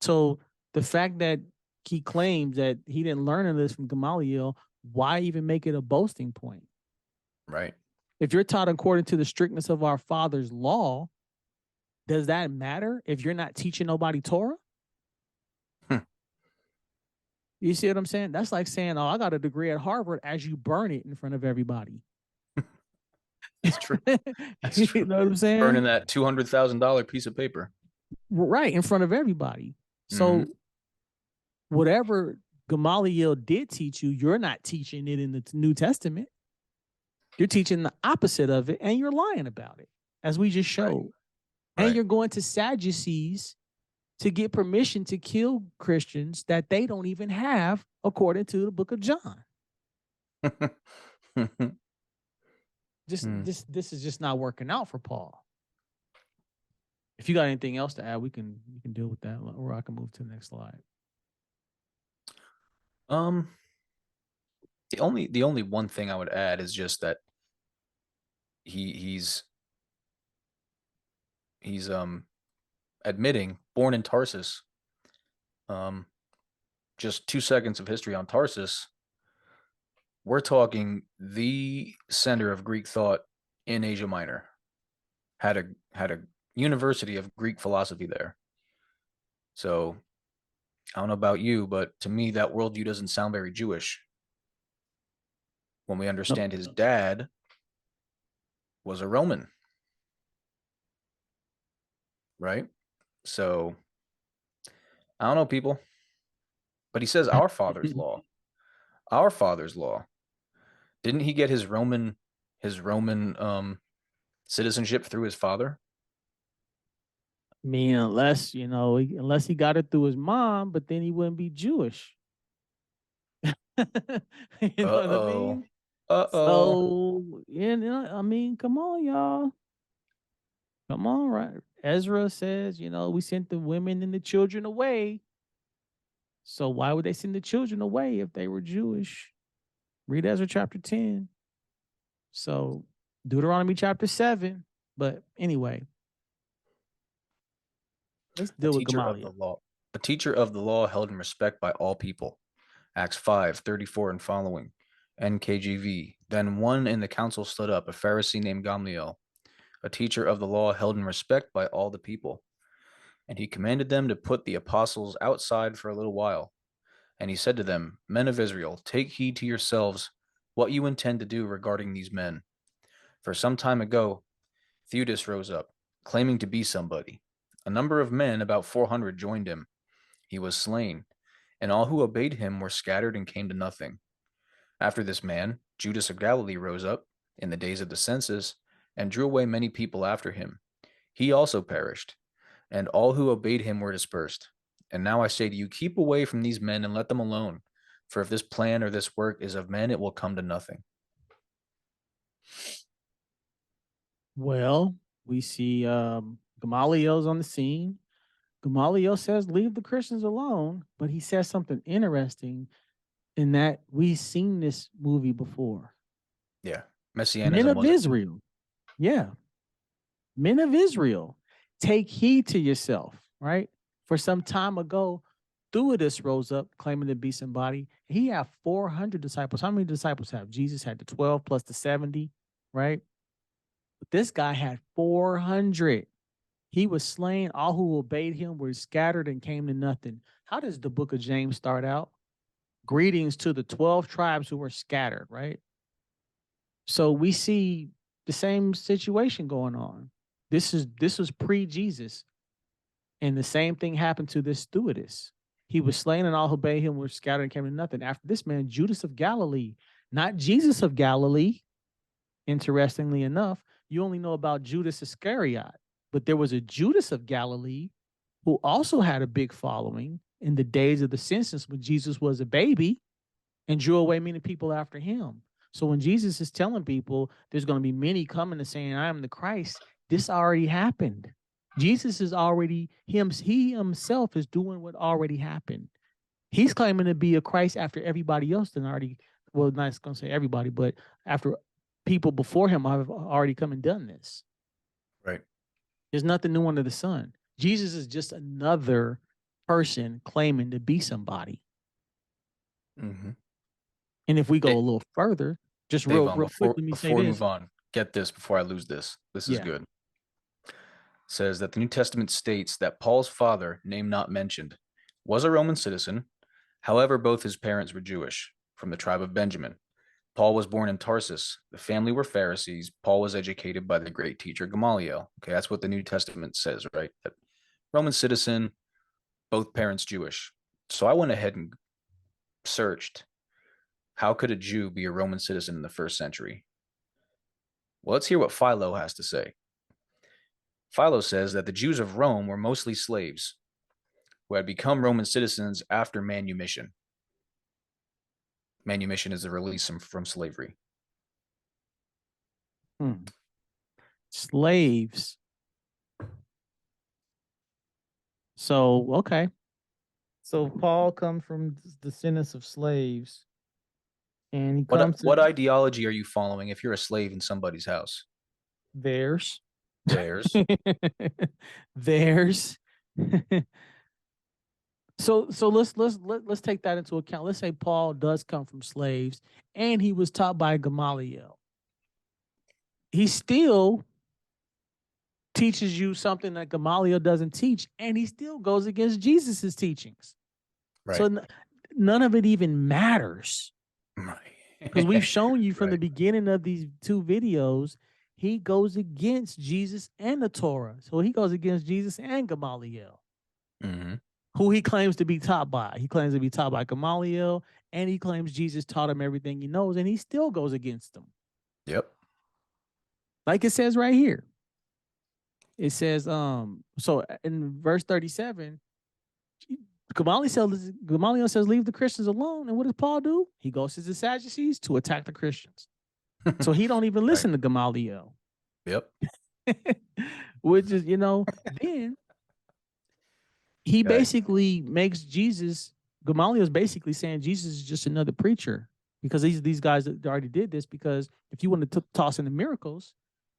So the fact that he claims that he didn't learn none of this from Gamaliel, why even make it a boasting point? Right. If you're taught according to the strictness of our father's law, does that matter if you're not teaching nobody Torah? You see what I'm saying? That's like saying, oh, I got a degree at Harvard as you burn it in front of everybody. That's true. That's true. You know what I'm saying? Burning that $200,000 piece of paper. Right, in front of everybody. So whatever Gamaliel did teach you, you're not teaching it in the New Testament. You're teaching the opposite of it, and you're lying about it, as we just showed. Right. And you're going to Sadducees to get permission to kill Christians that they don't even have, according to the book of John. This is just not working out for Paul. If you got anything else to add, we can deal with that, or I can move to the next slide. The only one thing I would add is just that he's admitting, born in Tarsus. Just 2 seconds of history on Tarsus. We're talking the center of Greek thought in Asia Minor. Had a university of Greek philosophy there. So I don't know about you, but to me that worldview doesn't sound very Jewish. When we understand his dad was a Roman. Right? So I don't know, people. But he says our father's law. Our father's law. Didn't he get his Roman citizenship through his father? I mean, unless he got it through his mom, but then he wouldn't be Jewish. You know what I mean? So, I mean, come on, y'all. Come on, right? Ezra says, we sent the women and the children away. So why would they send the children away if they were Jewish? Read Ezra chapter 10. So Deuteronomy chapter 7. But anyway, let's deal with Gamaliel. A teacher of the law held in respect by all people. Acts 5:34 and following. NKJV. Then one in the council stood up, a Pharisee named Gamaliel, a teacher of the law held in respect by all the people. And he commanded them to put the apostles outside for a little while. And he said to them, Men of Israel, take heed to yourselves what you intend to do regarding these men. For some time ago, Theudas rose up, claiming to be somebody. A number of men, about 400, joined him. He was slain, and all who obeyed him were scattered and came to nothing. After this man, Judas of Galilee rose up in the days of the census and drew away many people after him. He also perished, and all who obeyed him were dispersed. And now I say to you, keep away from these men and let them alone. For if this plan or this work is of men, it will come to nothing. Well, we see Gamaliel's on the scene. Gamaliel says, leave the Christians alone, but he says something interesting in that we've seen this movie before. Yeah. Messianism. Men of Israel. Yeah. Men of Israel, take heed to yourself, right? For some time ago, Theudas rose up claiming to be somebody. He had 400 disciples. How many disciples have? Jesus had the 12 plus the 70, right? But this guy had 400. He was slain. All who obeyed him were scattered and came to nothing. How does the book of James start out? Greetings to the 12 tribes who were scattered, right? So we see the same situation going on. This was pre-Jesus. And the same thing happened to this Theudas. He was slain and all who obeyed him were scattered and came to nothing. After this man, Judas of Galilee, not Jesus of Galilee, interestingly enough, you only know about Judas Iscariot, but there was a Judas of Galilee who also had a big following in the days of the census when Jesus was a baby and drew away many people after him. So when Jesus is telling people there's going to be many coming and saying, I am the Christ, this already happened. Jesus is already, he himself is doing what already happened. He's claiming to be a Christ after everybody else then already, well, not going to say everybody, but after people before him have already come and done this. Right. There's nothing new under the sun. Jesus is just another person claiming to be somebody. Mm-hmm. And if we go a little further, just real quick, let me say this. Before we move on, get this before I lose this. This is good. It says that the New Testament states that Paul's father, name not mentioned, was a Roman citizen. However, both his parents were Jewish, from the tribe of Benjamin. Paul was born in Tarsus. The family were Pharisees. Paul was educated by the great teacher Gamaliel. Okay, that's what the New Testament says, right? That Roman citizen, both parents Jewish. So I went ahead and searched, how could a Jew be a Roman citizen in the first century? Well, let's hear what Philo has to say. Philo says that the Jews of Rome were mostly slaves who had become Roman citizens after manumission. Manumission is the release from slavery. Slaves. So, okay. So Paul comes from the descendants of slaves. And he comes what ideology are you following if you're a slave in somebody's house? Theirs. Theirs. Theirs. So let's take that into account. Let's say Paul does come from slaves and he was taught by Gamaliel. He still teaches you something that Gamaliel doesn't teach, and he still goes against Jesus's teachings. Right. So none of it even matters. Right. Because we've shown you from the beginning of these two videos, he goes against Jesus and the Torah. So he goes against Jesus and Gamaliel, who he claims to be taught by. He claims to be taught by Gamaliel, and he claims Jesus taught him everything he knows, and he still goes against them. Yep. Like it says right here. It says, so in verse 37, Gamaliel says, leave the Christians alone. And what does Paul do? He goes to the Sadducees to attack the Christians. So he don't even listen to Gamaliel. Yep. Which is, then he basically makes Jesus, Gamaliel is basically saying Jesus is just another preacher, because these guys already did this. Because if you want to toss in the miracles,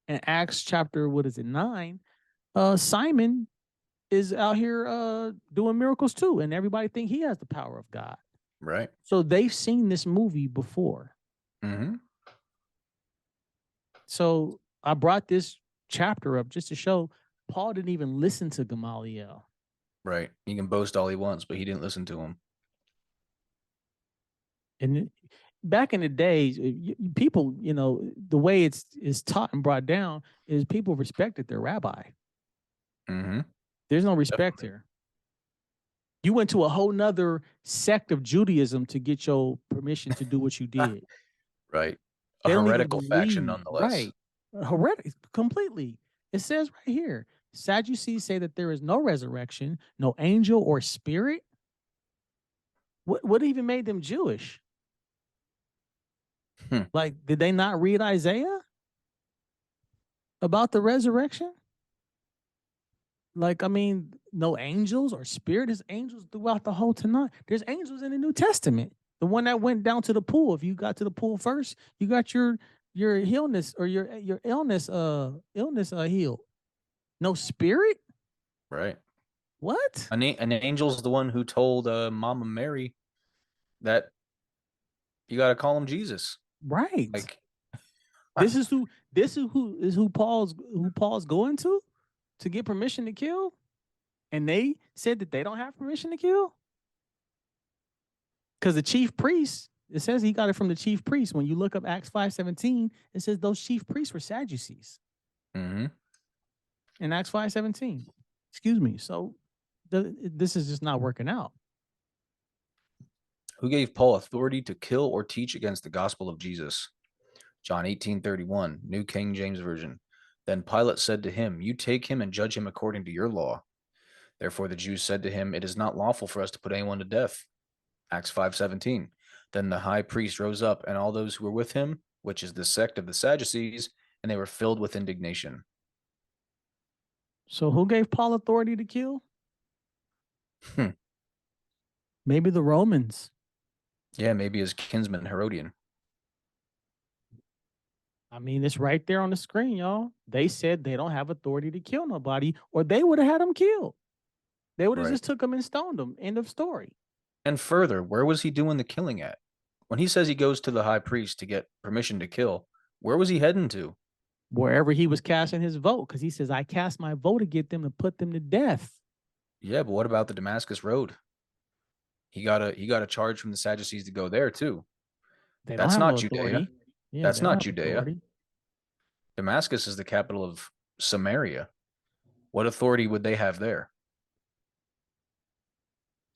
in Acts chapter, 9, Simon is out here doing miracles too, and everybody think he has the power of God. Right. So they've seen this movie before. So I brought this chapter up just to show Paul didn't even listen to Gamaliel. Right. He can boast all he wants, but he didn't listen to him. And back in the days, people, the way it's taught and brought down is people respected their rabbi. Mm-hmm. There's no respect Definitely. here. You went to a whole nother sect of Judaism to get your permission to do what you did. Right. A They don't even heretical faction, believe, nonetheless. right? Heretic, completely. It says right here, Sadducees say that there is no resurrection, no angel or spirit. What even made them Jewish? Like, did they not read Isaiah about the resurrection? Like, I mean, no angels or spirit. There's angels throughout the whole Tanakh. There's angels in the New Testament. The one that went down to the pool. If you got to the pool first, you got your illness or your illness healed. No spirit? Right. What? An angel's the one who told Mama Mary that you got to call him Jesus. Right. Like, This is who Paul's going to get permission to kill, and they said that they don't have permission to kill because the chief priest. It says he got it from the chief priest. When you look up Acts 5:17, it says those chief priests were Sadducees. mm-hmm. In Acts 5:17. Excuse me. So this is just not working out. Who gave Paul authority to kill or teach against the gospel of Jesus? John 18:31, New King James Version. Then Pilate said to him, you take him and judge him according to your law. Therefore the Jews said to him, it is not lawful for us to put anyone to death. Acts 5:17. Then the high priest rose up, and all those who were with him, which is the sect of the Sadducees, and they were filled with indignation. So who gave Paul authority to kill? Hmm. Maybe the Romans. Yeah, maybe his kinsman Herodian. I mean, it's right there on the screen, y'all. They said they don't have authority to kill nobody, or they would have had him killed. They would have Right. just took him and stoned him. End of story. And further, where was he doing the killing at? When he says he goes to the high priest to get permission to kill, where was he heading to? Wherever he was casting his vote, because he says, I cast my vote to get them to put them to death. Yeah, but what about the Damascus Road? He got a charge from the Sadducees to go there too. They don't That's have not no Judea. authority. Yeah, That's they don't not have Judea. authority. Damascus is the capital of Samaria. What authority would they have there?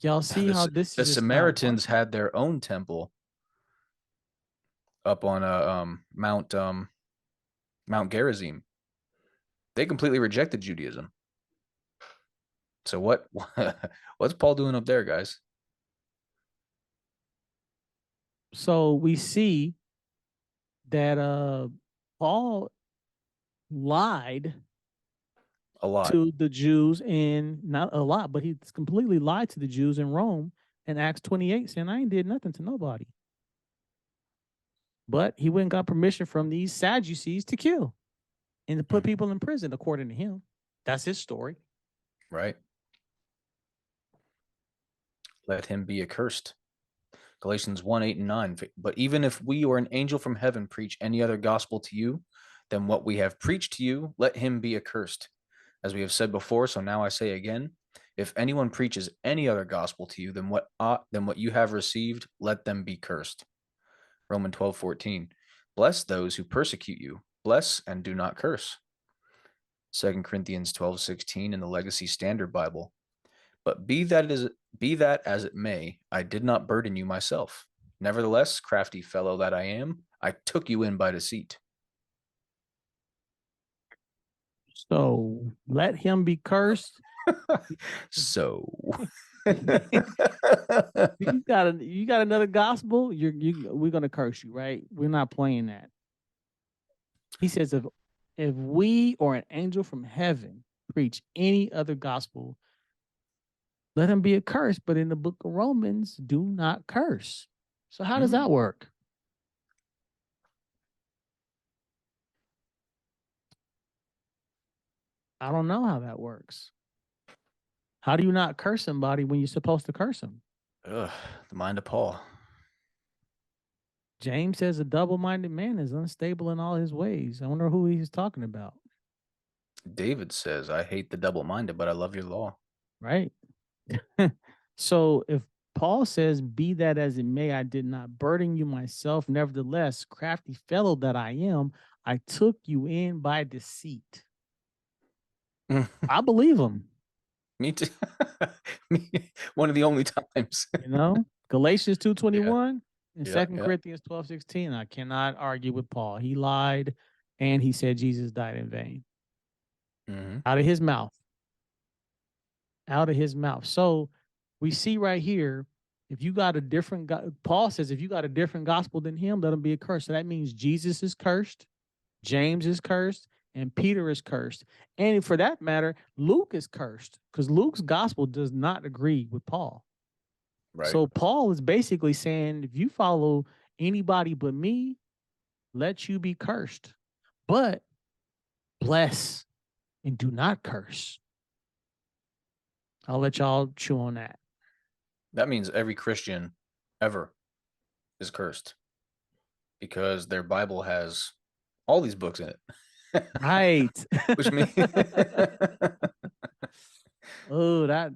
Y'all see how this The is just not Samaritans working? had their own temple up on Mount Gerizim. They completely rejected Judaism. So what's Paul doing up there, guys? So we see that Paul lied A lot. to the Jews in not a lot, but he completely lied to the Jews in Rome in Acts 28, saying, I ain't did nothing to nobody. But he went and got permission from these Sadducees to kill and to put people in prison, according to him. That's his story. Right. Let him be accursed. Galatians 1:8 and 9. But even if we or an angel from heaven preach any other gospel to you than what we have preached to you, let him be accursed. As we have said before, so now I say again, if anyone preaches any other gospel to you than what you have received, let them be cursed. Romans 12:14. Bless those who persecute you. Bless and do not curse. 2 Corinthians 12:16 in the Legacy Standard Bible. But be that as it may, I did not burden you myself. Nevertheless, crafty fellow that I am, I took you in by deceit. So let him be cursed. So you got another gospel, we're gonna curse you, right? We're not playing that. He says if we or an angel from heaven preach any other gospel, let him be accursed. But in the book of Romans, do not curse. So how does that work? I don't know how that works. How do you not curse somebody when you're supposed to curse them? Ugh, the mind of Paul. James says a double-minded man is unstable in all his ways. I wonder who he's talking about. David says, I hate the double-minded, but I love your law. Right. So if Paul says, "Be that as it may, I did not burden you myself. Nevertheless, crafty fellow that I am, I took you in by deceit." I believe him. Me too. One of the only times. You know, Galatians Yeah, 2:21 and yeah, Second yeah. Corinthians 12:16. I cannot argue with Paul. He lied, and he said Jesus died in vain. Mm-hmm. Out of his mouth. Out of his mouth. So we see right here, if you got a different Paul says, if you got a different gospel than him, let him be a curse. So that means Jesus is cursed, James is cursed, and Peter is cursed. And for that matter, Luke is cursed because Luke's gospel does not agree with Paul. Right. So Paul is basically saying, if you follow anybody but me, let you be cursed, but bless and do not curse. I'll let y'all chew on that. That means every Christian ever is cursed because their Bible has all these books in it. Right. Which means Oh, that's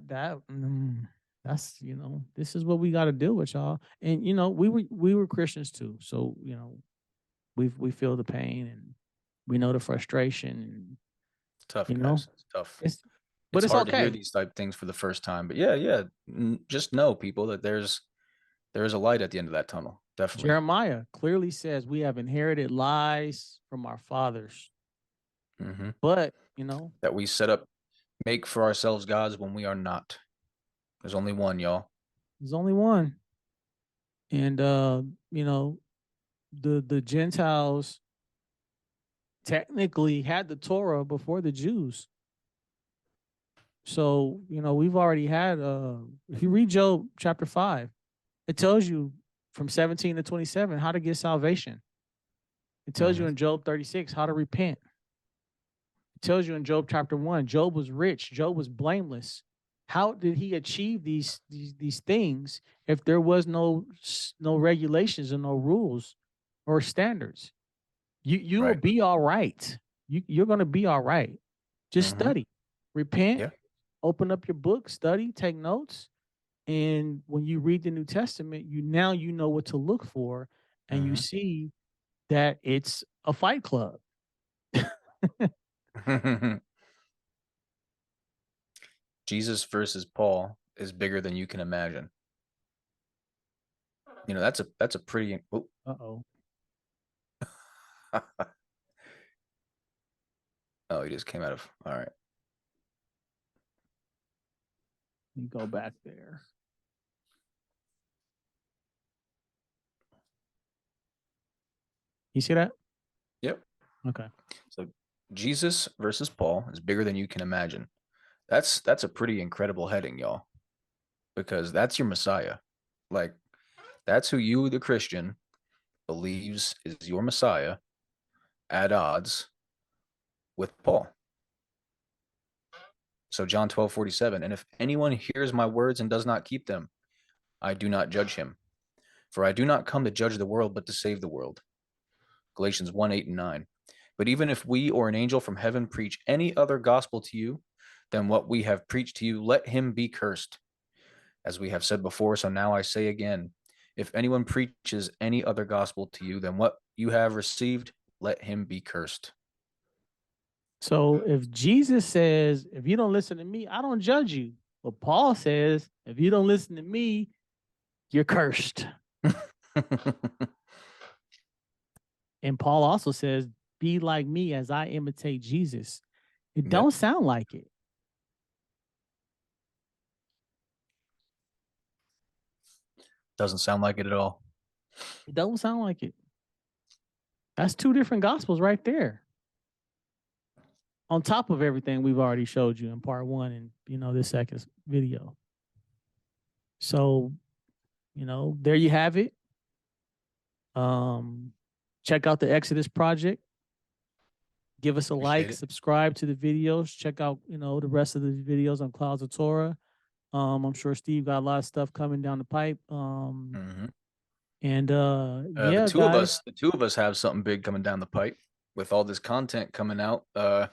this is what we got to deal with, y'all. And we were Christians too, so we feel the pain and we know the frustration. tough, And, guys. It's tough. but It's it's hard to hear okay. these type of things for the first time. But yeah. Just know, people, that there is a light at the end of that tunnel. Definitely. Jeremiah clearly says we have inherited lies from our fathers, Mm-hmm. but That we make for ourselves gods when we are not. There's only one, y'all. there's only one. And the Gentiles technically had the Torah before the Jews. So, we've already had if you read Job chapter 5, it tells you from 17 to 27 how to get salvation. It tells you in Job 36 how to repent. It tells you in Job chapter 1, Job was rich, Job was blameless. How did he achieve these things if there was no regulations and no rules or standards? You will Right. be all right. You're going to be all right. Just study, repent, Yeah. open up your book, study, take notes. And when you read the New Testament, you know what to look for, and you see that it's a fight club. Jesus versus Paul is bigger than you can imagine. That's a pretty. Oh. Uh-oh. Oh, he just came out of. All right. Let me go back there. You see that? Yep. Okay. So Jesus versus Paul is bigger than you can imagine. That's a pretty incredible heading, y'all, because that's your Messiah. Like, that's who you, the Christian, believes is your Messiah at odds with Paul. So John 12:47, and if anyone hears my words and does not keep them, I do not judge him. For I do not come to judge the world, but to save the world. Galatians 1:8 and 9. But even if we or an angel from heaven preach any other gospel to you than what we have preached to you, let him be cursed. As we have said before, so now I say again, if anyone preaches any other gospel to you than what you have received, let him be cursed. So if Jesus says, if you don't listen to me, I don't judge you. But Paul says, if you don't listen to me, you're cursed. And Paul also says, be like me as I imitate Jesus. It don't sound like it. Doesn't sound like it at all. It don't sound like it. That's two different gospels right there. On top of everything we've already showed you in part one and this second video. So, there you have it. Check out the Exodus Project. Give us a like, subscribe to the videos. Check out, the rest of the videos on Clouds of Torah. I'm sure Steve got a lot of stuff coming down the pipe. And yeah, the two of us have something big coming down the pipe with all this content coming out. The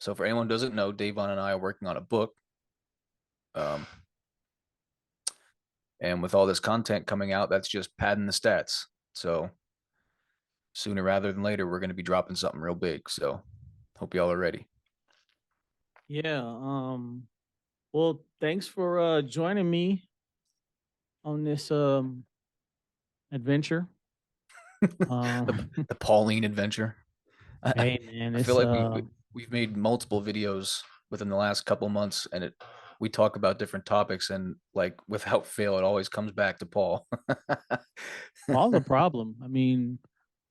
So for anyone who doesn't know, Davon and I are working on a book. And with all this content coming out, that's just padding the stats. So sooner rather than later, we're going to be dropping something real big. So hope y'all are ready. Yeah. Well, thanks for joining me on this adventure. The Pauline adventure. Hey man, I feel like we've made multiple videos within the last couple months, and we talk about different topics, and like without fail, it always comes back to Paul. Paul's a problem. I mean,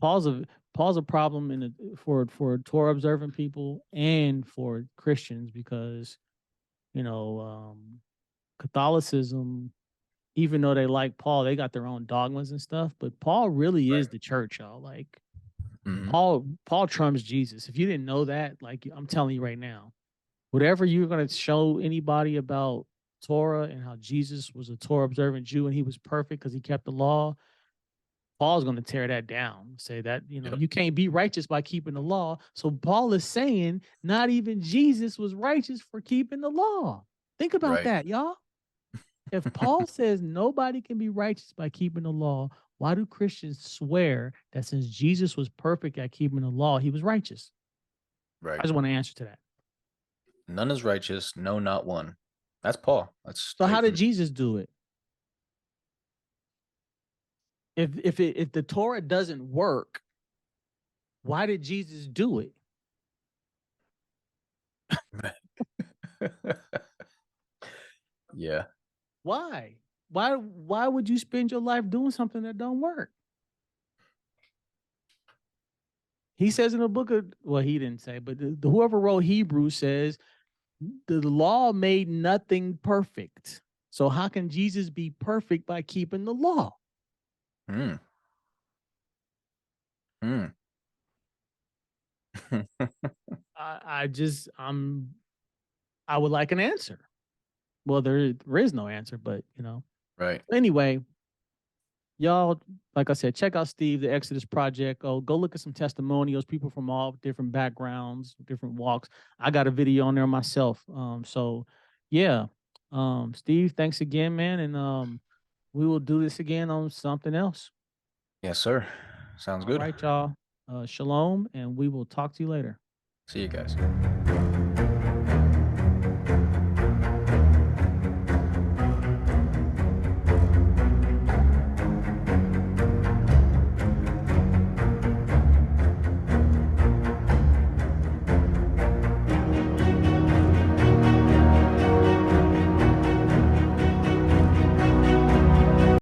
Paul's a problem for Torah observant people and for Christians because Catholicism, even though they like Paul, they got their own dogmas and stuff. But Paul really is the church, y'all. Like Paul trumps Jesus. If you didn't know that, like I'm telling you right now, whatever you're going to show anybody about Torah and how Jesus was a Torah observant Jew and he was perfect because he kept the law, Paul's going to tear that down, say that, you can't be righteous by keeping the law. So Paul is saying not even Jesus was righteous for keeping the law. Think about that, y'all. If Paul says nobody can be righteous by keeping the law, why do Christians swear that since Jesus was perfect at keeping the law, he was righteous? Right. I just want to answer to that. None is righteous, no, not one. That's Paul. That's so. How did Jesus do it? If the Torah doesn't work, why did Jesus do it? Yeah. Why? Why would you spend your life doing something that don't work? He says in the book of, well, he didn't say, but whoever wrote Hebrews says the law made nothing perfect. So how can Jesus be perfect by keeping the law? I would like an answer. Well, there is no answer, but Right. Anyway, y'all, like I said, check out Steve, the Exodus Project. Oh, go look at some testimonials, people from all different backgrounds, different walks. I got a video on there myself. So yeah. Steve, thanks again, man. And we will do this again on something else. Yes, sir. Sounds good. All right, y'all. Shalom, and we will talk to you later. See you guys.